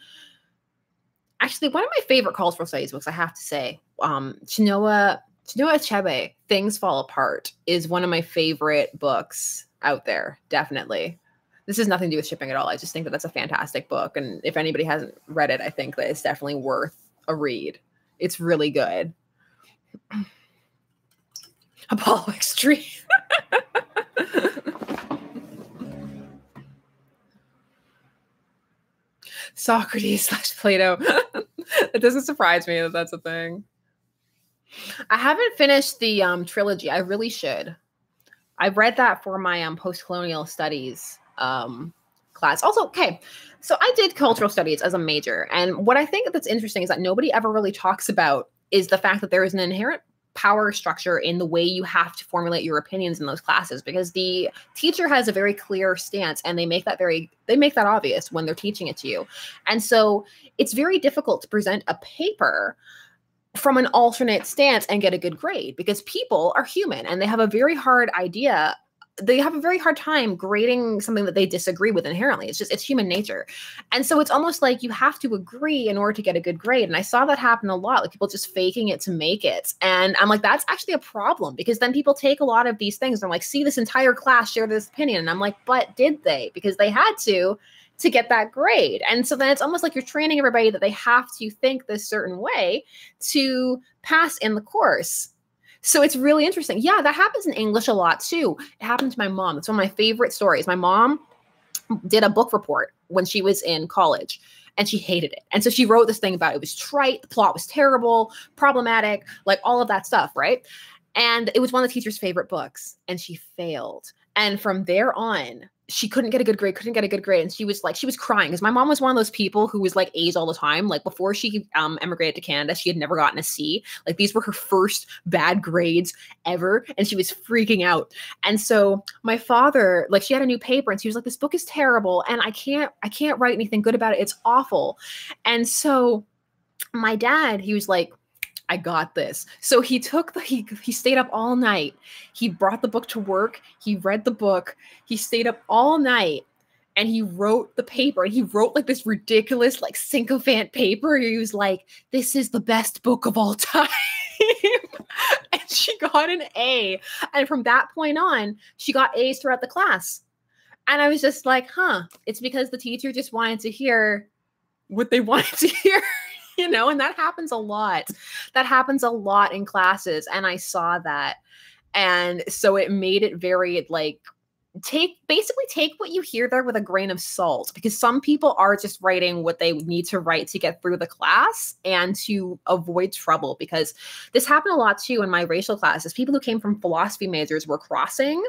actually, one of my favorite cultural studies books, I have to say, Chinua Achebe, Things Fall Apart, is one of my favorite books out there. Definitely. This has nothing to do with shipping at all. I just think that that's a fantastic book. And if anybody hasn't read it, I think that it's definitely worth a read. It's really good. Apollo Extreme. Socrates / Plato. It doesn't surprise me that that's a thing. I haven't finished the trilogy. I really should. I read that for my post-colonial studies class. Also, okay, so I did cultural studies as a major. And what I think that's interesting is that nobody ever really talks about is the fact that there is an inherent power structure in the way you have to formulate your opinions in those classes, because the teacher has a very clear stance and they make that obvious when they're teaching it to you. And so it's very difficult to present a paper from an alternate stance and get a good grade, because people are human and they have a very hard time grading something that they disagree with inherently. It's human nature. And so it's almost like you have to agree in order to get a good grade. And I saw that happen a lot, like people just faking it to make it. And I'm like, that's actually a problem, because then people take a lot of these things and I'm like, see, this entire class shared this opinion. And I'm like, but did they? Because they had to get that grade. And so then it's almost like you're training everybody that they have to think this certain way to pass in the course. So it's really interesting. Yeah, that happens in English a lot too. It happened to my mom. It's one of my favorite stories. My mom did a book report when she was in college and she hated it. And so she wrote this thing about it. It was trite. The plot was terrible, problematic, like all of that stuff, right? And it was one of the teacher's favorite books and she failed. And from there on, she couldn't get a good grade. And she was crying, because my mom was one of those people who was like A's all the time. Like before she emigrated to Canada, she had never gotten a C. Like these were her first bad grades ever. And she was freaking out. And so my father, like she had a new paper and she was like, this book is terrible. And I can't write anything good about it. It's awful. And so my dad, he was like, I got this. So he stayed up all night. He brought the book to work. He read the book. He stayed up all night and he wrote the paper, and he wrote like this ridiculous, like sycophant paper. He was like, this is the best book of all time. And she got an A. And from that point on, she got A's throughout the class. And I was just like, it's because the teacher just wanted to hear what they wanted to hear. You know, and that happens a lot. That happens a lot in classes. And I saw that. And so it made it very like, take what you hear there with a grain of salt, because some people are just writing what they need to write to get through the class and to avoid trouble. Because this happened a lot too in my racial classes. People who came from philosophy majors were crossing.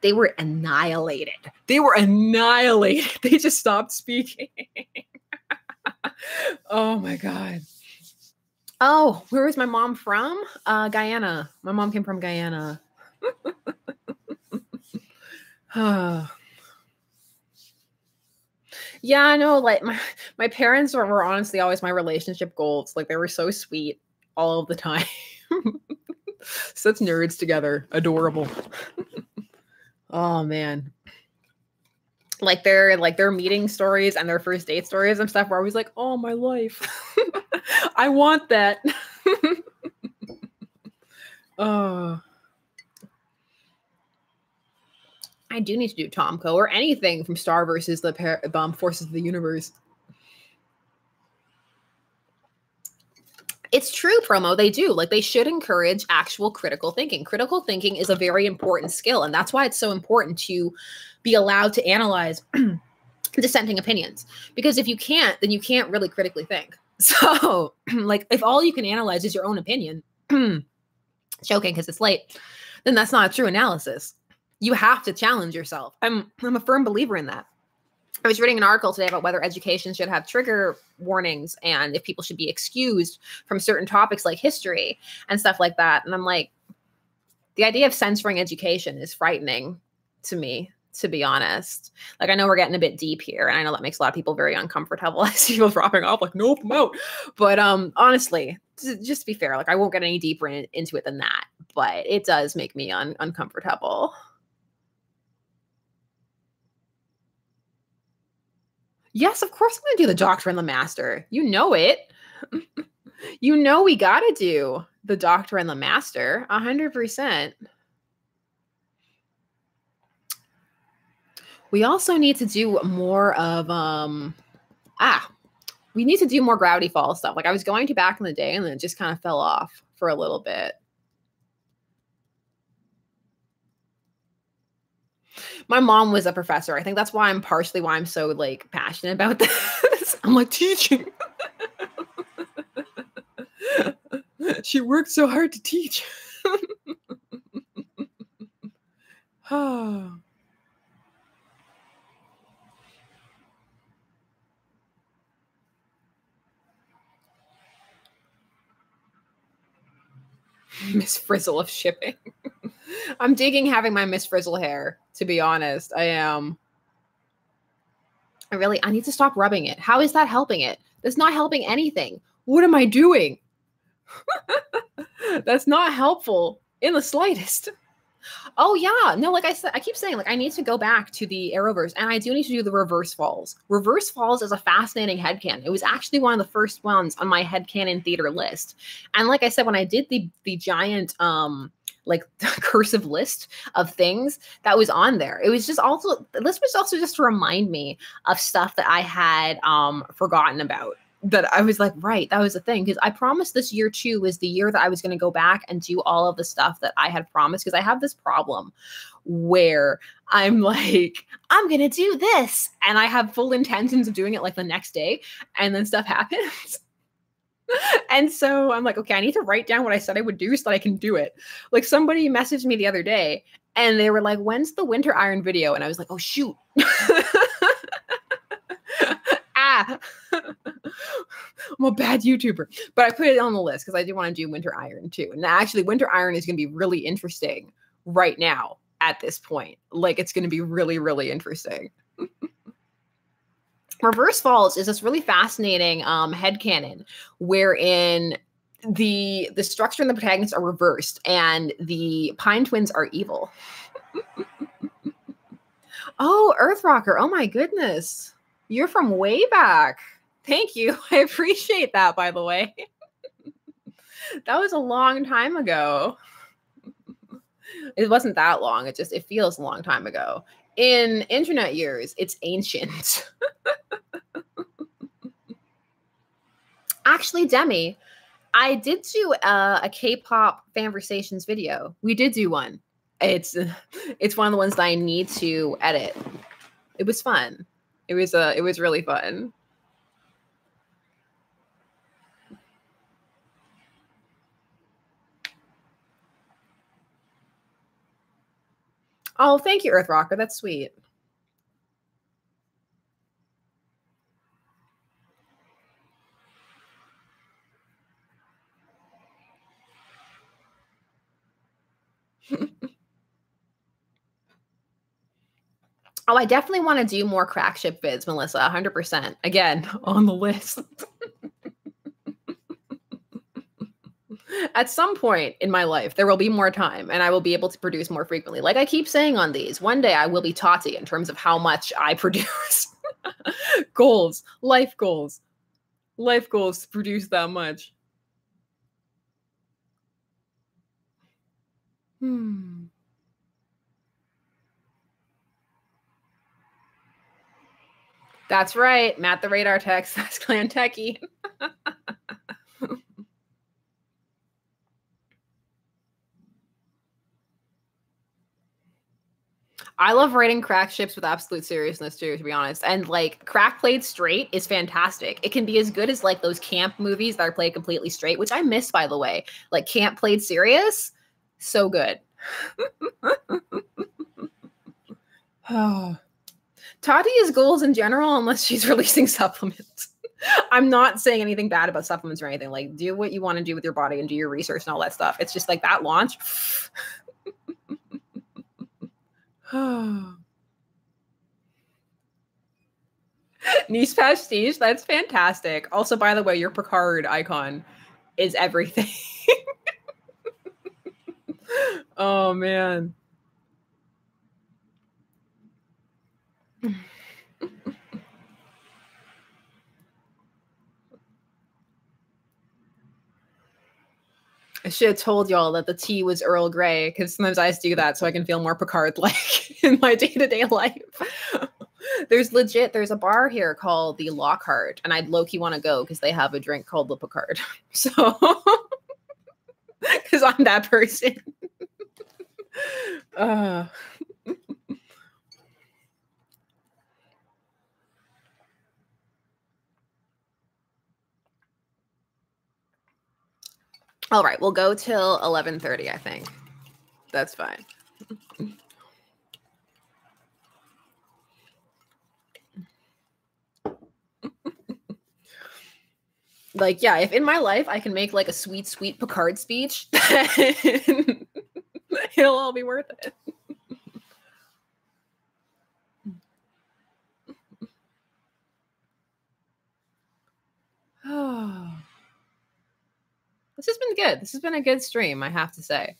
They were annihilated. They just stopped speaking. Oh my God. Oh, where was my mom from? Guyana. My mom came from Guyana. Yeah, I know. Like my parents were honestly always my relationship goals. Like they were so sweet all of the time. Such nerds together. Adorable. Oh man. Like their meeting stories and their first date stories and stuff were always like, oh, my life. I want that. Oh. I do need to do Tomko or anything from Star versus the Forces of the Universe. It's true, Promo. They do. Like, they should encourage actual critical thinking. Critical thinking is a very important skill, and that's why it's so important to be allowed to analyze dissenting opinions. Because if you can't, then you can't really critically think. So, like, if all you can analyze is your own opinion, joking because it's late, then that's not a true analysis. You have to challenge yourself. I'm a firm believer in that. I was reading an article today about whether education should have trigger warnings and if people should be excused from certain topics like history and stuff like that. And I'm like, the idea of censoring education is frightening to me. to be honest. Like, I know we're getting a bit deep here, and I know that makes a lot of people very uncomfortable. I see people dropping off like, nope, I'm out. But honestly, just to be fair, like, I won't get any deeper into it than that, but it does make me uncomfortable. Yes, of course I'm gonna do the Doctor and the Master. You know it. You know we gotta do the Doctor and the Master, 100%. We also need to do more of we need to do more Gravity Falls stuff. Like, I was going to back in the day, and then it just kind of fell off for a little bit. My mom was a professor. I think that's why partially why I'm so like passionate about this. I'm like, teaching. She worked so hard to teach. Miss Frizzle of shipping. I'm digging having my Miss Frizzle hair, to be honest. I am. I need to stop rubbing it. How is that helping it? That's not helping anything. What am I doing? That's not helpful in the slightest. Oh yeah, no, like I said, I keep saying, like, I need to go back to the Arrowverse, and I do need to do the Reverse Falls. Reverse Falls is a fascinating headcanon. It was actually one of the first ones on my headcanon theater list. And like I said, when I did the giant like cursive list of things that was on there, it was just also, this was also just to remind me of stuff that I had forgotten about. That I was like, right, that was the thing. Because I promised this year too was the year that I was going to go back and do all of the stuff that I had promised. Because I have this problem where I'm like, I'm going to do this. And I have full intentions of doing it like the next day. And then stuff happens. And so I'm like, okay, I need to write down what I said I would do so that I can do it. Like, somebody messaged me the other day and they were like, when's the Winter Iron video? And I was like, oh, shoot. I'm a bad YouTuber, but I put it on the list because I do want to do Winter Iron too. And actually, Winter Iron is going to be really interesting right now at this point. Like, it's going to be really, really interesting. Reverse Falls is this really fascinating headcanon wherein the structure and the protagonists are reversed, and the Pine Twins are evil. Oh, Earthrocker. Oh my goodness. You're from way back. Thank you. I appreciate that, by the way. That was a long time ago. It wasn't that long. It feels a long time ago. In internet years, it's ancient. Actually, Demi, I did do a K-pop Fanversations video. We did do one. It's one of the ones that I need to edit. It was fun. It was really fun. Oh, thank you, Earthrocker. That's sweet. Oh, I definitely want to do more crack ship vids, Melissa, 100%. Again, on the list. At some point in my life, there will be more time and I will be able to produce more frequently. Like I keep saying on these, one day I will be Tati in terms of how much I produce. Goals, life goals to produce that much. That's right. Matt the Radar Text. That's Clan Techie. I love writing crack ships with absolute seriousness too, to be honest. And like crack played straight is fantastic. It can be as good as like those camp movies that are played completely straight, which I miss, by the way. Like camp played serious, so good. Oh. Tati is goals in general, unless she's releasing supplements. I'm not saying anything bad about supplements or anything. Like, do what you want to do with your body and do your research and all that stuff. It's just like that launch. Nice pastiche. That's fantastic. Also, by the way, your Picard icon is everything. Oh man. I should have told y'all that the tea was Earl Grey, because sometimes I just do that so I can feel more Picard-like in my day-to-day life. There's a bar here called the Lockhart, and I'd low-key want to go because they have a drink called the Picard. So, because I'm that person. All right, we'll go till 11:30, I think. That's fine. Like, yeah, if in my life I can make like a sweet, sweet Picard speech, then it'll all be worth it. Oh. This has been good. This has been a good stream, I have to say.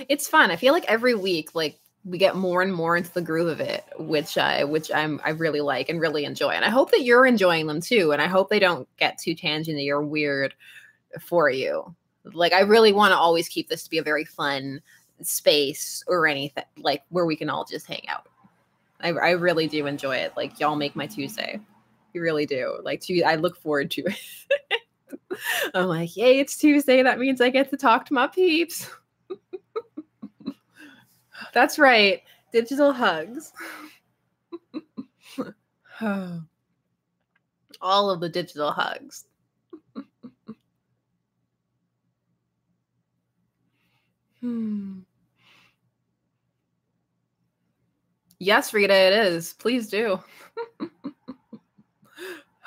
It's fun. I feel like every week, like we get more and more into the groove of it, which I really like and really enjoy. And I hope that you're enjoying them too. And I hope they don't get too tangenty or weird for you. Like I really want to always keep this to be a very fun space or anything like where we can all just hang out. I really do enjoy it. Like y'all make my Tuesday. You really do. Like I look forward to it. I'm like, yay, it's Tuesday. That means I get to talk to my peeps. That's right. Digital hugs. All of the digital hugs. Yes, Rita, it is. Please do.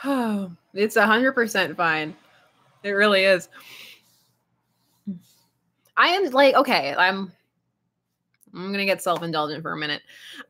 It's 100% fine. It really is. I am like, okay, I'm gonna get self-indulgent for a minute.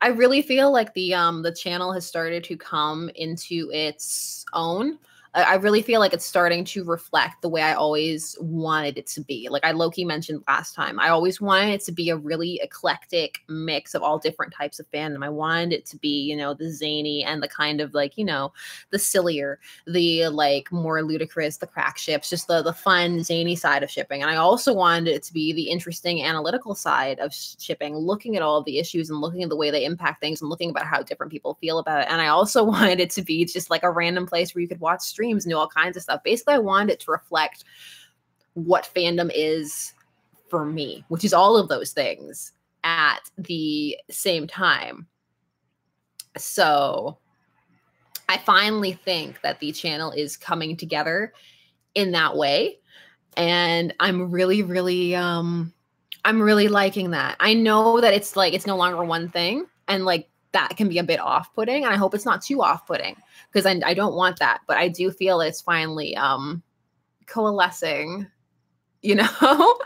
I really feel like the channel has started to come into its own. I really feel like it's starting to reflect the way I always wanted it to be. Like I low-key mentioned last time, I always wanted it to be a really eclectic mix of all different types of fandom. I wanted it to be, you know, the zany and the kind of like, you know, the sillier, the like more ludicrous, the crack ships, just the fun, zany side of shipping. And I also wanted it to be the interesting analytical side of shipping, looking at all of the issues and looking at the way they impact things and looking about how different people feel about it. And I also wanted it to be just like a random place where you could watch streams and do all kinds of stuff. Basically, I wanted it to reflect what fandom is for me, which is all of those things at the same time. So I finally think that the channel is coming together in that way. And I'm really, really, I'm really liking that. I know that it's like, it's no longer one thing. And like, that can be a bit off-putting. And I hope it's not too off-putting because I don't want that. But I do feel it's finally coalescing, you know,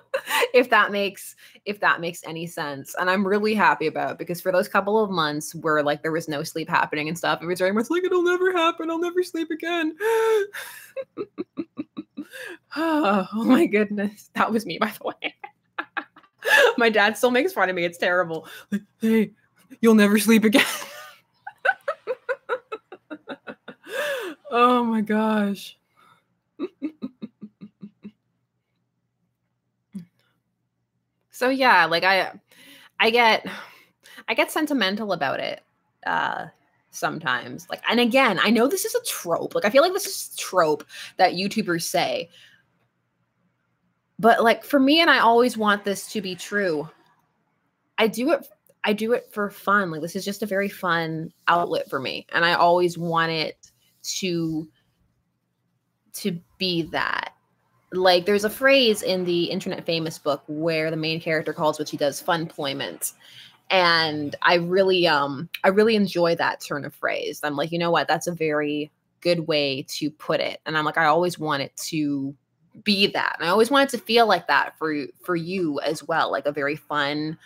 if that makes any sense. And I'm really happy about it because for those couple of months where like there was no sleep happening and stuff, it was very much like, it'll never happen. I'll never sleep again. Oh my goodness. That was me, by the way. My dad still makes fun of me. It's terrible. Like, hey, you'll never sleep again. Oh my gosh. So yeah, like I get sentimental about it sometimes. Like, and again, I know this is a trope. Like I feel like this is a trope that YouTubers say. But like for me, and I always want this to be true, I do it for fun. Like this is just a very fun outlet for me. And I always want it to be that. Like there's a phrase in the Internet Famous book where the main character calls what she does funployment. And I really enjoy that turn of phrase. I'm like, you know what? That's a very good way to put it. And I'm like, I always want it to be that. And I always want it to feel like that for you as well. Like a very fun,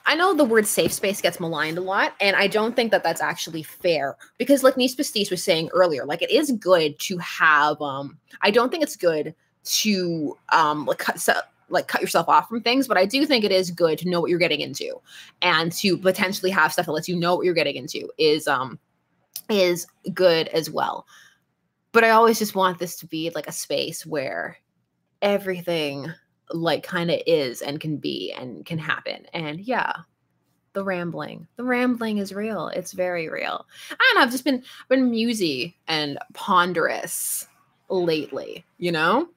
I know the word safe space gets maligned a lot, and I don't think that that's actually fair because, like Nice Pastis was saying earlier, like it is good to have. I don't think it's good to cut yourself off from things, but I do think it is good to know what you're getting into, and to potentially have stuff that lets you know what you're getting into is good as well. But I always just want this to be like a space where everything like kind of is and can be and can happen. And yeah, the rambling is real. It's very real. I don't know, I've just been musy and ponderous lately, you know?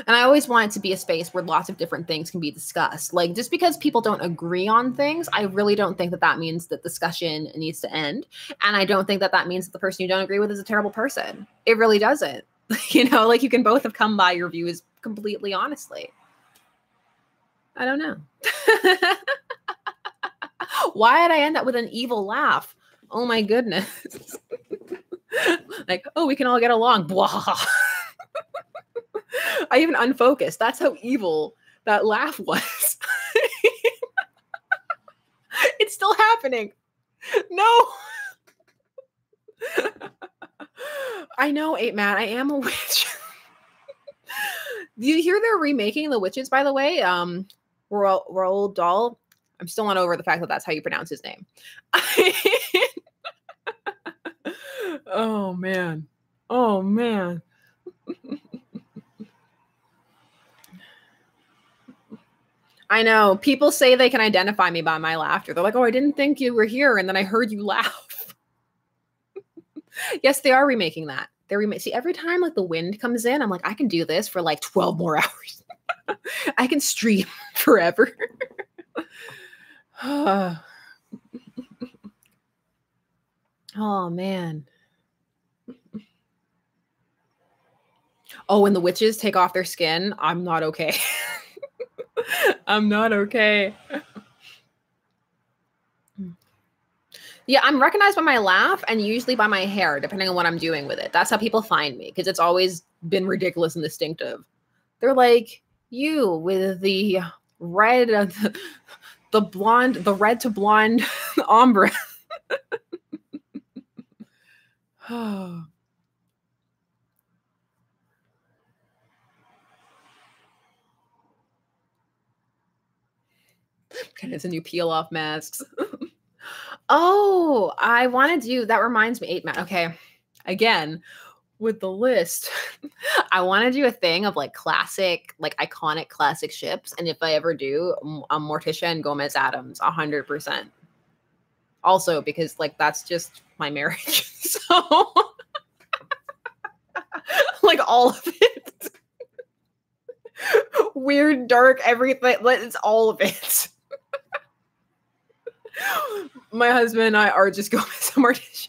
And I always want it to be a space where lots of different things can be discussed. Like, just because people don't agree on things, I really don't think that that means that discussion needs to end. And I don't think that that means that the person you don't agree with is a terrible person. It really doesn't. You know, like you can both have come by your views completely honestly. I don't know. Why did I end up with an evil laugh? Oh my goodness. Like, oh, we can all get along. Blah. I even unfocused. That's how evil that laugh was. It's still happening. No. I know, 8-Man. I am a witch. Do you hear they're remaking The Witches, by the way? Roald Dahl. I'm still not over the fact that that's how you pronounce his name. Oh, man. Oh, man. I know. People say they can identify me by my laughter. They're like, oh, I didn't think you were here, and then I heard you laugh. Yes, they are remaking that. See, every time like the wind comes in, I'm like, I can do this for like 12 more hours. I can stream forever. Oh, man. Oh, when the witches take off their skin, I'm not okay. I'm not okay. Yeah, I'm recognized by my laugh and usually by my hair, depending on what I'm doing with it. That's how people find me, because it's always been ridiculous and distinctive. They're like, you with the red, the blonde, the red to blonde ombre. Oh. Okay, it's a new peel off masks. Oh, I want to do, that reminds me, 8-Man. Okay. Again, with the list, I want to do a thing of like classic, like iconic classic ships. And if I ever do, Morticia and Gomez Addams, 100%. Also, because like that's just my marriage. So, like all of it. Weird, dark, everything. It's all of it. My husband and I are just Gomez and Morticia.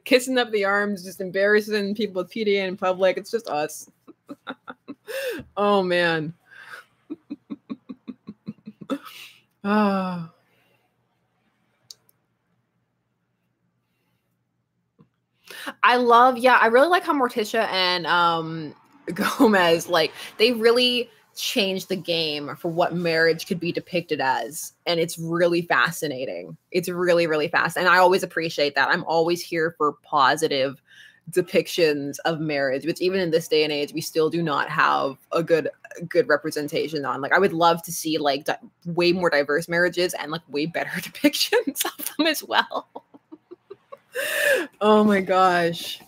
Kissing up the arms, just embarrassing people with PDA in public. It's just us. Oh, man. Oh. I really like how Morticia and Gomez, like, they really changed the game for what marriage could be depicted as, and it's really fascinating. It's really, really fast, and I always appreciate that. I'm always here for positive depictions of marriage, which even in this day and age we still do not have a good representation on. Like, I would love to see like way more diverse marriages and like way better depictions of them as well. Oh my gosh.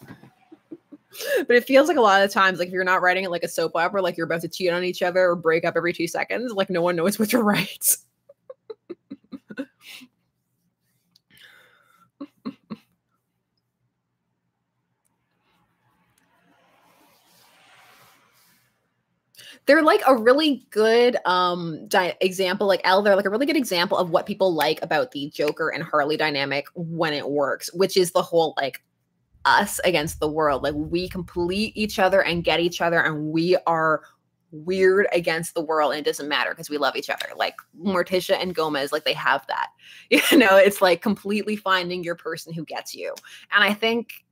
But it feels like a lot of times, like if you're not writing it like a soap opera, like you're about to cheat on each other or break up every 2 seconds, like no one knows what to write. They're like a really good example, like Elle, they're like a really good example of what people like about the Joker and Harley dynamic when it works, which is the whole like us against the world. Like we complete each other and get each other, and we are weird against the world, and it doesn't matter because we love each other. Like Morticia and Gomez, like they have that. You know, it's like completely finding your person who gets you. And I think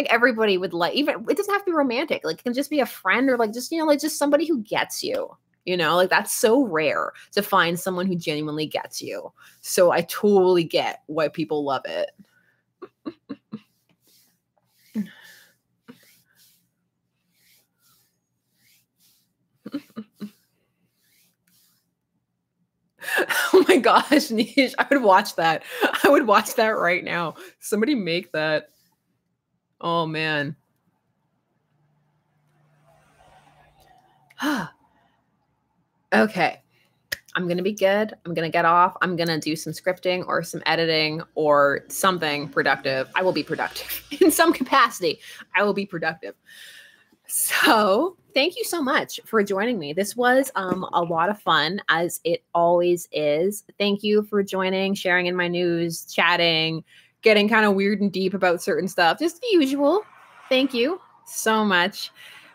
everybody would like, even it doesn't have to be romantic. Like it can just be a friend or like just, you know, like just somebody who gets you. You know, like that's so rare to find someone who genuinely gets you. So I totally get why people love it. Oh my gosh, Niche, I would watch that. I would watch that right now. Somebody make that. Oh man. Okay. I'm going to be good. I'm going to get off. I'm going to do some scripting or some editing or something productive. I will be productive in some capacity. I will be productive. So thank you so much for joining me. This was a lot of fun, as it always is. Thank you for joining, sharing in my news, chatting, getting kind of weird and deep about certain stuff. Just the usual. Thank you so much.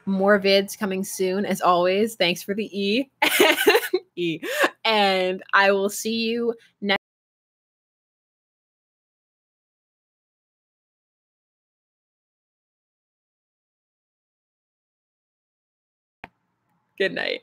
More vids coming soon, as always. Thanks for the E. E. And I will see you next. Good night.